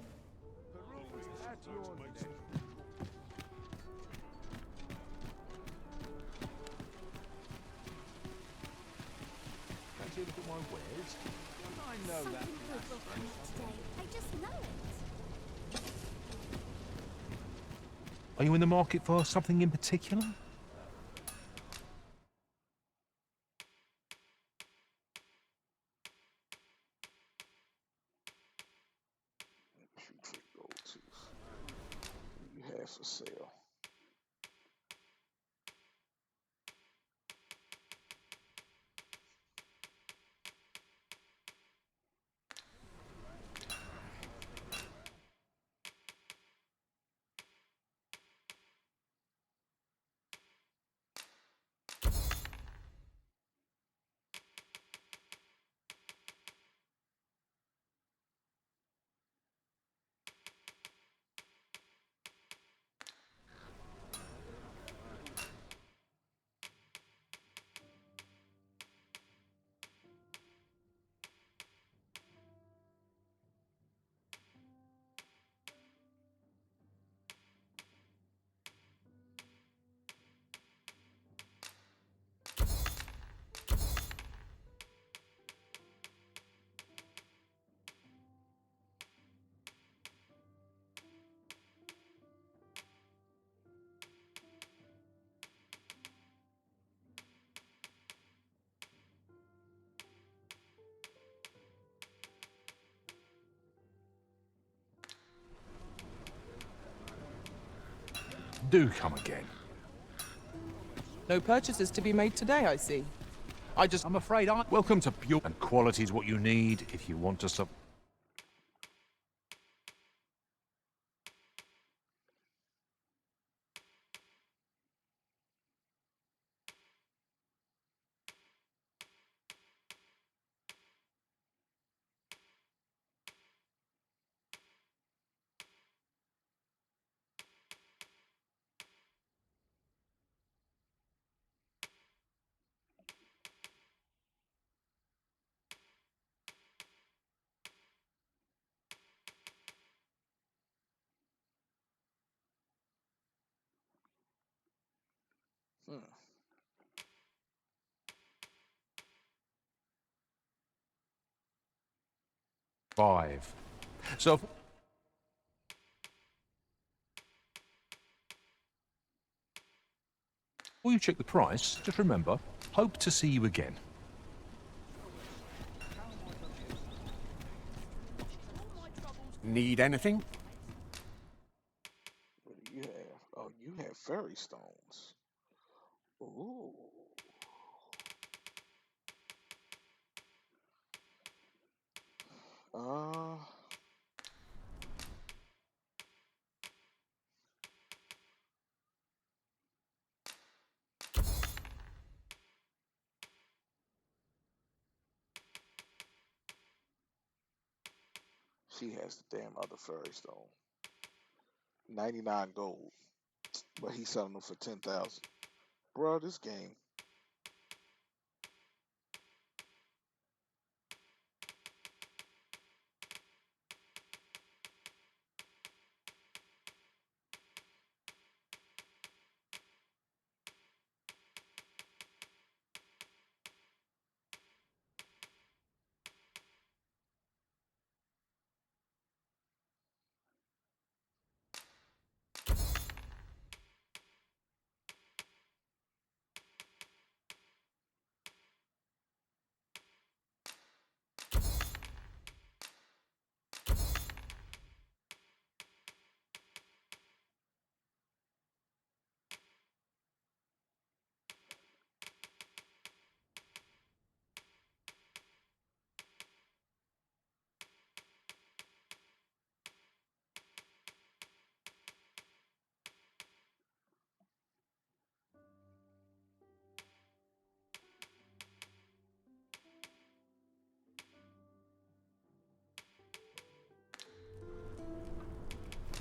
Can't you look at my wares? I know that.
Something good will come today. I just know it.
Are you in the market for something in particular?
Putrid gold tooth. What do you have for sale?
Do come again.
No purchases to be made today, I see.
I'm afraid I... Welcome to Pure, and quality's what you need if you want to sub...
Hmm.
Five. So... Before you check the price, just remember, hope to see you again. Need anything?
What do you have? Oh, you have fairy stones. Ooh. Uh, she has the damn other fairy stone. 99 gold. But he's selling them for 10,000. Bro, this game.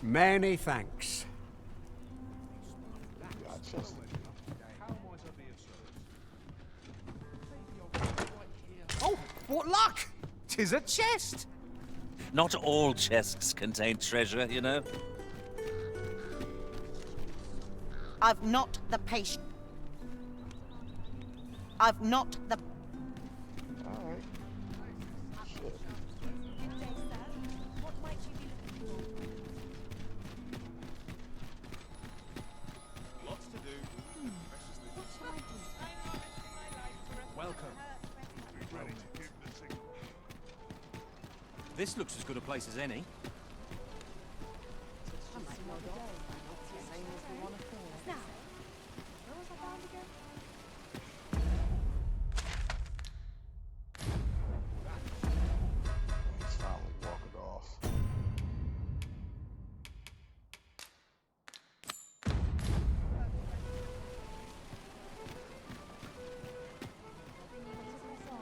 Many thanks.
Got chest.
Oh, what luck! 'Tis a chest!
Not all chests contain treasure, you know.
I've not the patience. I've not the...
Alright. Shit.
Lots to do. Welcome. This looks as good a place as any.
Let's finally walk it off.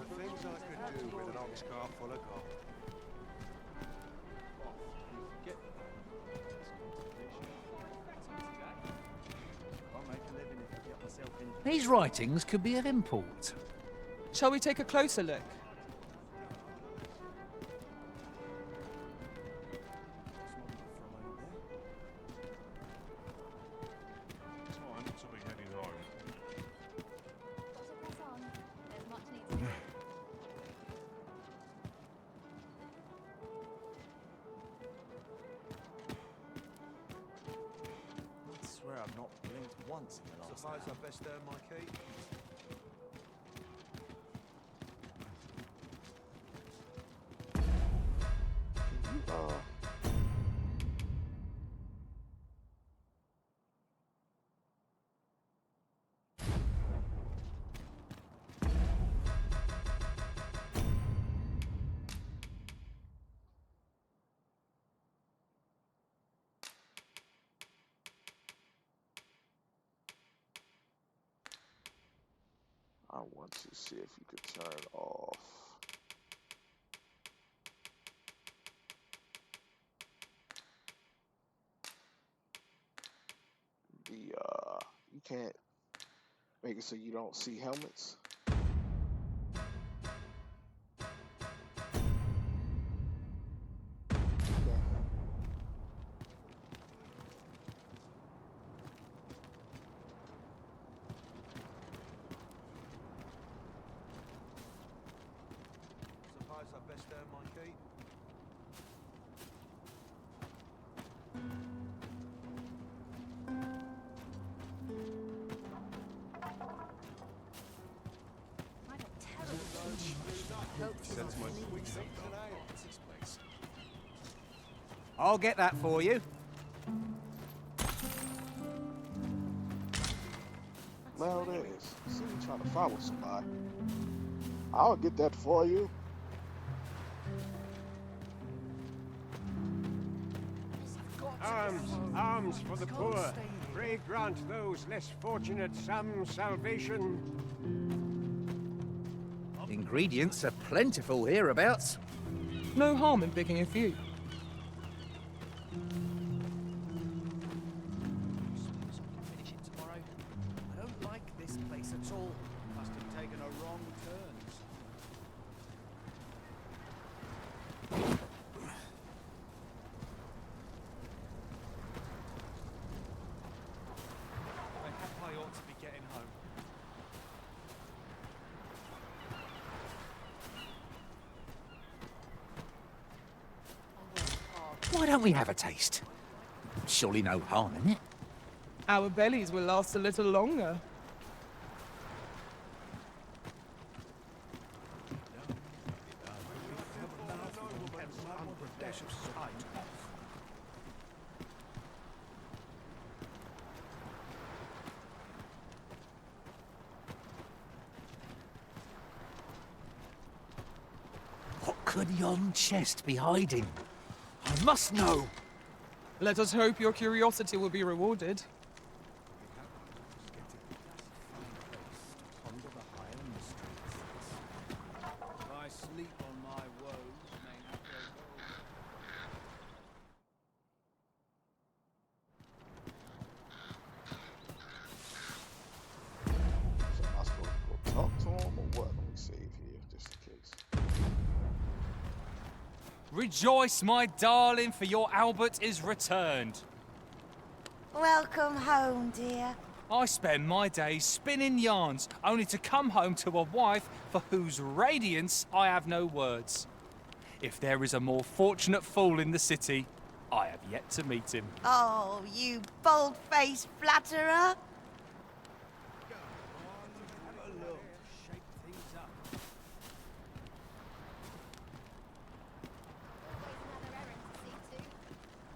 The things I could do with an ox cart full of gold.
These writings could be of import.
Shall we take a closer look?
Time to be heading home.
I swear I've not blinked once in the last
Suppose I best earn my keep.
I want to see if you could turn off. You can't make it so you don't see helmets.
Suppose I best earn my keep.
I'll get that for you.
Well, there it is. See you trying to follow somebody. I'll get that for you.
Arms, arms for the poor. Pray grant those less fortunate some salvation.
Ingredients are plentiful hereabouts.
No harm in picking a few.
I don't like this place at all. Must have taken a wrong turn.
I ought to be getting home. Why don't we have a taste? Surely no harm in it.
Our bellies will last a little longer.
What could yon chest be hiding? I must know.
Let us hope your curiosity will be rewarded.
I sleep on my woes, may not go
Rejoice, my darling, for your Albert is returned.
Welcome home, dear.
I spend my days spinning yarns, only to come home to a wife for whose radiance I have no words. If there is a more fortunate fool in the city, I have yet to meet him.
Oh, you bold-faced flatterer.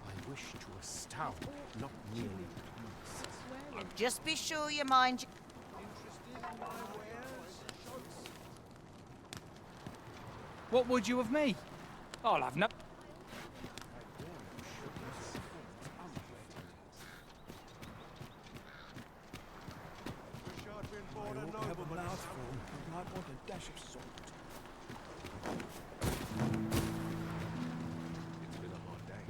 I wish to astound, not merely please.
Just be sure you mind.
What would you of me? I'll have no...
Have a mouthful. I might want a dash of salt.
It's been a hard day.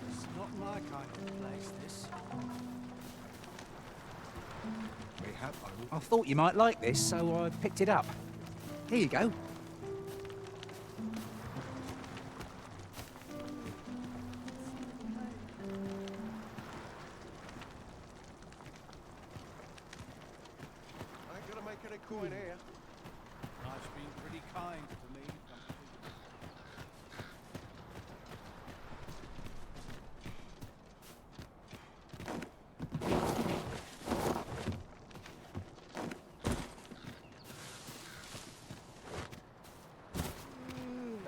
It's not my kind of place, this.
I thought you might like this, so I picked it up. Here you go.
Ain't gonna make any coin here.
Life's been pretty kind to me.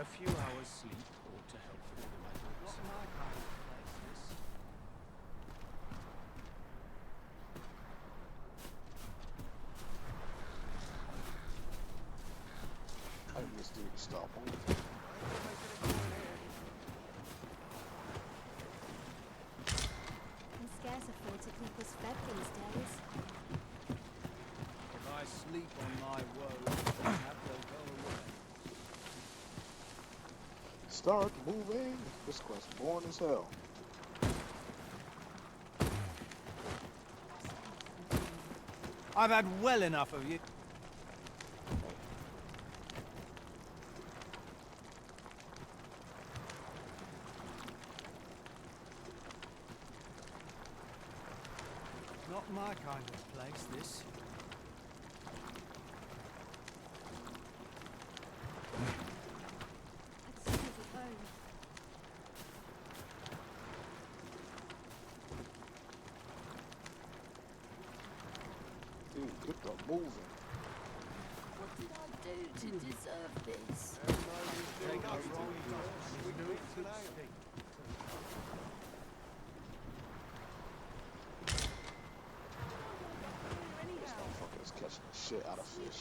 A few hours sleep ought to help with my books.
Not my kind of place, this.
I need this dude to stop moving.
Can scarce afford to keep us fed these days.
If I sleep on my woes, perhaps they'll go away.
Start moving. This quest boring as hell.
I've had well enough of you. Not my kind of place, this.
I'd sooner be home.
Dude, get the moving.
What did I do to deserve this?
This motherfucker is catching the shit out of fish.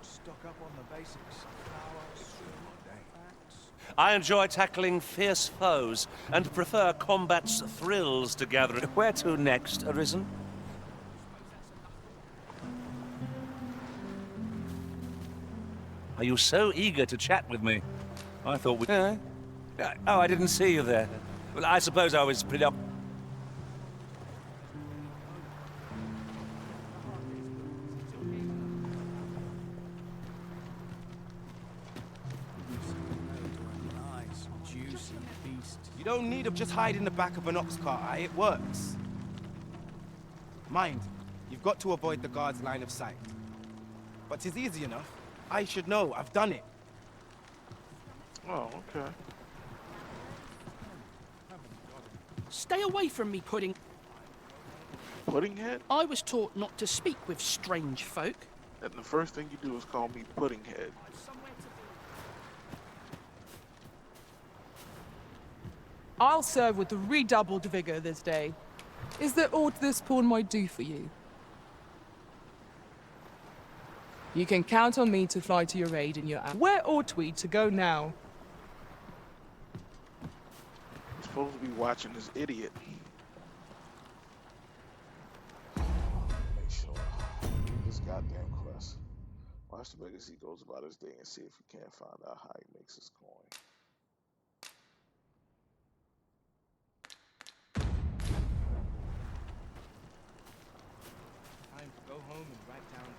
Stock up on the basics. Flour, sugar, fats.
I enjoy tackling fierce foes and prefer combat's thrills to gathering. Where to next, Arisen? Are you so eager to chat with me? I thought we... Oh, I didn't see you there. Well, I suppose I was pretty...
Nice, juicy beast.
You don't need to just hide in the back of an ox cart, aye? It works. Mind, you've got to avoid the guard's line of sight. But 'tis easy enough. I should know, I've done it.
Oh, okay.
Stay away from me, Pudding.
Puddinghead?
I was taught not to speak with strange folk.
And the first thing you do is call me Puddinghead.
I'll serve with redoubled vigor this day. Is there aught this pawn might do for you? You can count on me to fly to your aid in your... Where ought we to go now?
supposed to be watching this idiot. Make sure. Read this goddamn quest. Watch the beggar as he goes about his day and see if he can't find out how he makes his coin.
Time to go home and write down.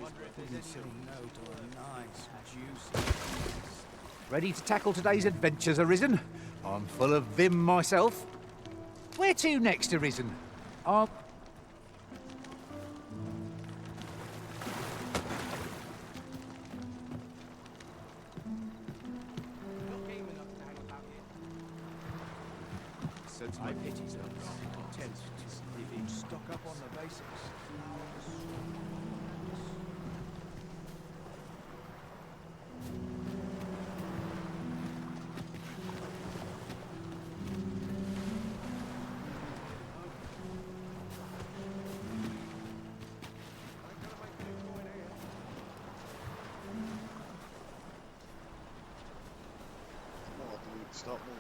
Wonder if there's any note or a nice, juicy. Ready to tackle today's adventures, Arisen? I'm full of vim myself. Where to next, Arisen? I pity those content to living. Stock up on the basics.
Come on, dude. Stop moving.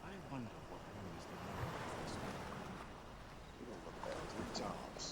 I wonder what memories they know of this one.
You don't look back 3 times.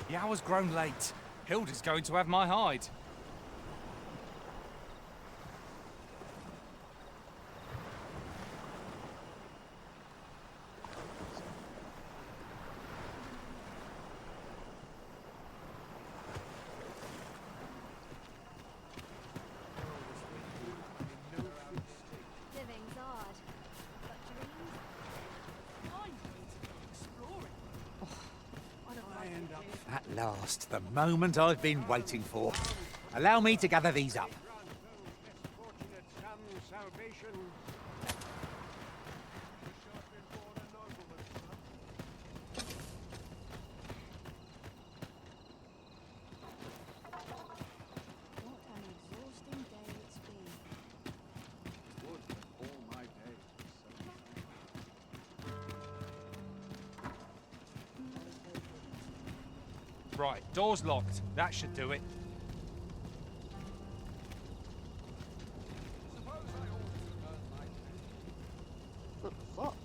The hour's grown late. Hilda's going to have my hide.
Living's odd, but dreams?
I'm going to go exploring. I don't like
end up. At last, the moment I've been waiting for. Allow me to gather these up.
Fortunate some salvation.
What an exhausting day it's been.
Would that all my days were
Right, door's locked. That should do it.
What the fuck?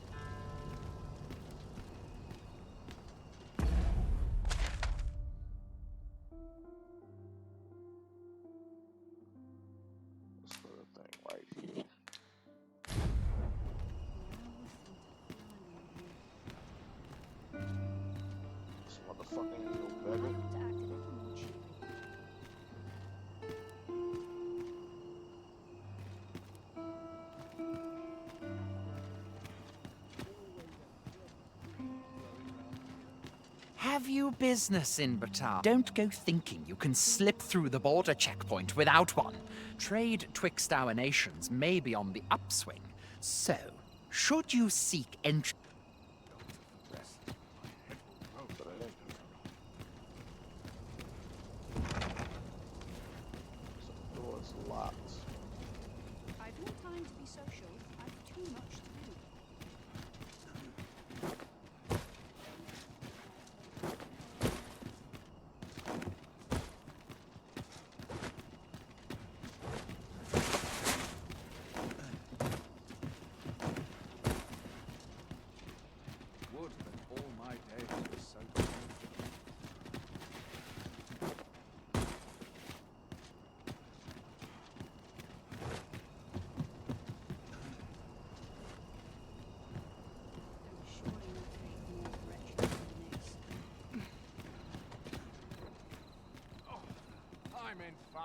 Let's put a thing right here. This motherfucking little beggar.
To act a little more cheery.
Have you business in Batar? Don't go thinking you can slip through the border checkpoint without one. Trade twixt our nations may be on the upswing. So, should you seek entry...
Door's locked.
I've no time to be social. I've too much to do.
would that all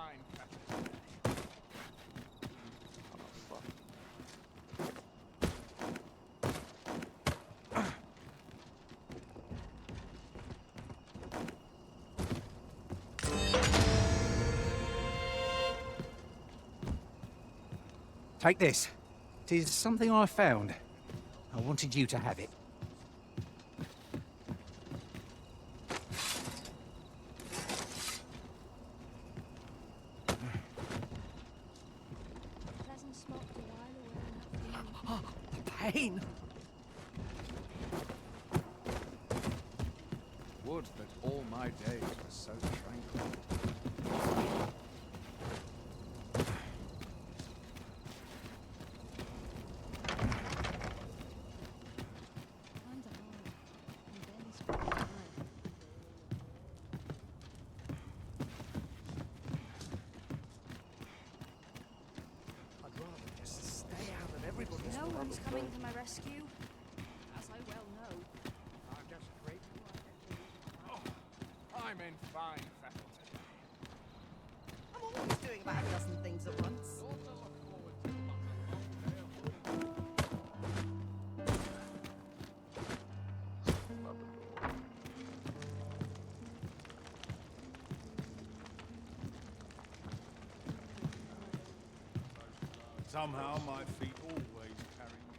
fine fat.
Take this. It is something I found. I wanted you to have it.
The pain!
Would that all my days were so tranquil.
I'd rather just stay out of everybody's
No one's coming to my rescue, as I well know.
I'm just grateful I'm in fine faculty.
I'm always doing about a dozen things at once.
Somehow my feet always carry me.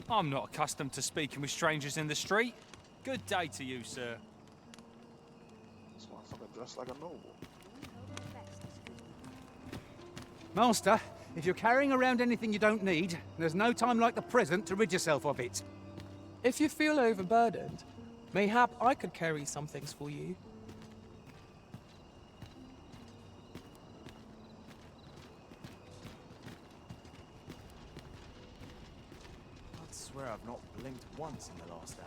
I'm not accustomed to speaking with strangers in the street. Good day to you, sir.
This motherfucker dressed like a noble.
Master, if you're carrying around anything you don't need, there's no time like the present to rid yourself of it.
If you feel overburdened, mayhap I could carry some things for you.
I'd swear I've not blinked once in the last hour.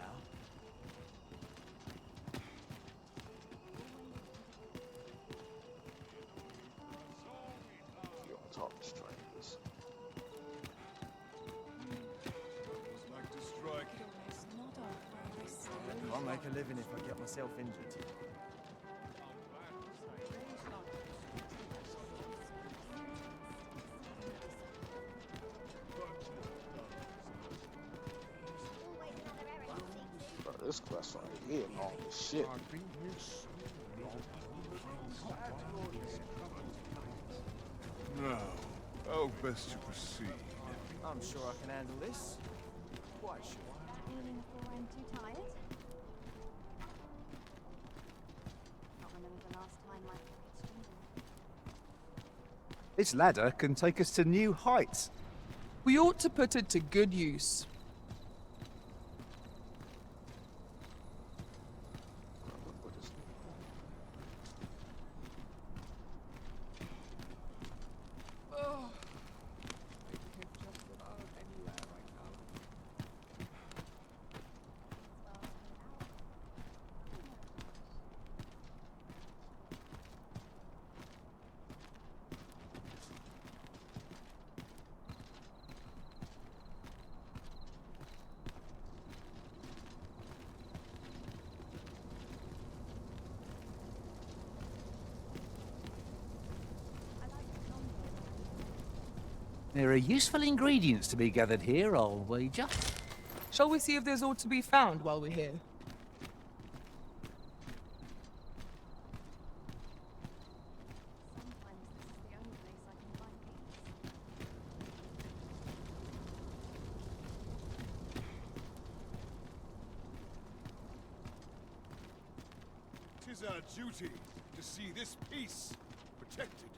You don't talk to strangers.
Like to strike.
I'll make a living if I get myself injured.
Bro, this quest right here long as shit.
Now, how best to proceed?
I'm sure I can handle this. Quite sure.
Feeling before I'm too tired? Can't remember the last time I felt stronger.
This ladder can take us to new heights.
We ought to put it to good use.
There are useful ingredients to be gathered here, I'll wager.
Shall we see if there's aught to be found while we're here?
Tis our duty to see this peace protected.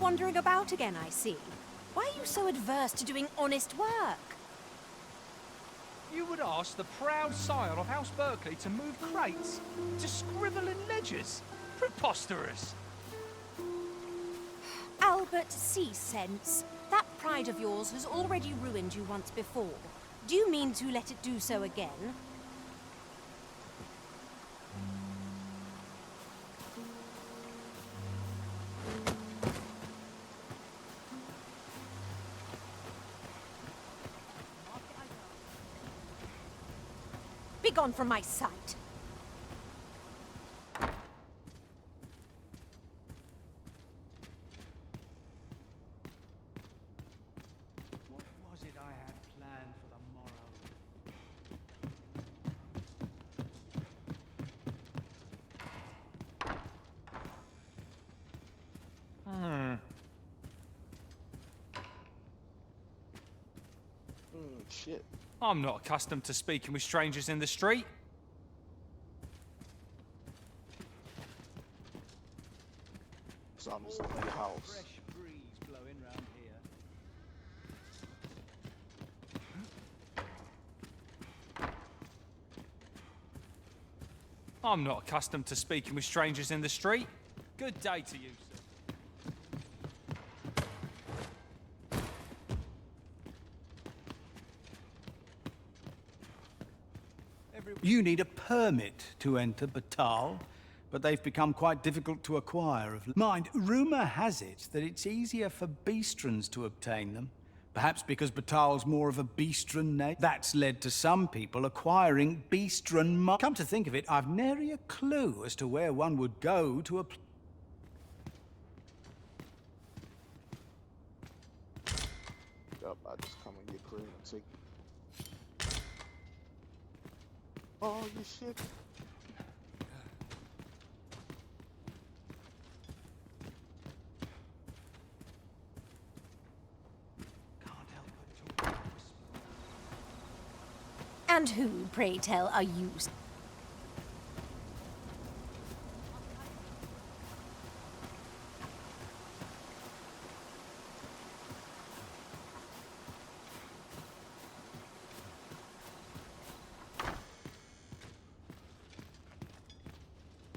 wandering about again, I see. Why are you so adverse to doing honest work?
You would ask the proud sire of House Berkeley to move crates, to scribble in ledgers? Preposterous!
Albert, see sense. That pride of yours has already ruined you once before. Do you mean to let it do so again? Begone from my sight.
What was it I had planned for the morrow?
Shit.
I'm not accustomed to speaking with strangers in the street.
So I'm just in the house.
Fresh breeze blowing round here.
I'm not accustomed to speaking with strangers in the street. Good day to you, sir.
You need a permit to enter Batal, but they've become quite difficult to acquire. Mind, rumour has it that it's easier for Beastrons to obtain them. Perhaps because Batal's more of a Beastron name. That's led to some people acquiring Beastron. Come to think of it, I've nary a clue as to where one would go to apply.
Yup, I just come and get cream and take all your shit.
And who, pray tell, are you?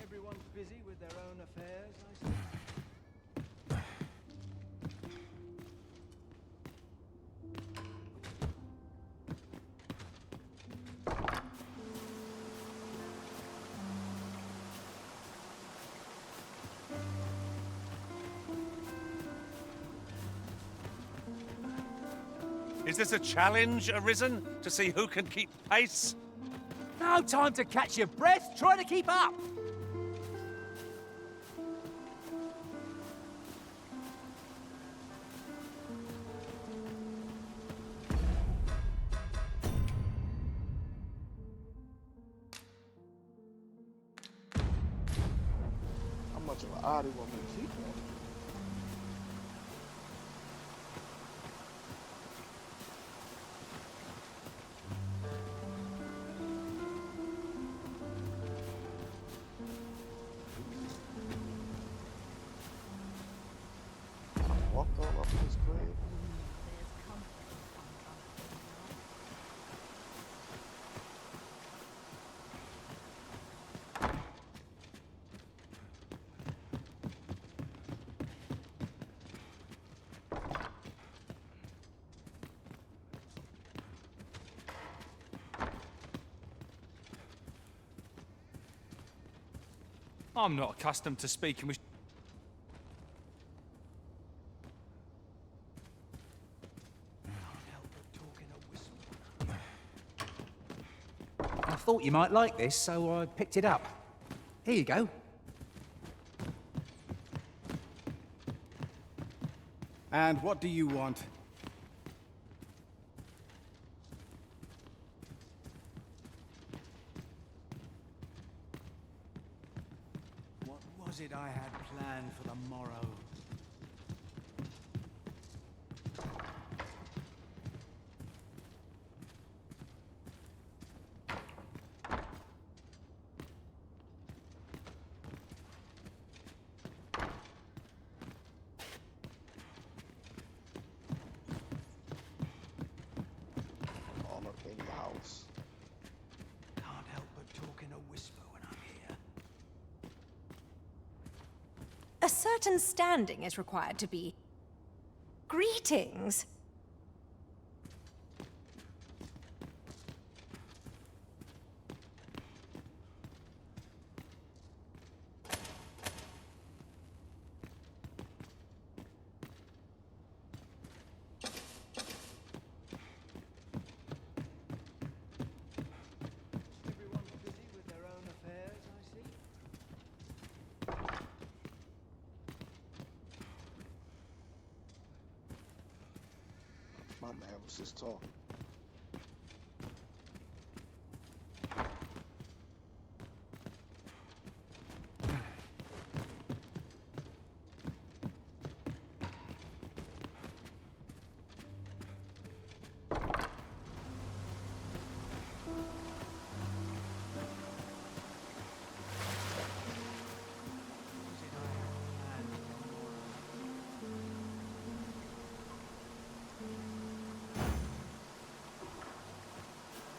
Everyone's busy with their own affairs, I see.
Is this a challenge arisen to see who can keep pace?
No time to catch your breath. Try to keep up.
How much of an oddie want me to keep on? Walked all up his grave.
I'm not accustomed to speaking with...
I thought you might like this, so I picked it up. Here you go.
And what do you want? What was it I had planned for the morrow?
A certain standing is required to be... Greetings!
My man was just talking.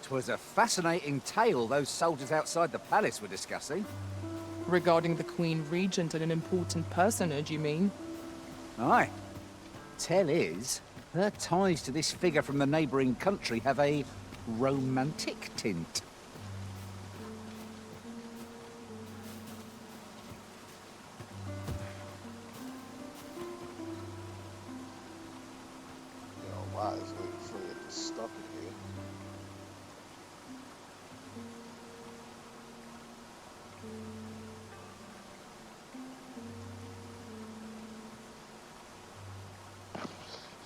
Twas a fascinating tale those soldiers outside the palace were discussing.
Regarding the Queen Regent and an important personage, you mean?
Aye. Tell is, her ties to this figure from the neighbouring country have a romantic tint.
Yo, why is Lady Freya just stuck in here?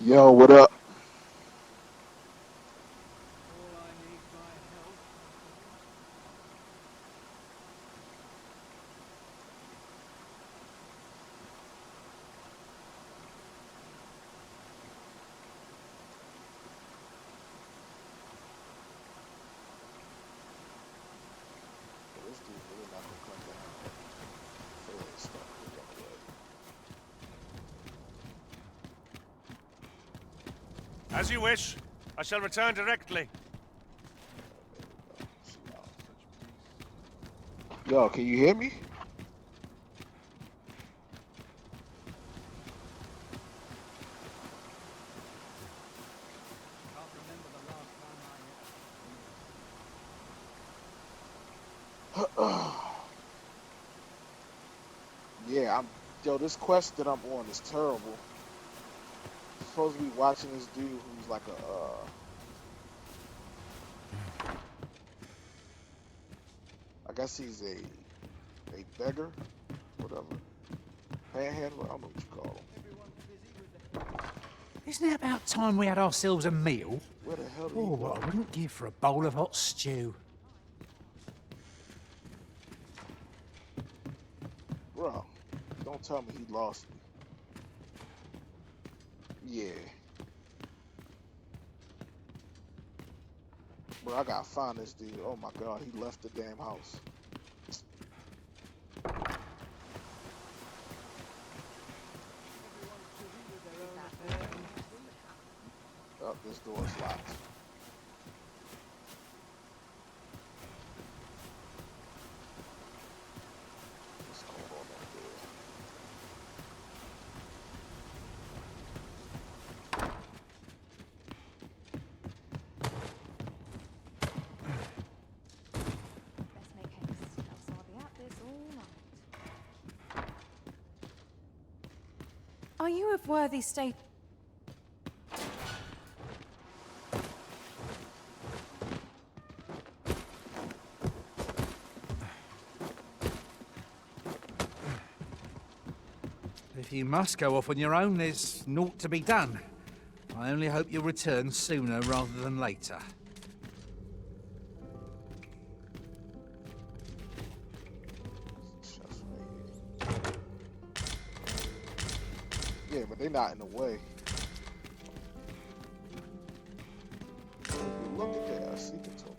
Yo, what up? This dude really not gonna come down. Freya's stuck in the way.
As you wish. I shall return directly.
Yo, can you hear me? Yeah, yo, this quest that I'm on is terrible. I'm supposed to be watching this dude who's like I guess he's a beggar, whatever. Panhandler, I don't know what you call him.
Isn't it about time we had ourselves a meal?
Where the hell did
Oh,
he
what
go?
I wouldn't give for a bowl of hot stew.
Bro, don't tell me he lost me. Yeah. Bro, I gotta find this dude. Oh my god, he left the damn house. Oh, this door is locked. What's going on up there?
Best make haste, else I'll be at this all night.
Are you of worthy state?
If you must go off on your own, there's naught to be done. I only hope you'll return sooner rather than later.
Yeah, but they're not in the way. Look at that, I see the token.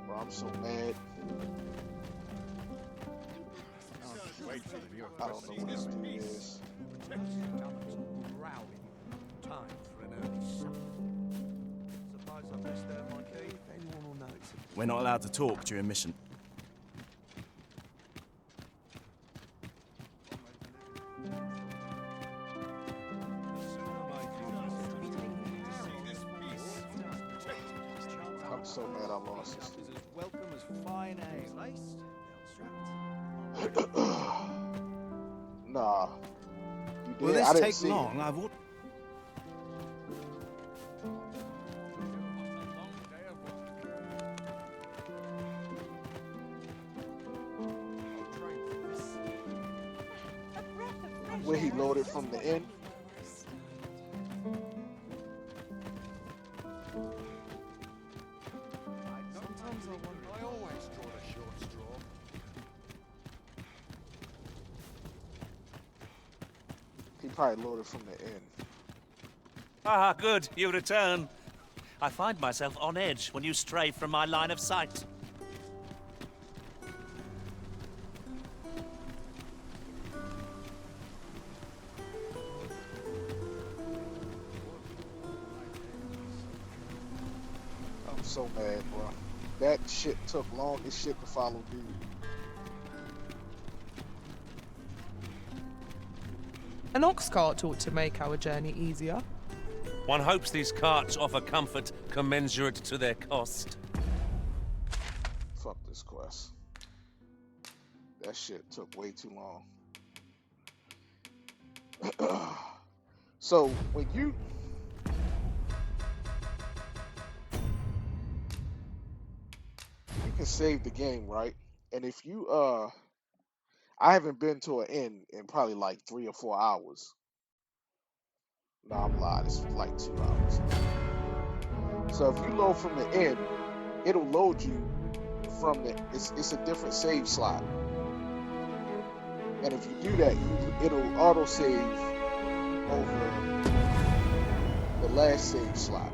Bro, I'm so mad. I don't know what this dude is.
Time for an early supper. Suppose I've disturbed my key. Anyone will notice it.
We're not allowed to talk during mission.
I'm so mad I lost this.
Is as welcome as fine ale.
Nah. You did.
Will this
I didn't
take
see
long?
it.
I've al-
Where he loaded from the end.
I always draw a short straw.
He probably loaded from the end.
Ah, good, you return. I find myself on edge when you stray from my line of sight.
I'm so mad, bro. That shit took long as shit to follow dude.
An ox cart ought to make our journey easier.
One hopes these carts offer comfort commensurate to their cost.
Fuck this quest. That shit took way too long. So when you can save the game, right? And if you I haven't been to an inn in probably like 3 or 4 hours. No, I'm lying. It's like 2 hours. So if you load from the inn, it'll load you from the. It's a different save slot. And if you do that, it'll auto save over the last save slot,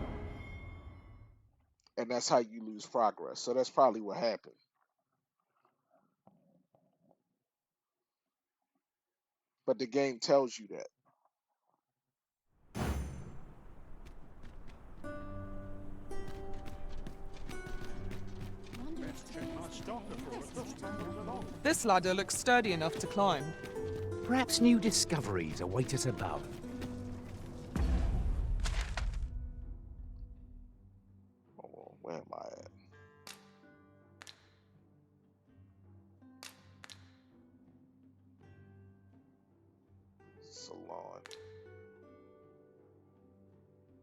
and that's how you lose progress. So that's probably what happened. But the game tells you that.
This ladder looks sturdy enough to climb.
Perhaps new discoveries await us above.
Oh, where am I at? Salon.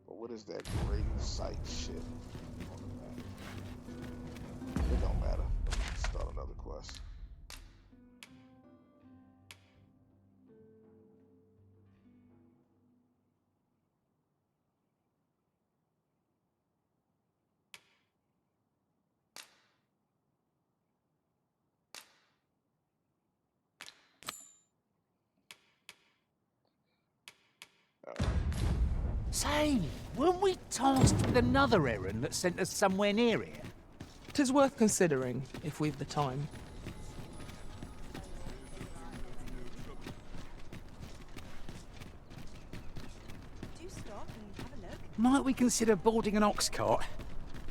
But what is that grave site shit on the map? It don't matter. Let's start another quest.
Say, weren't we tasked with another errand that sent us somewhere near here?
'Tis worth considering, if we've the time.
Do stop and have a look.
Might we consider boarding an ox cart?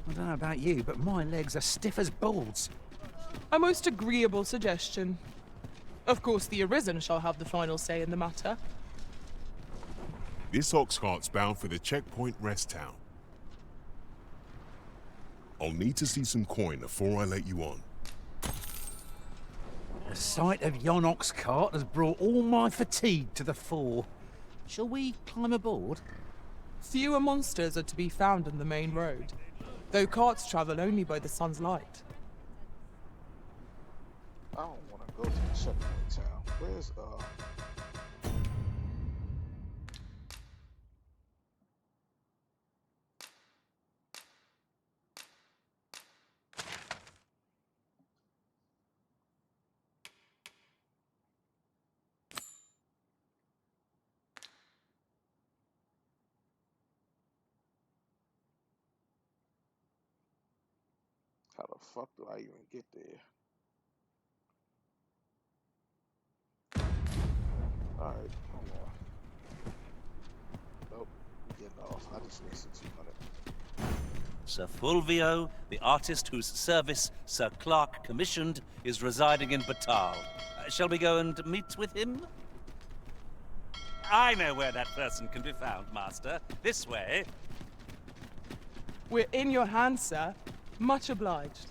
I don't know about you, but my legs are stiff as boards.
A most agreeable suggestion. Of course, the Arisen shall have the final say in the matter.
This ox cart's bound for the checkpoint rest town. I'll need to see some coin before I let you on.
The sight of yon ox cart has brought all my fatigue to the fore. Shall we climb aboard?
Fewer monsters are to be found in the main road, though carts travel only by the sun's light.
I don't want to go to the checkpoint town. Where's how the fuck do I even get there? Alright, hold on. Nope, I'm getting off. I just wasted 200.
Sir Fulvio, the artist whose service Sir Clark commissioned, is residing in Batal. Shall we go and meet with him? I know where that person can be found, Master. This way.
We're in your hands, sir. Much obliged.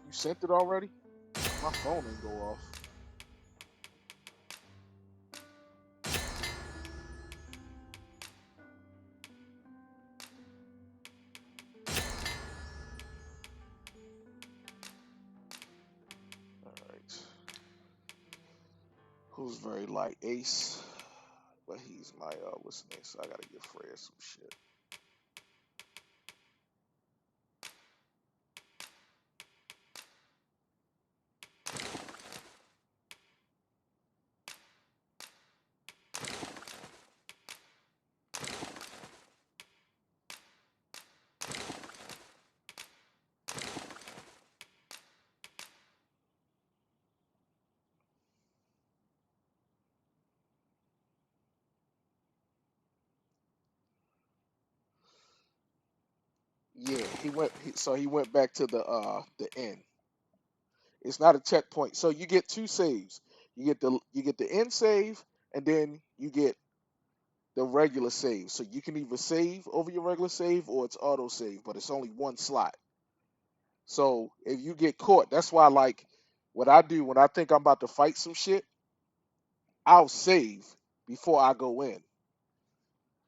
You sent it already? My phone ain't go off. Alright. Who's very light? Ace. But he's my what's his name, so I gotta give Freya some shit. Yeah, so he went back to the end. It's not a checkpoint. So you get two saves. You get the end save and then you get the regular save. So you can either save over your regular save or it's auto save, but it's only one slot. So if you get caught, that's why like what I do when I think I'm about to fight some shit, I'll save before I go in.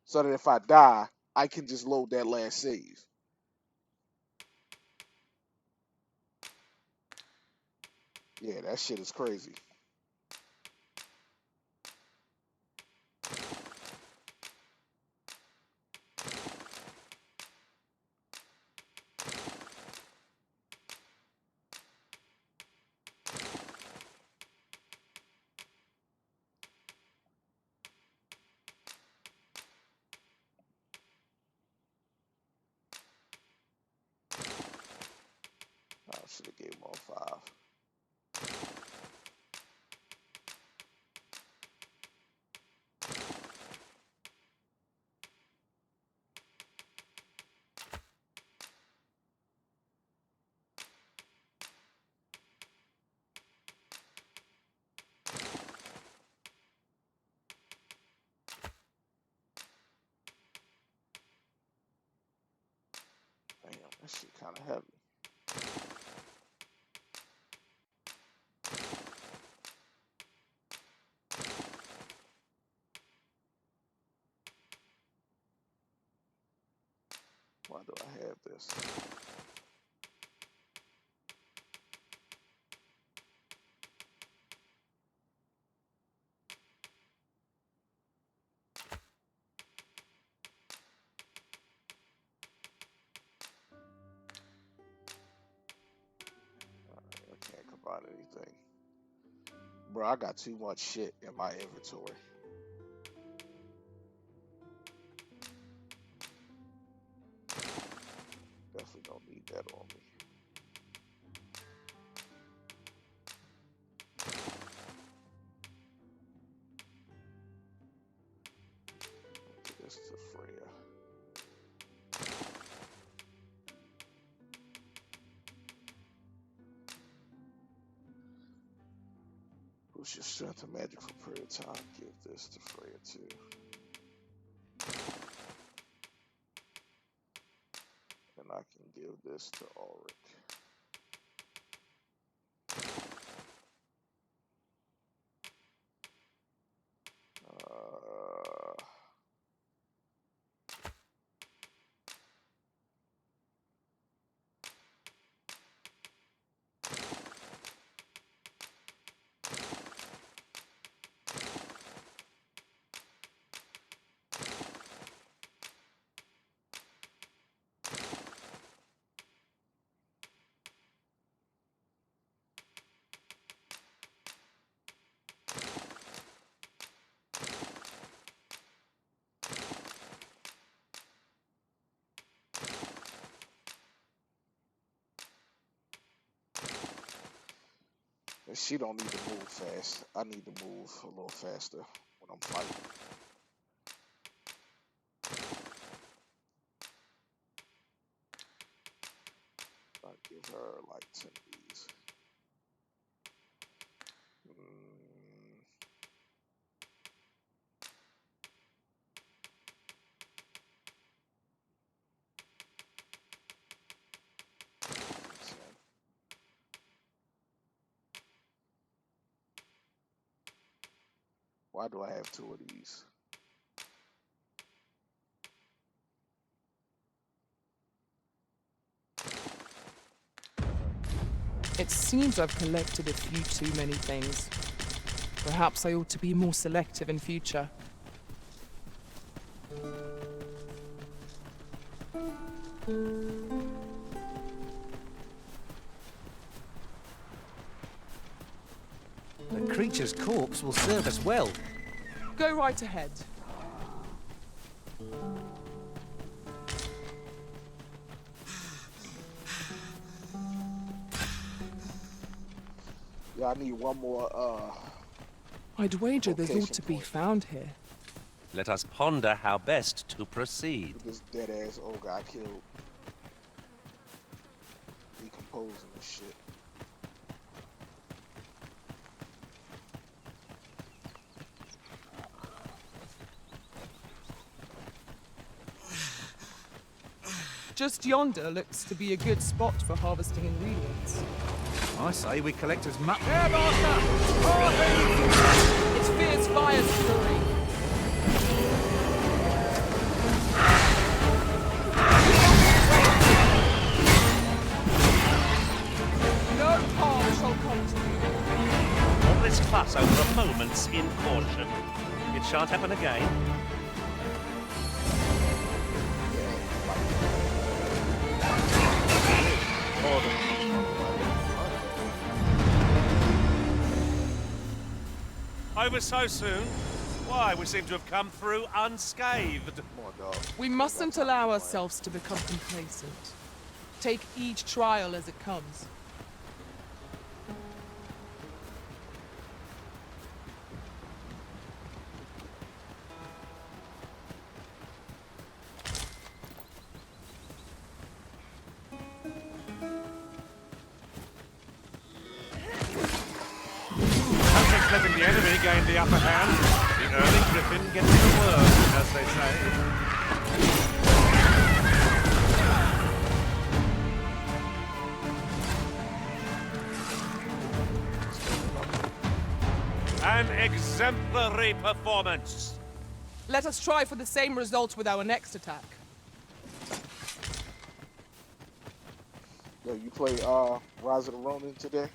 So that if I die, I can just load that last save. Yeah, that shit is crazy. I should have gave him all 5. Damn, that shit kind of heavy. Why do I have this? I can't combine anything. Bro, I got too much shit in my inventory. Definitely don't need that on me. Get this to Freya. Boost your strength and magic for a period of time. Give this to Freya too. And I can give this to Ulrich. And she don't need to move fast. I need to move a little faster when I'm fighting. I'll give her like 10 of these. Why do I have 2 of these?
It seems I've collected a few too many things. Perhaps I ought to be more selective in future.
The creature's corpse will serve us well.
Go right ahead.
Yeah, I need one more,
I'd wager there's ought
location
to be
point.
found here.
Let us ponder how best to proceed.
This dead-ass ogre I killed. Decomposing this shit.
Just yonder looks to be a good spot for harvesting ingredients.
I say we collect as much.
Air Master! It's fierce fire's fury. No harm shall come to you.
All this fuss over a moment's incaution. It shan't happen again. Over so soon? Why, we seem to have come through unscathed.
We mustn't allow ourselves to become complacent. Take each trial as it comes.
Letting the enemy gain the upper hand. The early griffin gets the worm, as they say. An exemplary performance.
Let us try for the same result with our next attack.
Yo, you play Rise of the Ronin today?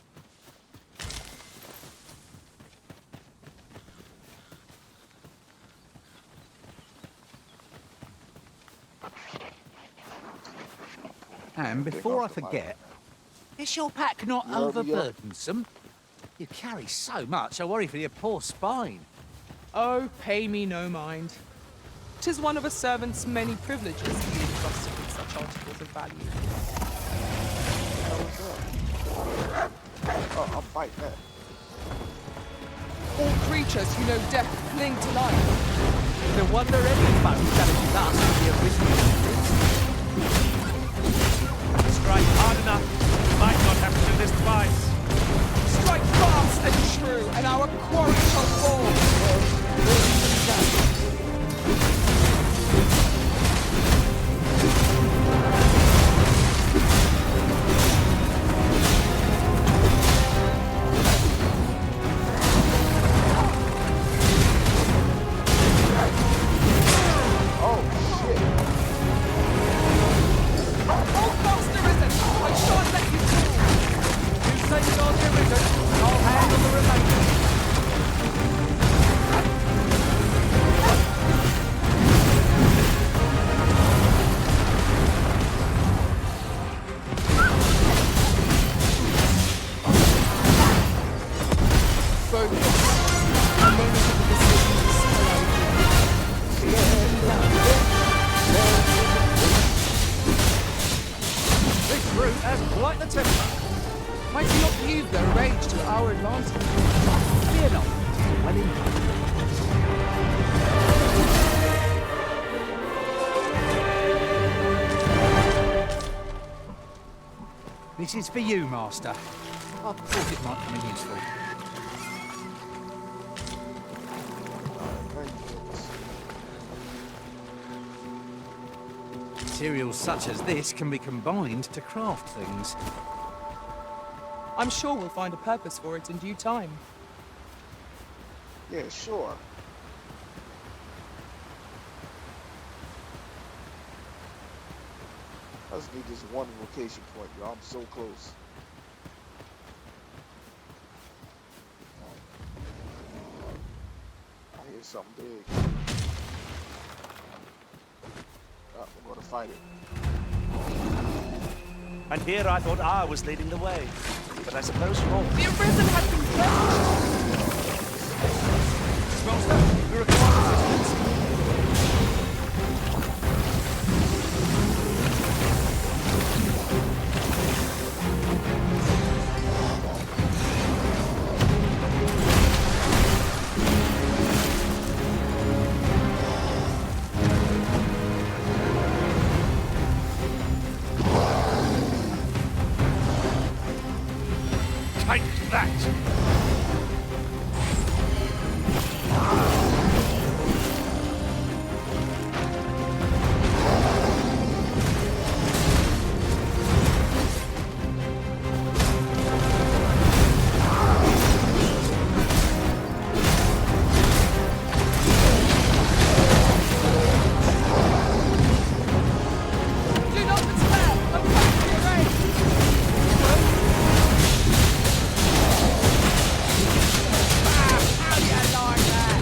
And before I forget, is your pack not overburdensome? You carry so much, I worry for your poor spine.
Oh, pay me no mind. 'Tis one of a servant's many privileges to be entrusted with such articles of value.
Oh, I'll fight that.
All creatures who know death cling to life.
No wonder any foe challenges us with the original secrets.
Strike hard enough. Might not have to do this twice.
Strike fast and true, and our quarry shall fall.
This brute has quite the temper.
Might we not use their rage to our advantage? Fear not. Well in mind.
This is for you, Master. I thought it might come in useful. Materials such as this can be combined to craft things.
I'm sure we'll find a purpose for it in due time.
Yeah, sure. I just need this one location point, yo. I'm so close. I hear something big. Oh, we're gonna fight it.
And here I thought I was leading the way. But I suppose you're all...
The Arisen has been crushed!
Master, we require assistance.
Take that!
Do not despair! I'm coming to your aid! How do you like that?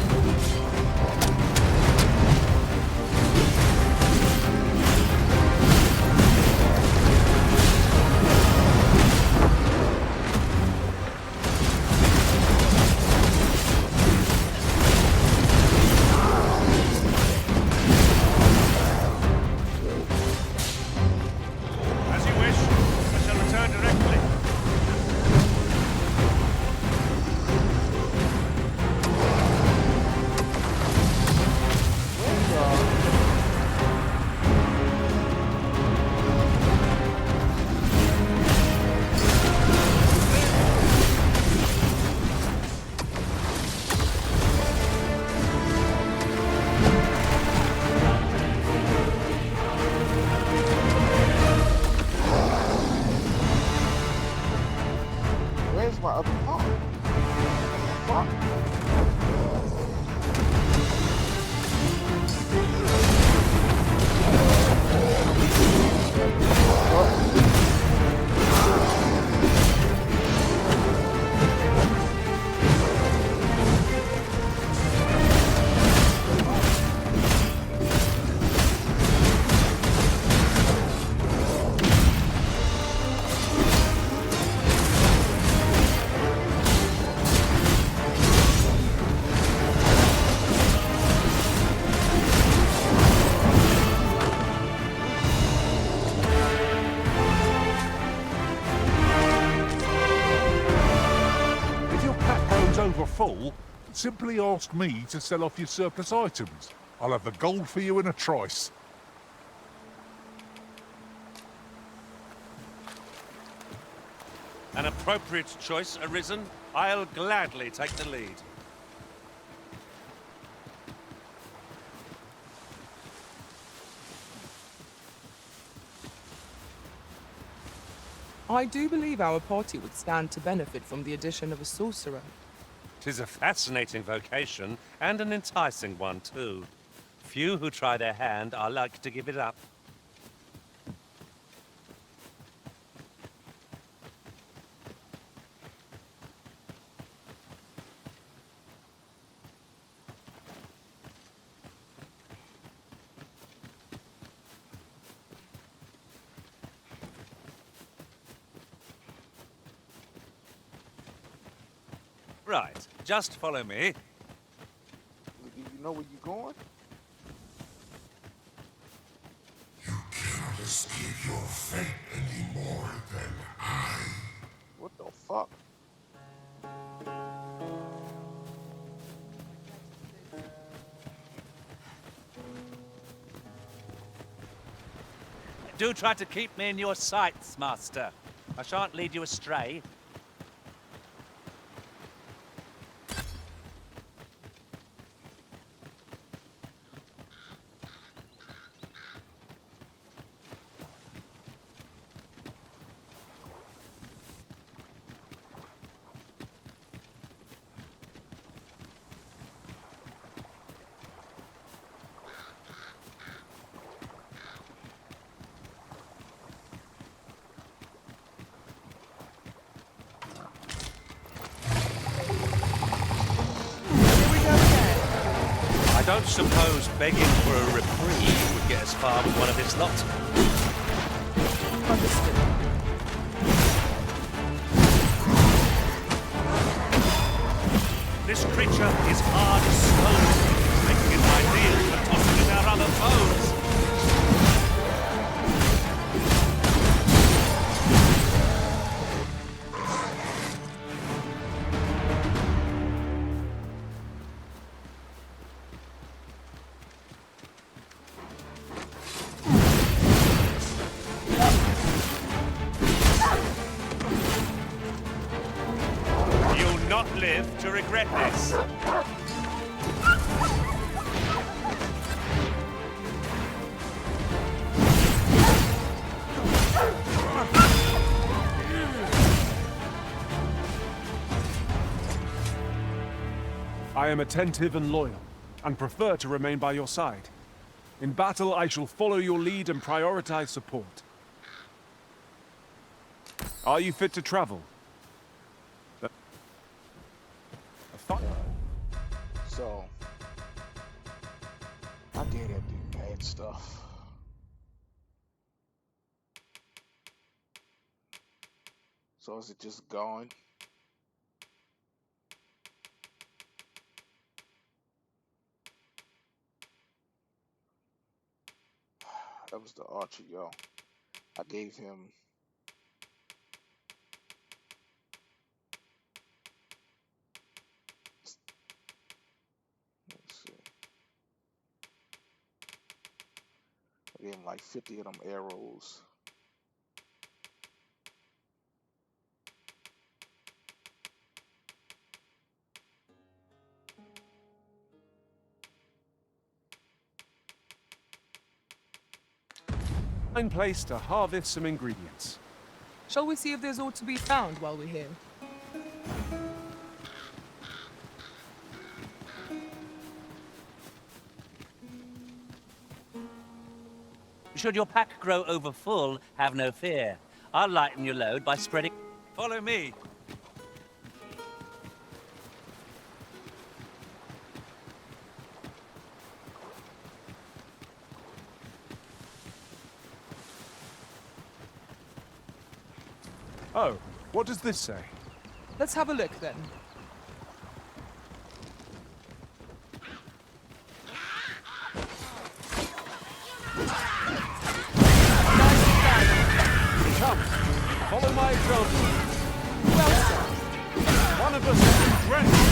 As you wish. I shall return directly.
Where's my other part? Fuck.
If your pack goes over full, simply ask me to sell off your surplus items. I'll have the gold for you in a trice.
An appropriate choice, Arisen. I'll gladly take the lead.
I do believe our party would stand to benefit from the addition of a sorcerer.
'Tis a fascinating vocation, and an enticing one, too. Few who try their hand are like to give it up. Right, just follow me.
Do you know where you're going?
Cannot escape your fate any more than I.
What the fuck?
Do try to keep me in your sights, Master. I shan't lead you astray. I don't suppose begging for a reprieve would get us far with one of his lot.
Understood.
This creature is hard as stone, making it ideal for tossing in our other foes. Not live to regret this.
I am attentive and loyal, and prefer to remain by your side. In battle, I shall follow your lead and prioritize support. Are you fit to travel?
So, I gave that dude bad stuff. So is it just gone? That was the archer, yo. I gave him... Let's see. I gave him like 50 of them arrows.
Fine place to harvest some ingredients.
Shall we see if there's aught to be found while we're here?
Should your pack grow over full, have no fear. I'll lighten your load by spreading... Follow me.
Oh, what does this say?
Let's have a look then.
Come, follow my example.
Well done.
One of us is in dress.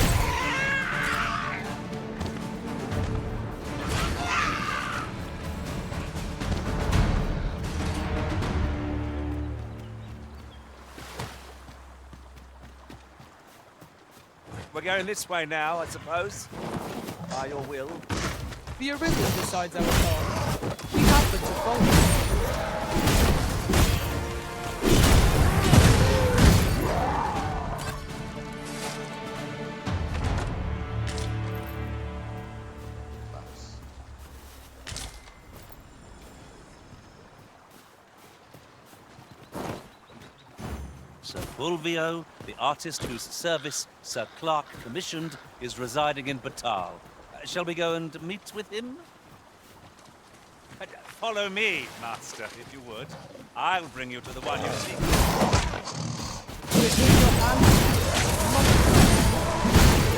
We're going this way now, I suppose. By your will.
The Arisen decides our path. We happen to follow.
Sir Fulvio, the artist whose service Sir Clark commissioned, is residing in Batal. Shall we go and meet with him? Follow me, Master, if you would. I'll bring you to the one you seek.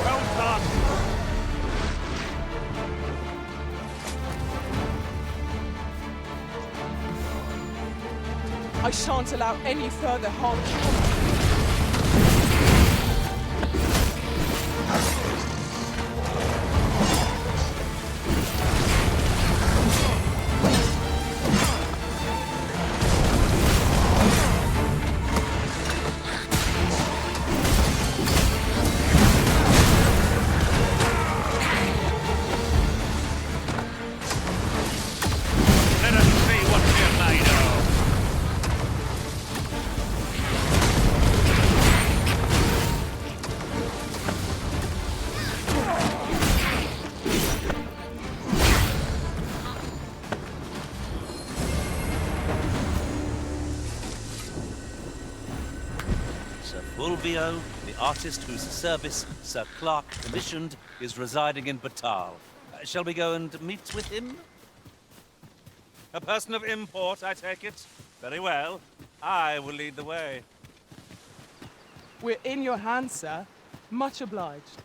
Well done!
I shan't allow any further harm to come.
Fulvio, the artist whose service Sir Clark commissioned, is residing in Batal. Shall we go and meet with him? A person of import, I take it? Very well. I will lead the way.
We're in your hands, sir. Much obliged.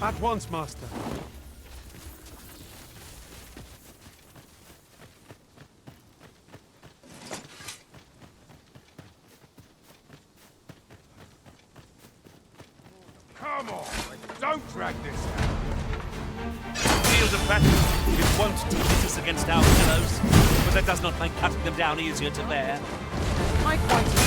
At once, Master.
Come on, don't drag this out.
Field of battle is wont to hit us against our fellows, but that does not make cutting them down easier to bear.
I quite agree.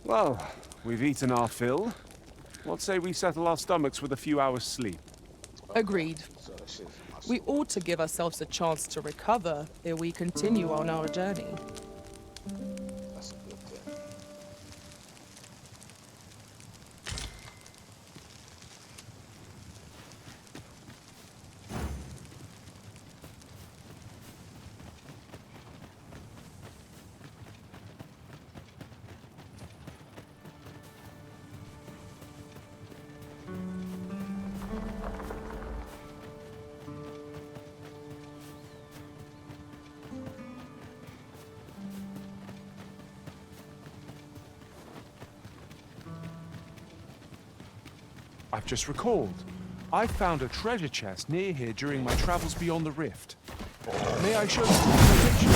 Well, we've eaten our fill. What say we settle our stomachs with a few hours' sleep?
Agreed. We ought to give ourselves a chance to recover ere we continue on our journey.
That's a good thing.
I've just recalled. I found a treasure chest near here during my travels beyond the rift. May I show you the location?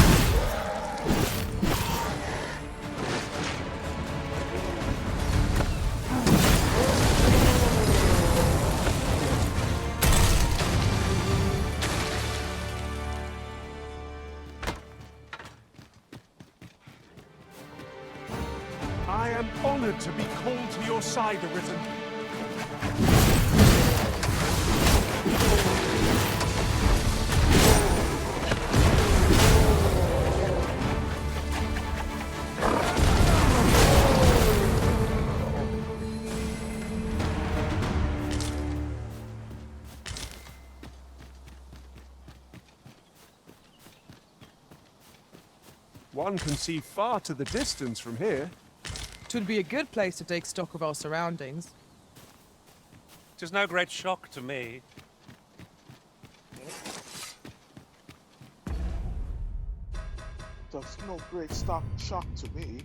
I am honored to be called to your side, Arisen. One can see far to the distance from here.
'Twould be a good place to take stock of our surroundings.
'Tis no great shock to me.
That's no great shock to me.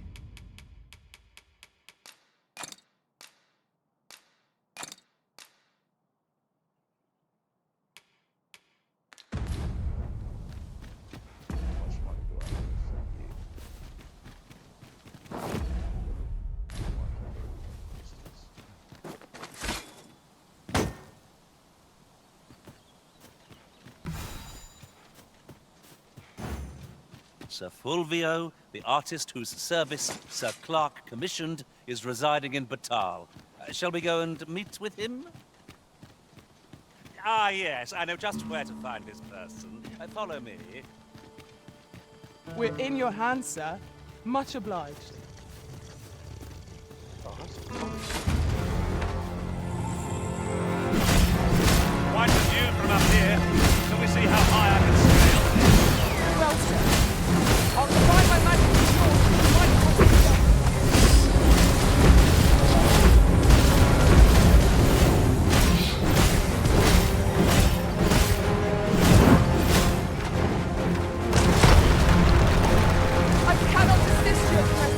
Sir Fulvio, the artist whose service Sir Clark commissioned, is residing in Batal. Shall we go and meet with him? Ah, yes, I know just where to find this person. Follow me.
We're in your hands, sir. Much obliged.
Oh, that's a bonus.
Quite a view from up here. Shall we see how high I can scale?
Well, sir, I'll divide my magic with yours and fight for yourself. I cannot assist you at present.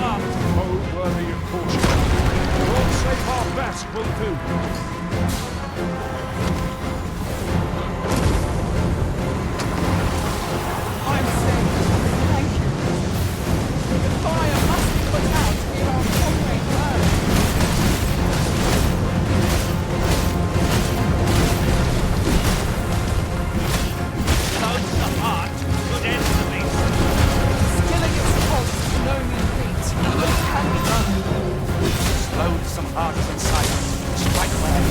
Up, oh worthy of caution. God save our best will do.
I'm safe. Thank you. The fire must be put out to give our comrade earth.
Close the heart, good end to me.
Stilling its pulse is no mean feat. It can be done.
Load some hearts in silence. Strike where.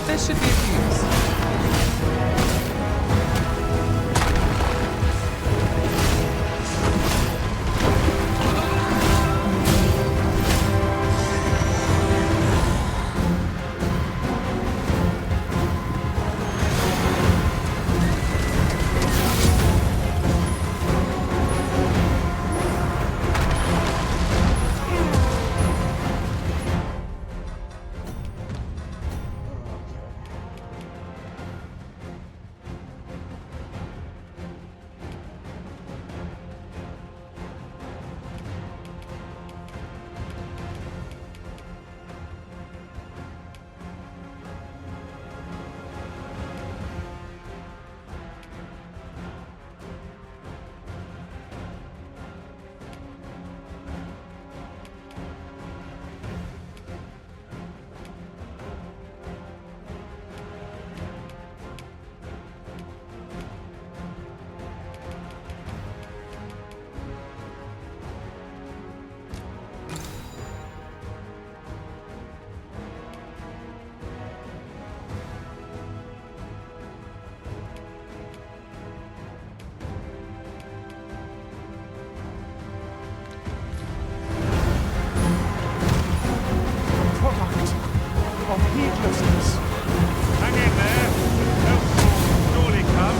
This should be of use.
Product of heedlessness.
Hang in there. Help will surely come.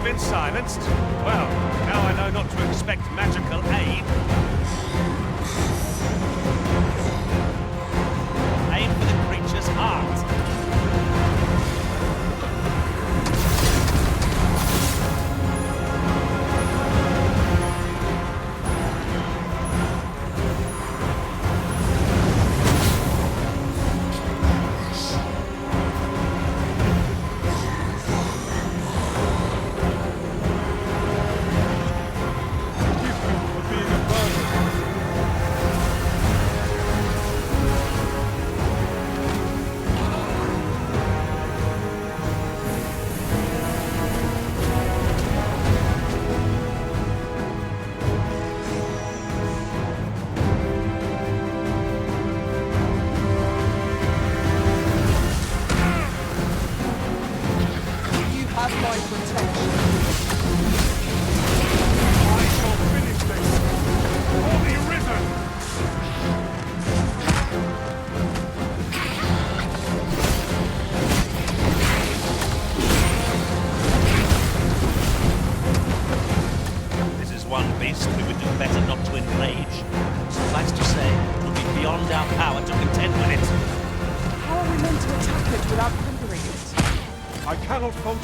been silenced? Well, now I know not to expect magical aid. Aim for the creature's heart.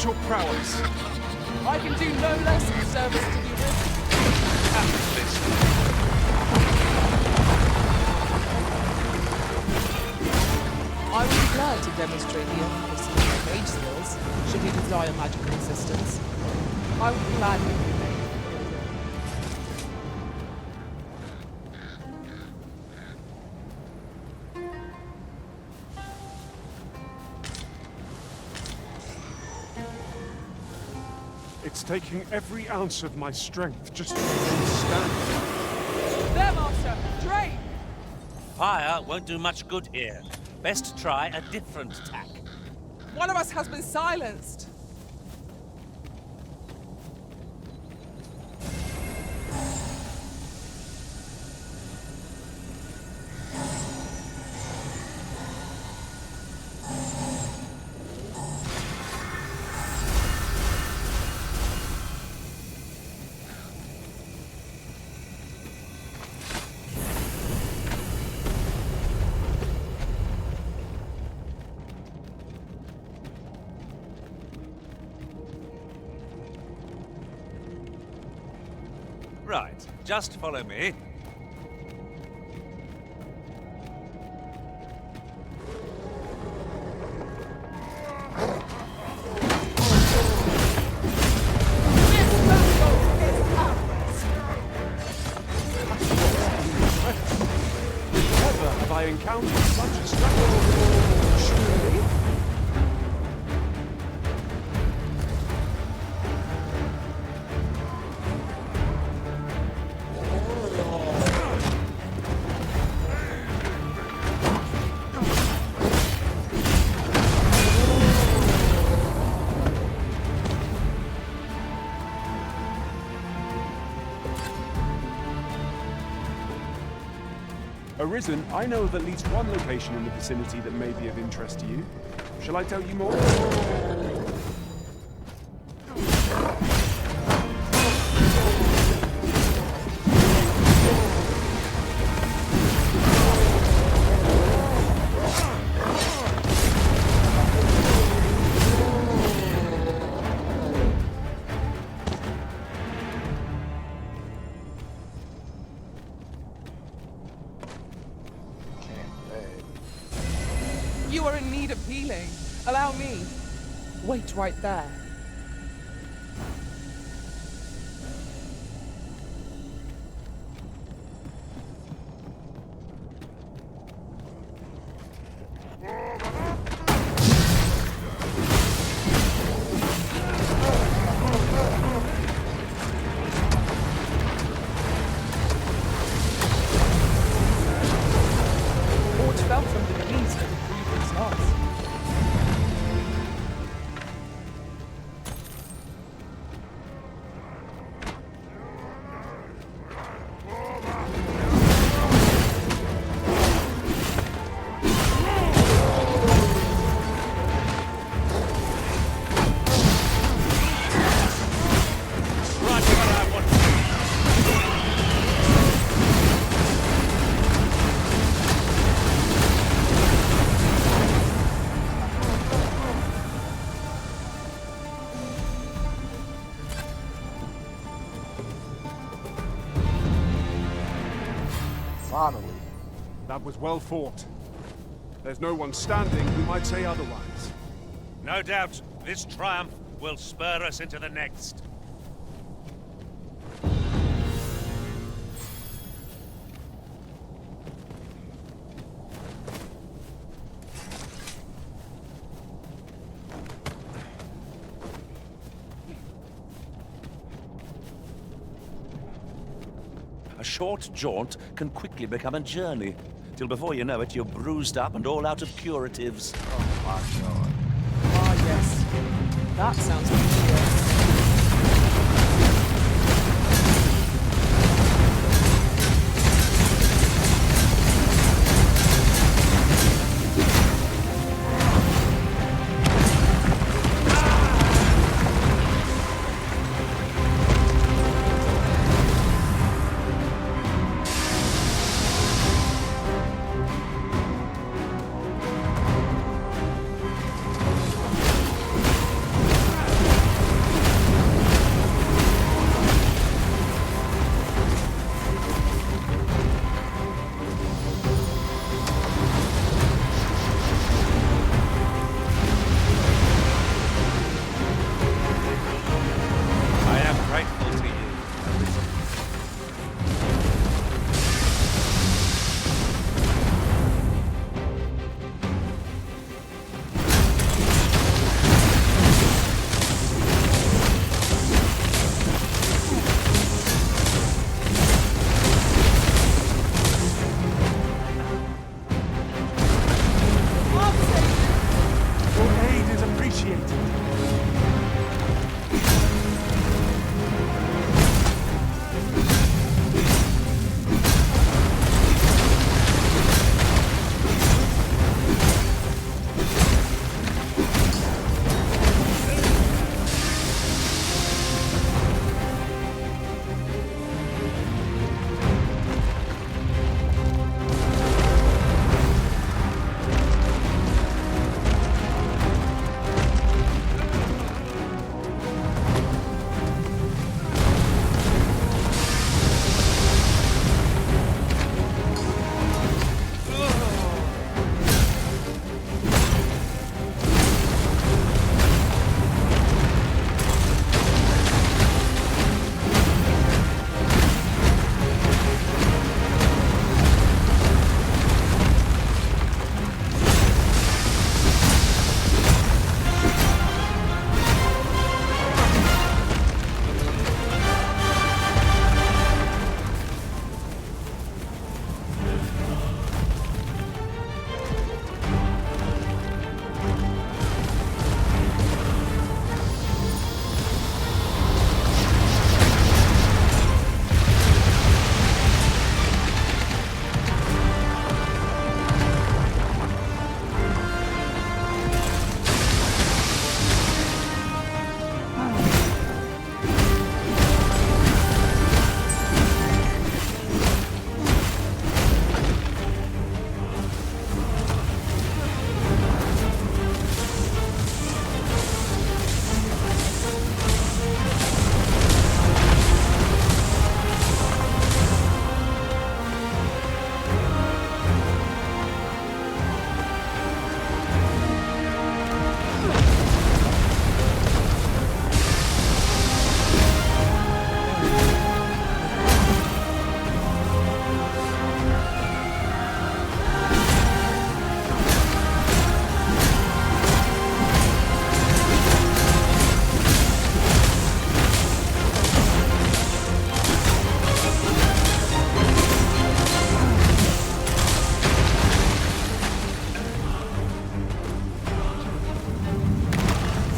Your prowess.
I can do no less in service to the I would be glad to demonstrate the efficacy of my mage skills, should you desire magical assistance. I would gladly be made.
It's taking every ounce of my strength just to stand.
There, Master! Drain!
Fire won't do much good here. Best try a different tack.
One of us has been silenced.
Right, just follow me.
Never have I encountered such a strategy. Surely? Arisen, I know of at least one location in the vicinity that may be of interest to you. Shall I tell you more?
You are in need of healing. Allow me. Wait right there.
Finally.
That was well fought. There's no one standing who might say otherwise.
No doubt, this triumph will spur us into the next.
A short jaunt can quickly become a journey, till before you know it, you're bruised up and all out of curatives.
Oh my god.
Ah, yes. That sounds familiar.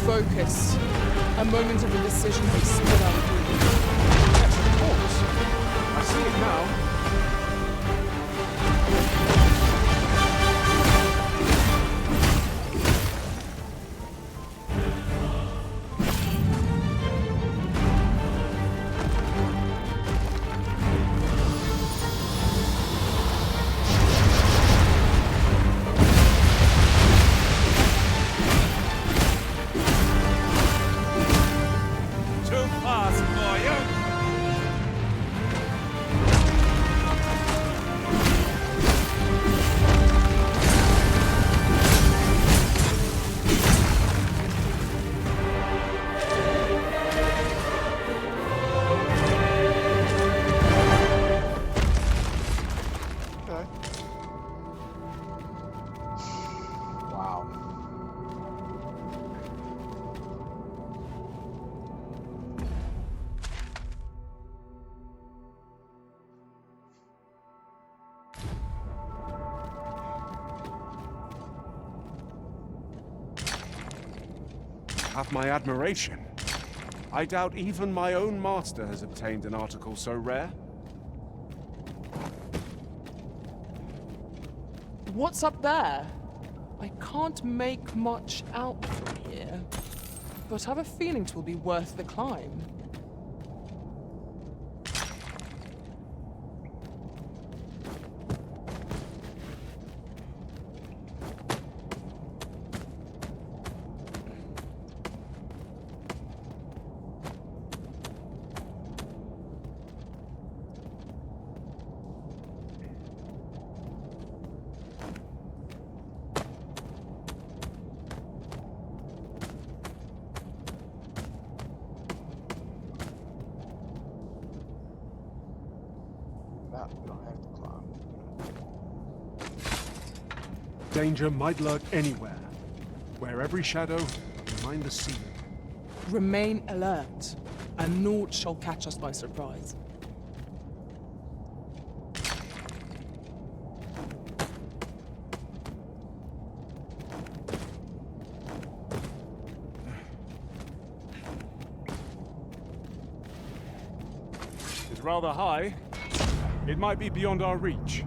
Focus. A moment of indecision has split out of you.
Yes, of course. I see it now.
Too fast for you!
have my admiration. I doubt even my own master has obtained an article so rare.
What's up there? I can't make much out from here, but I have a feeling it will be worth the climb.
Now we don't have to climb.
Danger might lurk anywhere. Where every shadow, mind the sea.
Remain alert, and naught shall catch us by surprise.
It's rather high. It might be beyond our reach.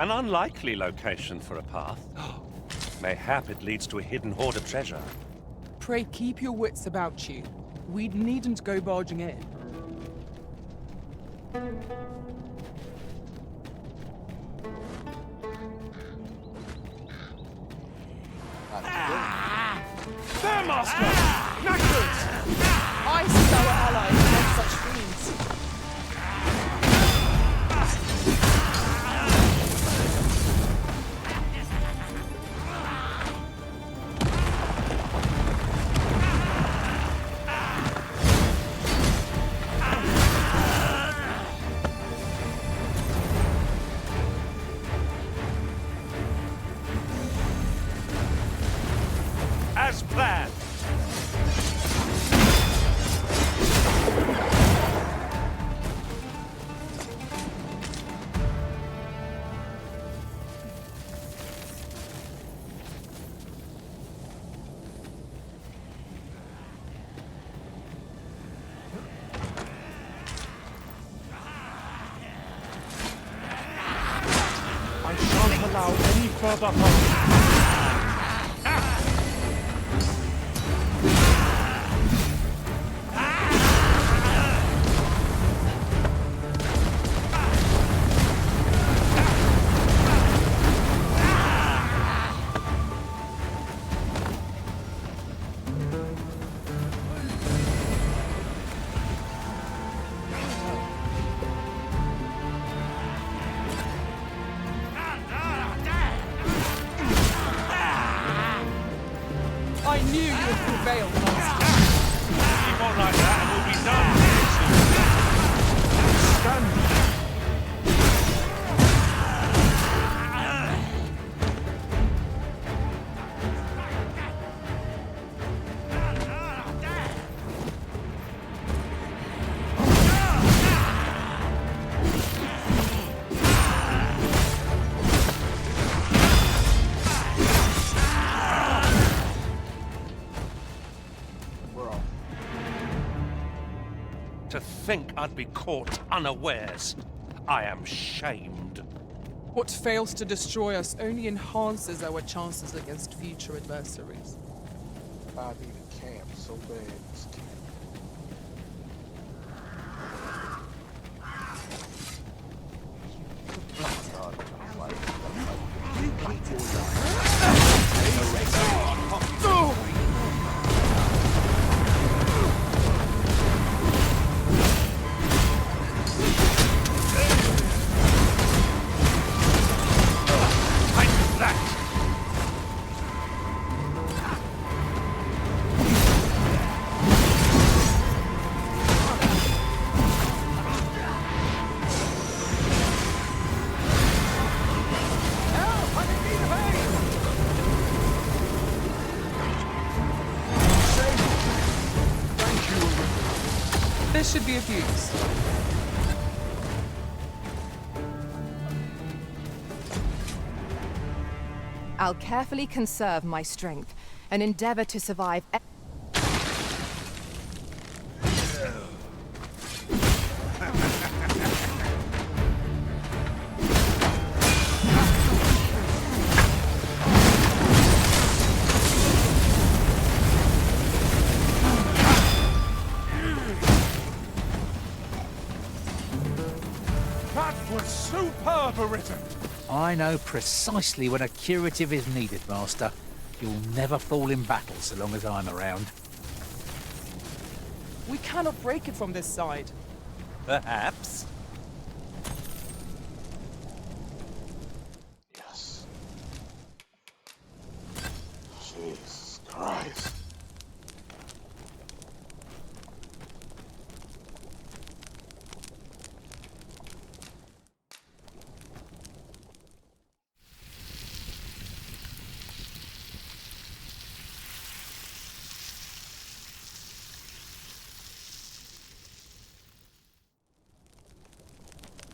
An unlikely location for a path. Mayhap it leads to a hidden hoard of treasure.
Pray keep your wits about you. We needn't go barging in.
There, Master! Knackers!
I see our allies against such fiends.
As planned.
I shan't allow any further harm.
I knew you would prevail, Master.
Keep on like that and we'll be done.
Stand.
I'd be caught unawares. I am shamed.
What fails to destroy us only enhances our chances against future adversaries.
I need a camp so bad. This camp.
This should be of use.
I'll carefully conserve my strength and endeavor to survive.
That was superb written.
I know precisely when a curative is needed, Master. You'll never fall in battle so long as I'm around.
We cannot break it from this side.
Perhaps.
Yes. Jesus Christ.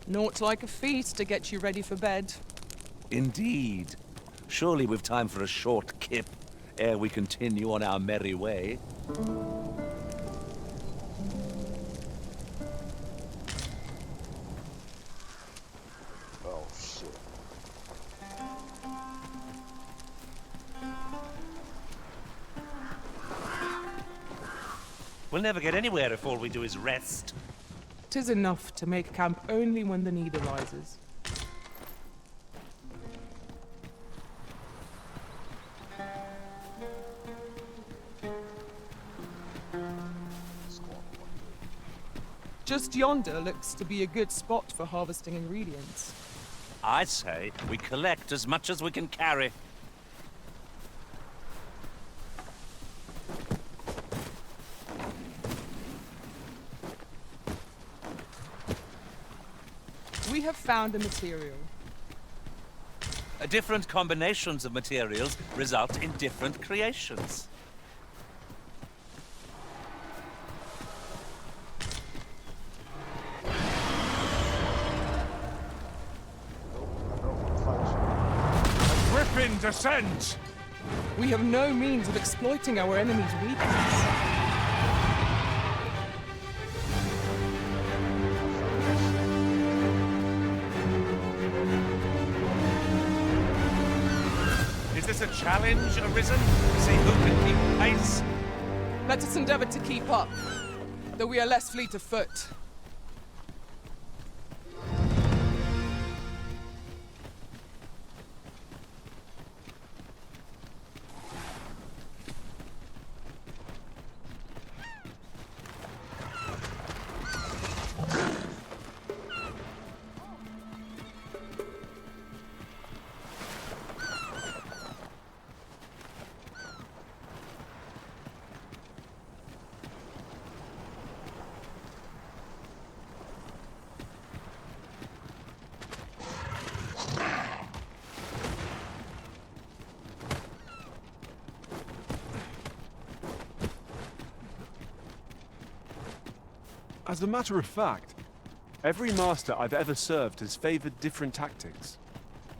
Naught like a feast to get you ready for bed.
Indeed. Surely we've time for a short kip ere we continue on our merry way.
Oh, shit.
We'll never get anywhere if all we do is rest.
'Tis enough to make camp only when the need arises. Just yonder looks to be a good spot for harvesting ingredients.
I say we collect as much as we can carry.
We have found a material.
Different combinations of materials result in different creations.
A griffin descent!
We have no means of exploiting our enemy's weakness.
Is this a challenge arisen? See who can keep pace?
Let us endeavor to keep up, though we are less fleet of foot.
As a matter of fact, every master I've ever served has favored different tactics.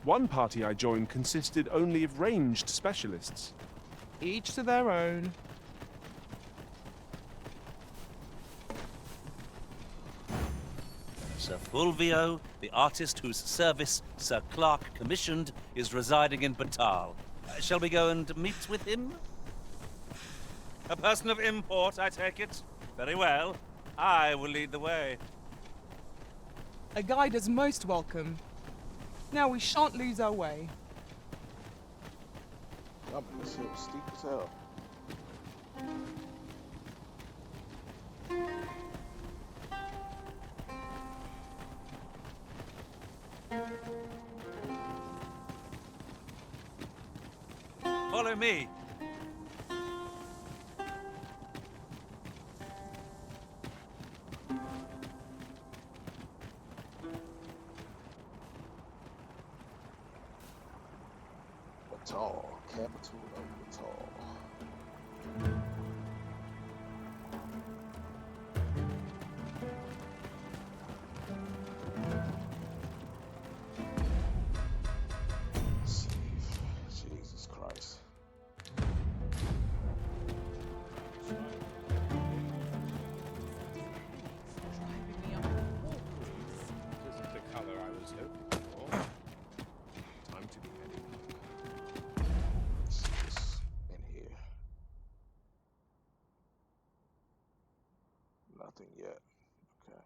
One party I joined consisted only of ranged specialists.
Each to their own.
Sir Fulvio, the artist whose service Sir Clark commissioned, is residing in Batal. Shall we go and meet with him? A person of import, I take it? Very well. I will lead the way.
A guide is most welcome. Now we shan't lose our way.
This hill steep as hell.
Follow me.
Batal, capital of Batal. Jesus Christ.
Isn't the color I was hoping for. Time to be heading up.
Let's see what's in here. Nothing yet. Okay.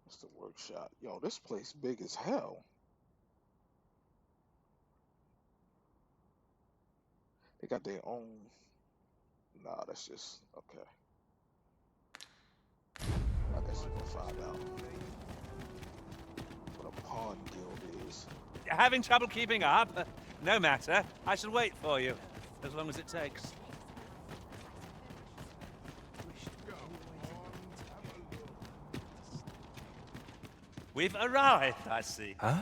It's the workshop. Yo, this place big as hell. They got their own. Nah, that's just okay. I guess we'll find out what a pawn guild is.
Having trouble keeping up? No matter. I shall wait for you, as long as it takes. We've arrived, I see.
Huh?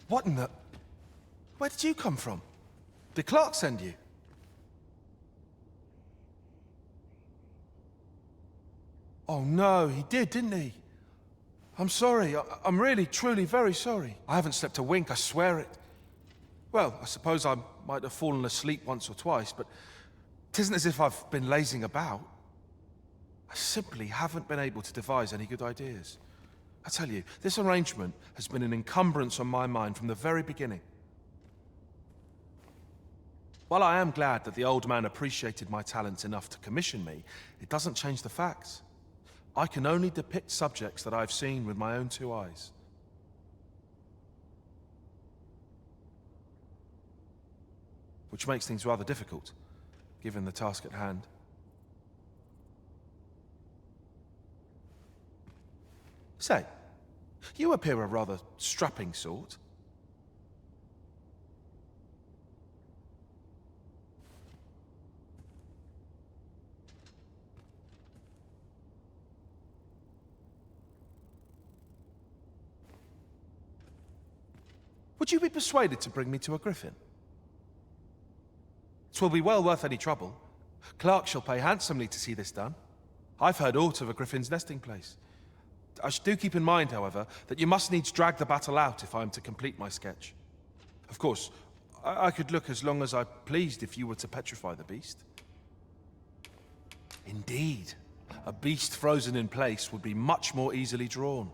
What in the... Where did you come from? Did Clark send you? Oh no, he did, didn't he? I'm sorry. I'm really, truly very sorry. I haven't slept a wink, I swear it. Well, I suppose I might have fallen asleep once or twice, but it isn't as if I've been lazing about. I simply haven't been able to devise any good ideas. I tell you, this arrangement has been an encumbrance on my mind from the very beginning. While I am glad that the old man appreciated my talents enough to commission me, it doesn't change the facts. I can only depict subjects that I've seen with my own two eyes. Which makes things rather difficult, given the task at hand. Say, you appear a rather strapping sort. Would you be persuaded to bring me to a griffin? 'Twill be well worth any trouble. Clark shall pay handsomely to see this done. I've heard aught of a griffin's nesting place. Do keep in mind, however, that you must needs drag the battle out if I am to complete my sketch. Of course, I could look as long as I pleased if you were to petrify the beast. Indeed, a beast frozen in place would be much more easily drawn.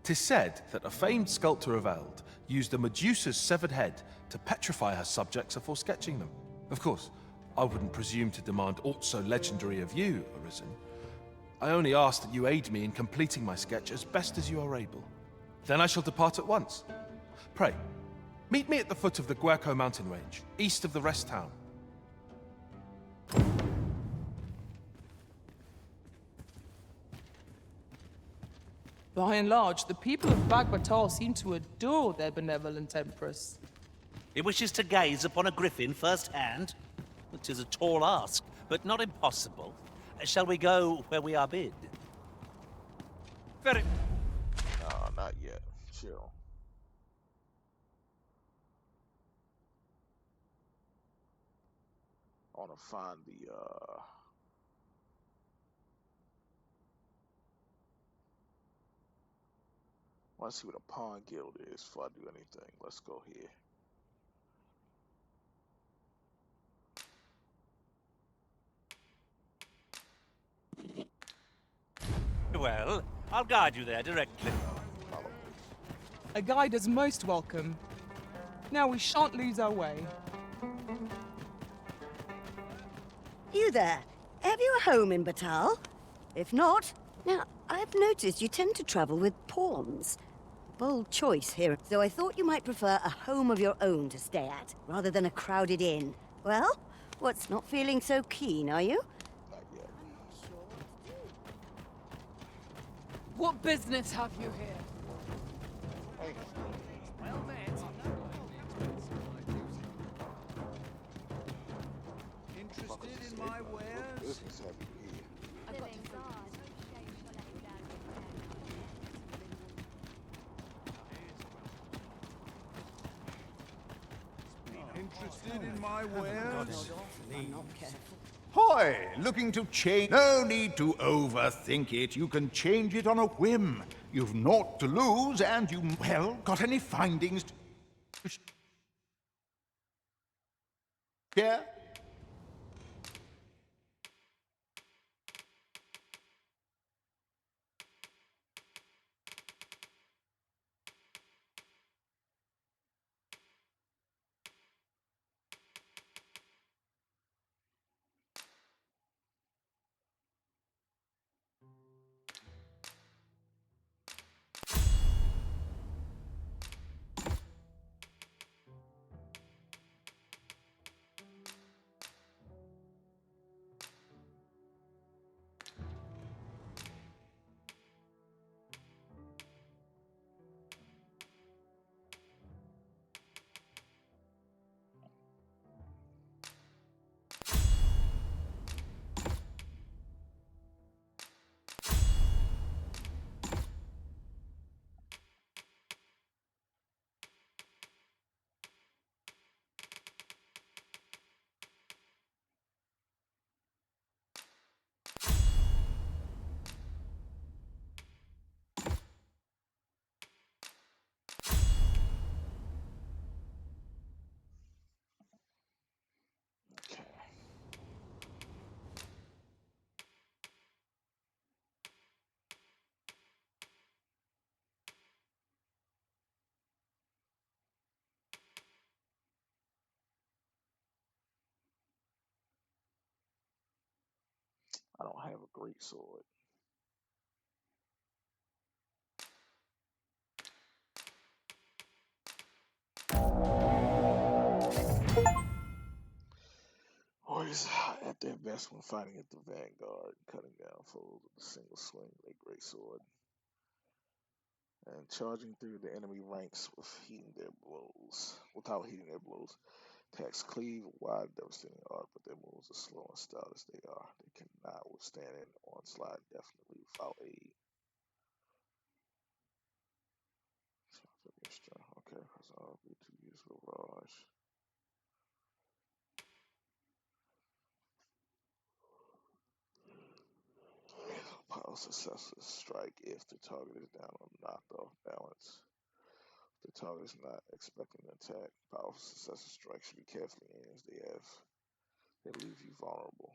'Tis said that a famed sculptor of Eld used a Medusa's severed head to petrify her subjects before sketching them. Of course, I wouldn't presume to demand aught so legendary of you, Arisen. I only ask that you aid me in completing my sketch as best as you are able. Then I shall depart at once. Pray, meet me at the foot of the Guerco mountain range, east of the rest town.
By and large, the people of Bagbatal seem to adore their benevolent empress.
He wishes to gaze upon a griffin firsthand, which is a tall ask, but not impossible. Shall we go where we are bid? Very...
No, not yet. Chill. I want to find the, I want to see what a pawn guild is before I do anything. Let's go here.
well. I'll guide you there directly.
A guide is most welcome. Now we shan't lose our way.
You there. Have you a home in Batal? If not, now, I've noticed you tend to travel with pawns. Bold choice here, so I thought you might prefer a home of your own to stay at, rather than a crowded inn. Well, what's not feeling so keen, are you?
What business have you here?
Well met.
Interested in my wares?
Business have you here?
Interested in my wares?
Hoy, looking to change? No need to overthink it. You can change it on a whim. You've naught to lose, and you, well, got any findings to share?
I don't have a great sword. Warriors at their best when fighting at the vanguard, cutting down foes with a single swing with a great sword, and charging through the enemy ranks without heeding their blows. Attacks cleave, wide, devastating arc, but their moves are slow and stout as they are. They cannot withstand an onslaught, definitely without aid. Okay, because I'll be too used for Raj. Power successes strike if the target is down or knocked off balance. If the target is not expecting an attack, powerful successive strikes should be carefully aimed as they leave you vulnerable.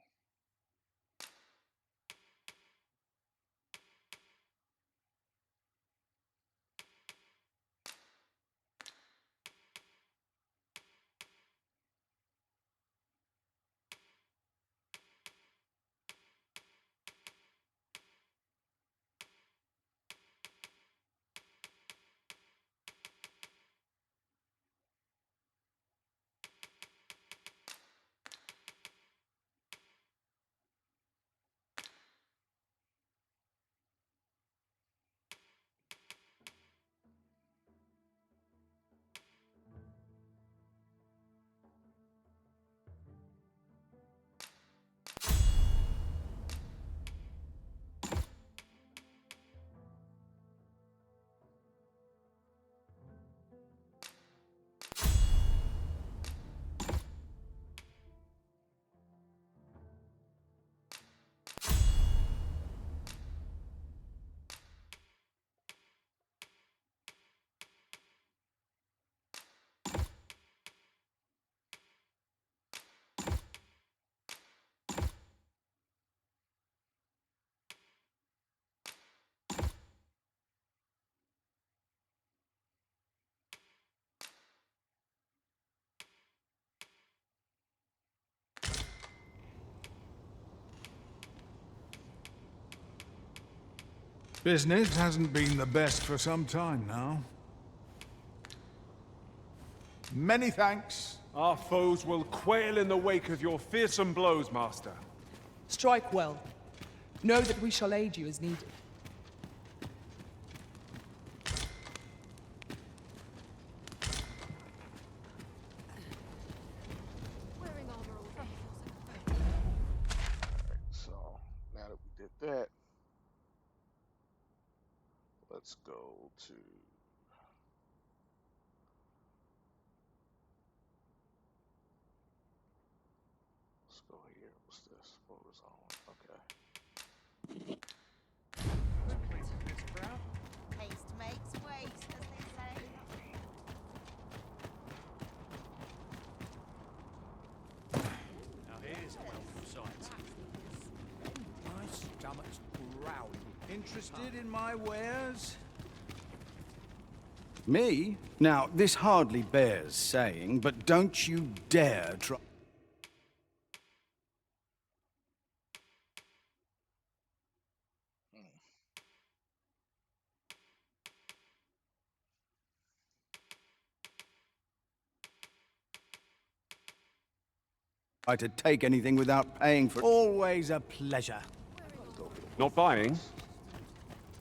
Business hasn't been the best for some time now. Many thanks.
Our foes will quail in the wake of your fearsome blows, Master.
Strike well. Know that we shall aid you as needed.
So now that we did that, let's go to let's go here. What's this? What was on? Okay.
Haste makes waste, as they say.
Now here's a welcome sight. My stomach's growling.
Interested in my wares? Me? Now, this hardly bears saying, but don't you dare try... to take anything without paying for it. Always a pleasure.
Not buying?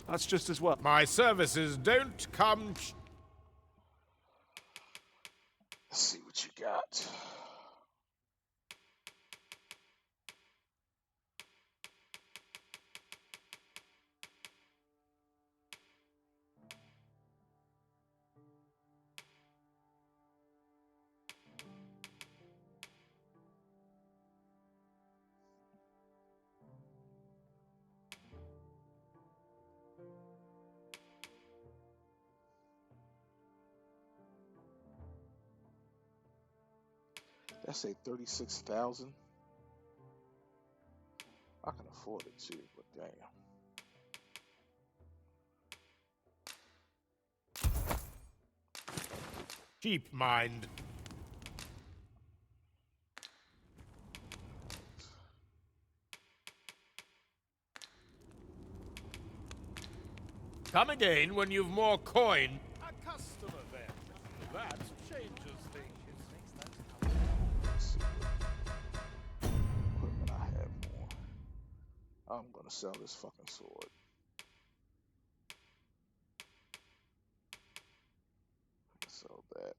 That's just as well.
My services don't come...
Let's see what you got. That's a 36,000. I can afford it too, but damn.
Cheap mind. Come again when you've more coin. A customer then. That changes things.
Let's see what equipment I have more. I'm gonna sell this fucking sword. Sell that.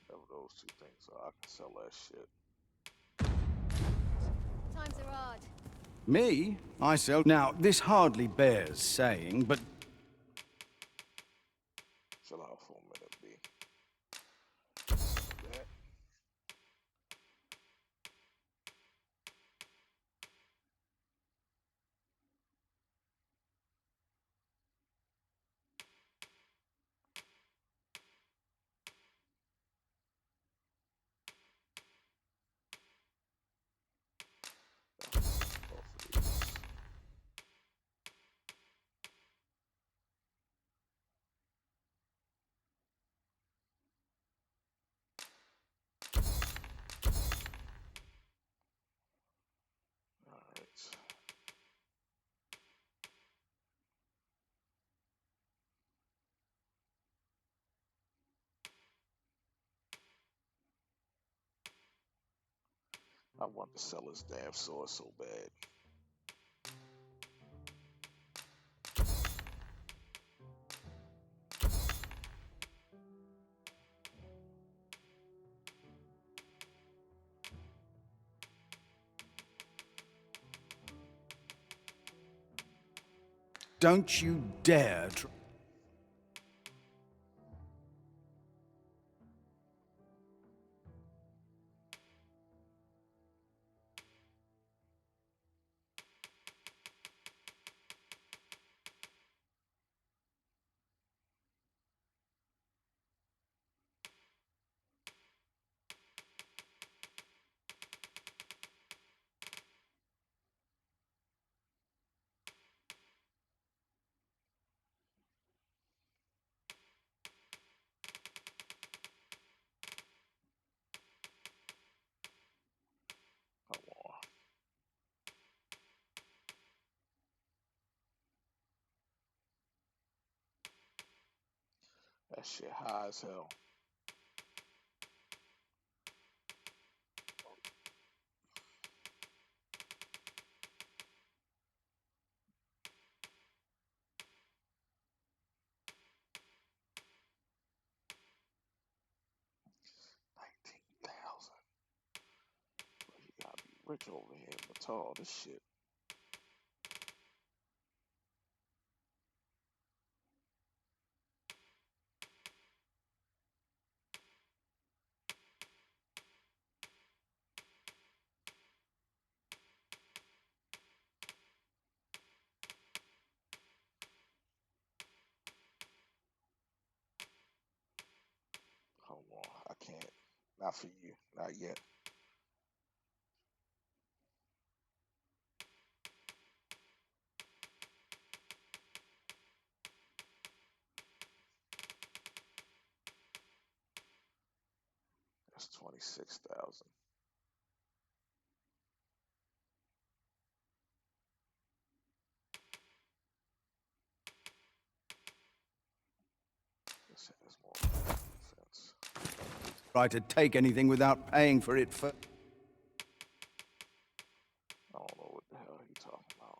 Whatever those two things are, I can sell that shit.
Times are hard.
Me? I sell... Now, this hardly bears saying, but...
Chill out for a minute, B. Sell that. I want to sell this damn sword so bad.
Don't you dare try...
That shit high as hell. You gotta be rich over here, but all this shit. Hold on, I can't. Not for you, not yet. That's 26,000. This has more defense.
Try to take anything without paying for it first.
I don't know what the hell he talking about.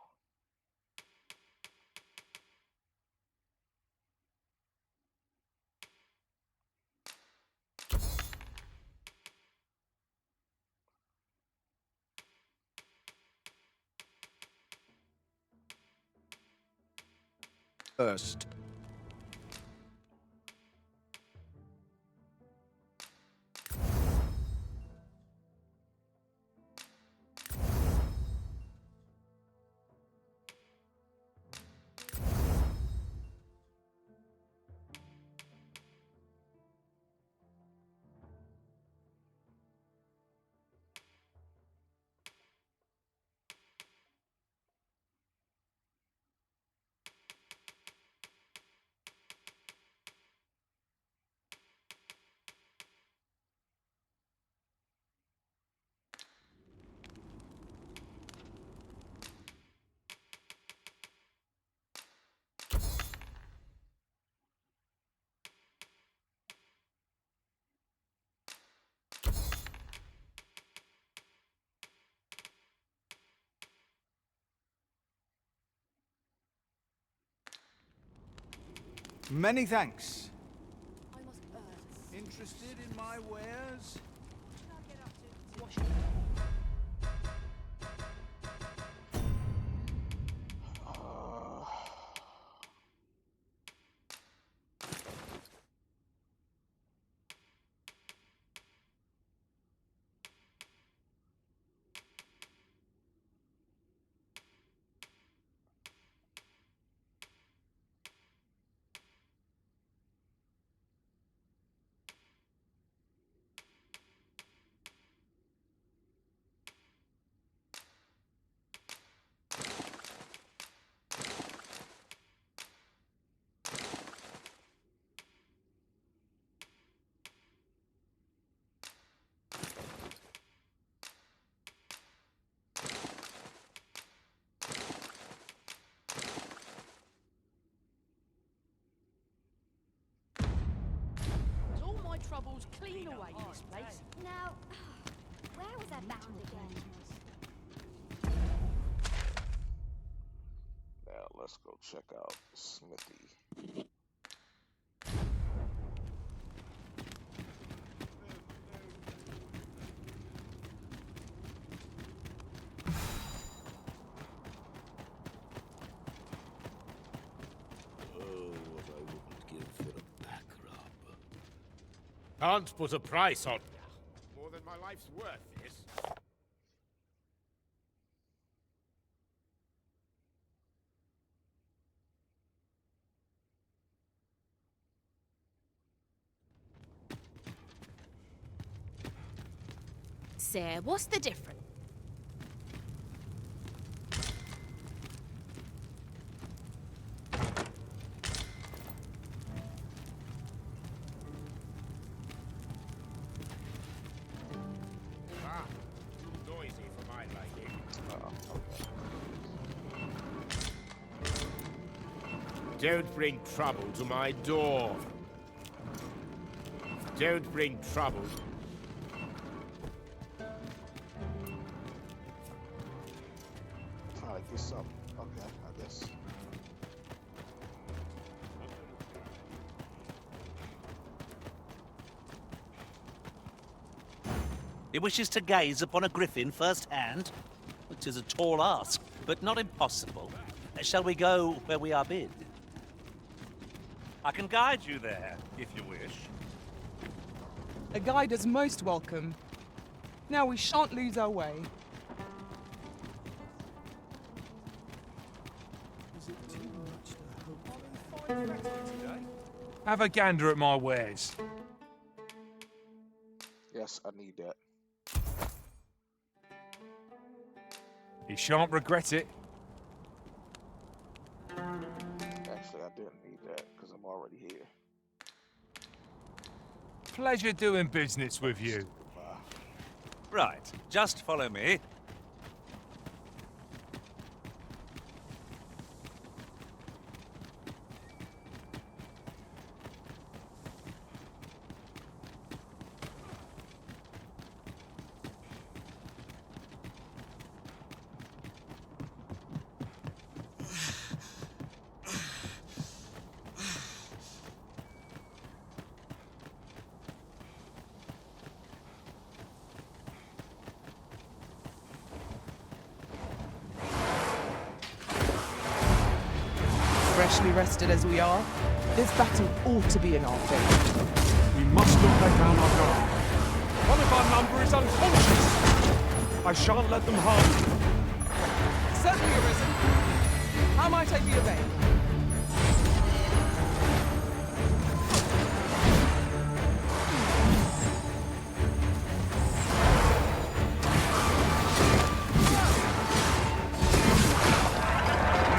First. Many thanks. Interested in my wares?
All my troubles clean away in this place.
Now, where was I bound again?
Now let's go check out Smithy.
Can't put a price on. More than my life's worth, this.
Sir, what's the difference?
Noisy for my liking. Don't bring trouble to my door. Don't bring trouble.
Trying to get something. Okay, I guess.
He wishes to gaze upon a griffin firsthand, which is a tall ask, but not impossible. Shall we go where we are bid? I can guide you there, if you wish.
A guide is most welcome. Now we shan't lose our way.
Have a gander at my wares.
Yes, I need that.
You shan't regret it.
Actually, I didn't need that because I'm already here.
Pleasure doing business with you.
Right, just follow me.
Freshly rested as we are, this battle ought to be in our favour.
We must not let down our guard. One of our number is unconscious. I shan't let them harm you.
Certainly, Arisen. How might I be of aid?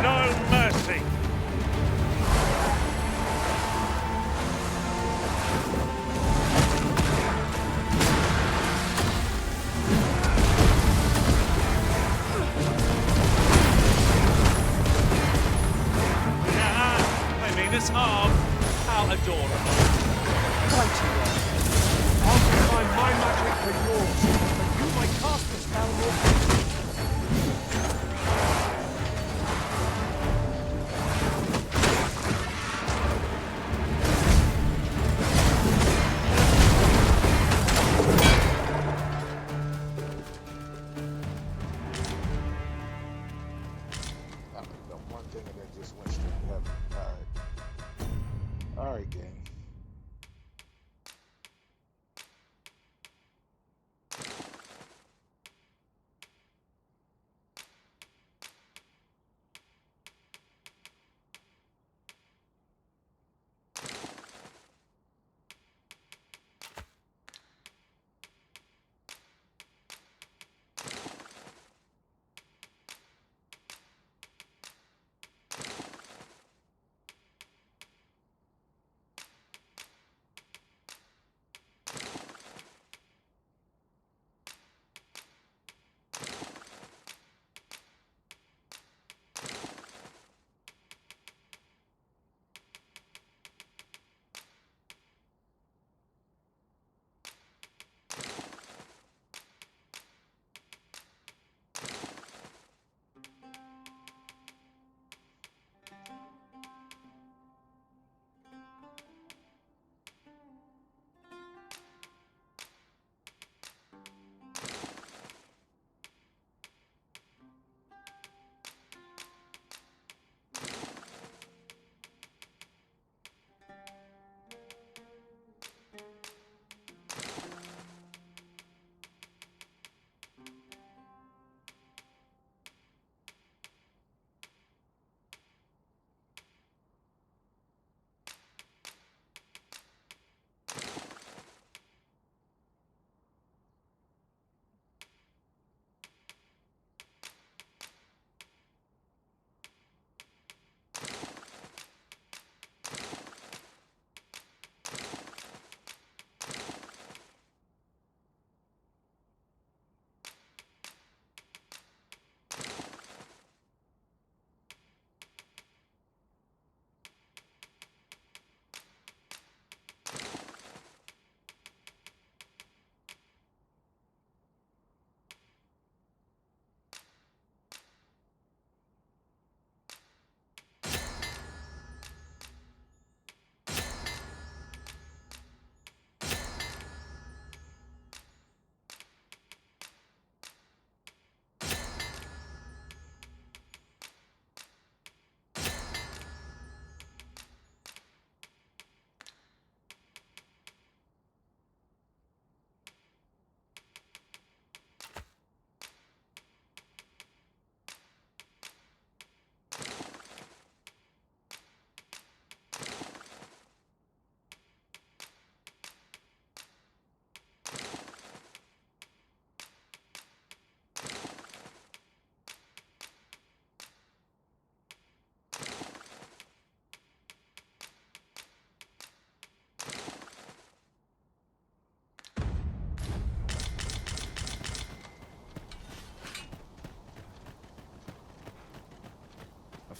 No mercy!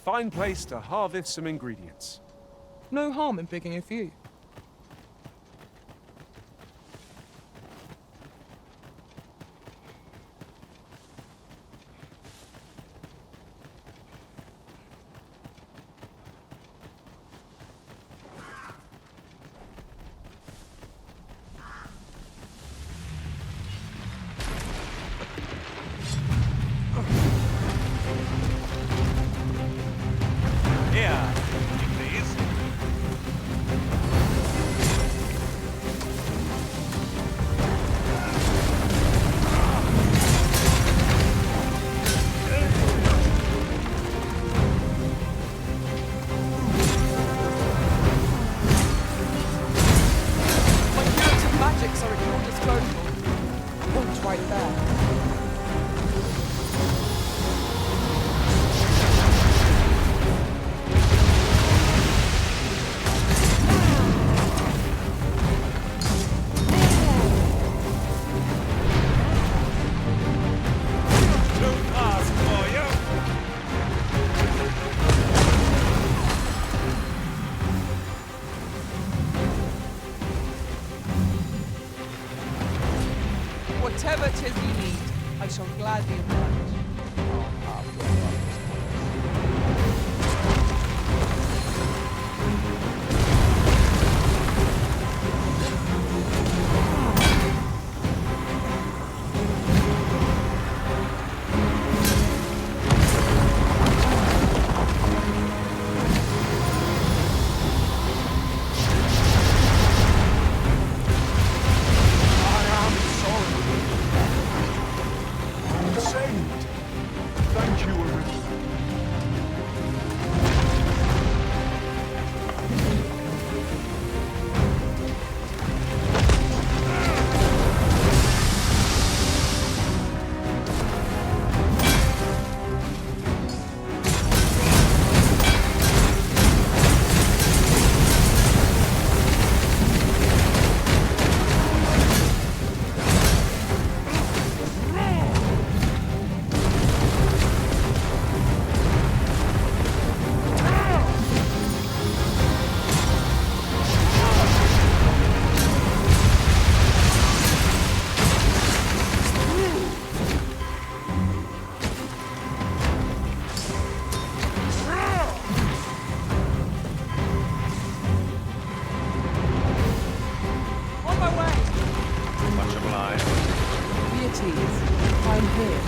fine place to harvest some ingredients.
No harm in picking a few.
Here, please.
My curative magics are at your disposal. Point's right there.
Too fast for you.
Whatever 'tis you need, I shall gladly oblige.
Saved. Thank you, Arithmetic.
On my way!
Much obliged.
Be at ease. I'm here.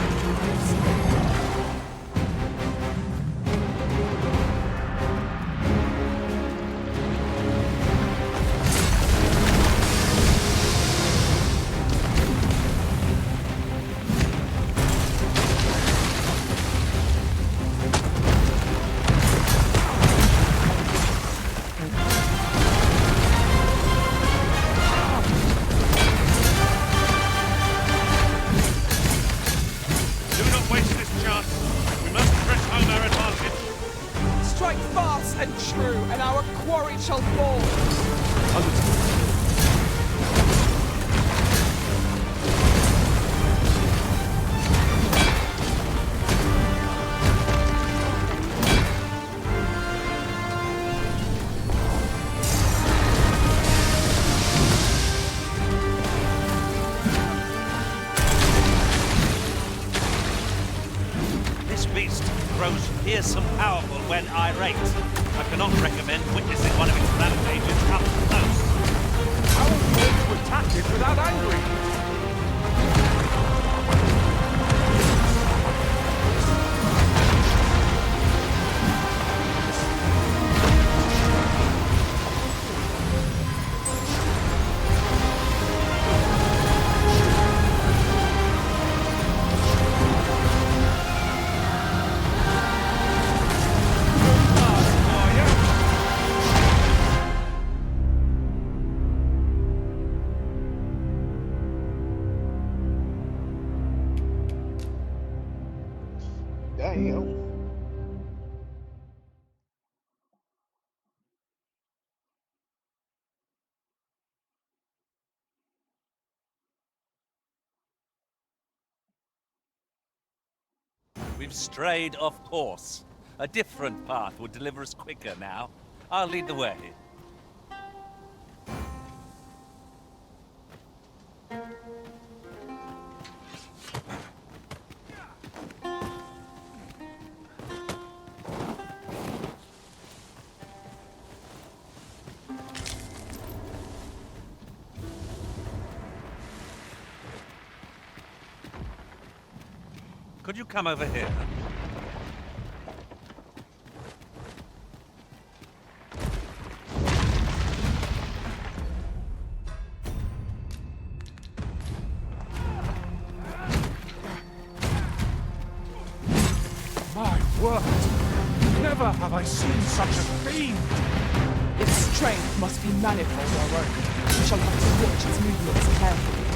Do not waste this chance. We must press home our advantage.
Strike fast and true, and our quarry shall fall.
This beast grows fierce and powerful when irate. I cannot recommend witnessing one of its rampages up close.
How are we able to attack it without angering?
Damn.
We've strayed off course. A different path would deliver us quicker now. I'll lead the way. Could you come over here?
My word! Never have I seen such a fiend!
Its strength must be manifold, our own. We shall have to watch its movements carefully.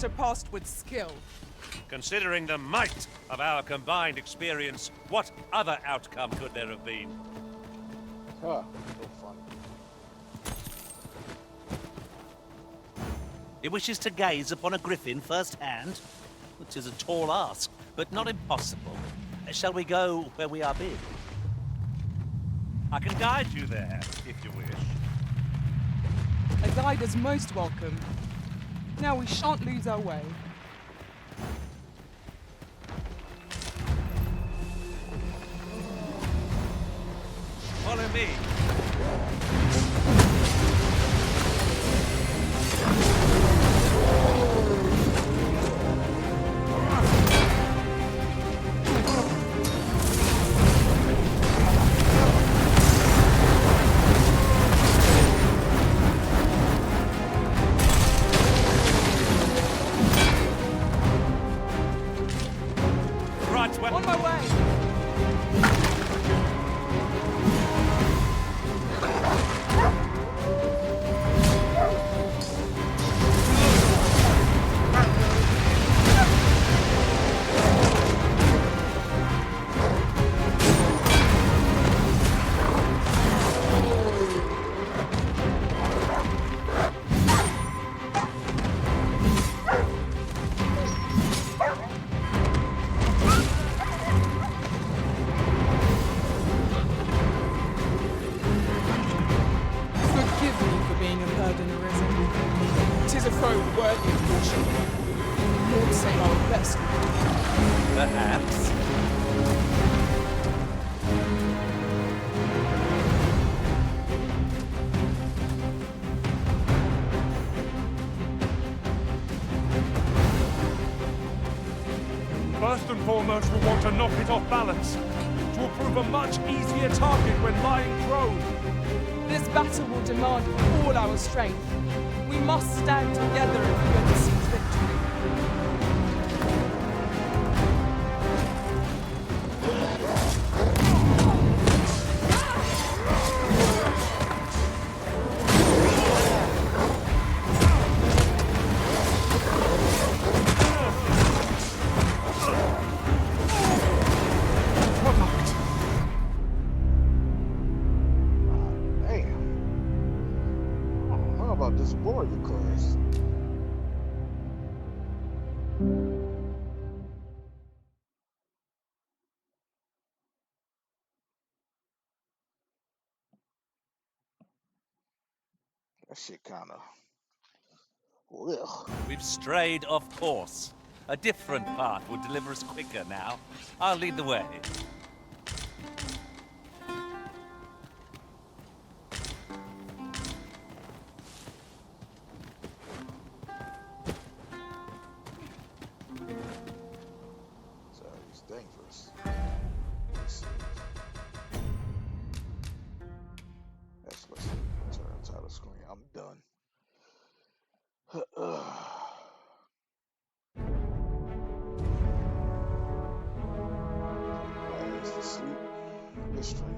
surpassed with skill.
Considering the might of our combined experience, what other outcome could there have been?
Huh, so funny.
It wishes to gaze upon a griffin firsthand, which is a tall ask, but not impossible. Shall we go where we are bid?
I can guide you there, if you wish.
A guide is most welcome. Now we shan't lose our way.
Follow me.
road worthy of caution. We will say our best.
Perhaps.
First and foremost, we want to knock it off balance. It will prove a much easier target when lying prone.
This battle will demand all our strength. We must stand together if we are to seize victory.
That shit kind of.
We've strayed off course. A different path will deliver us quicker now. I'll lead the way.
So he's dangerous. Let's see. Let's turn title screen. I'm done. Last to sleep. Restraint.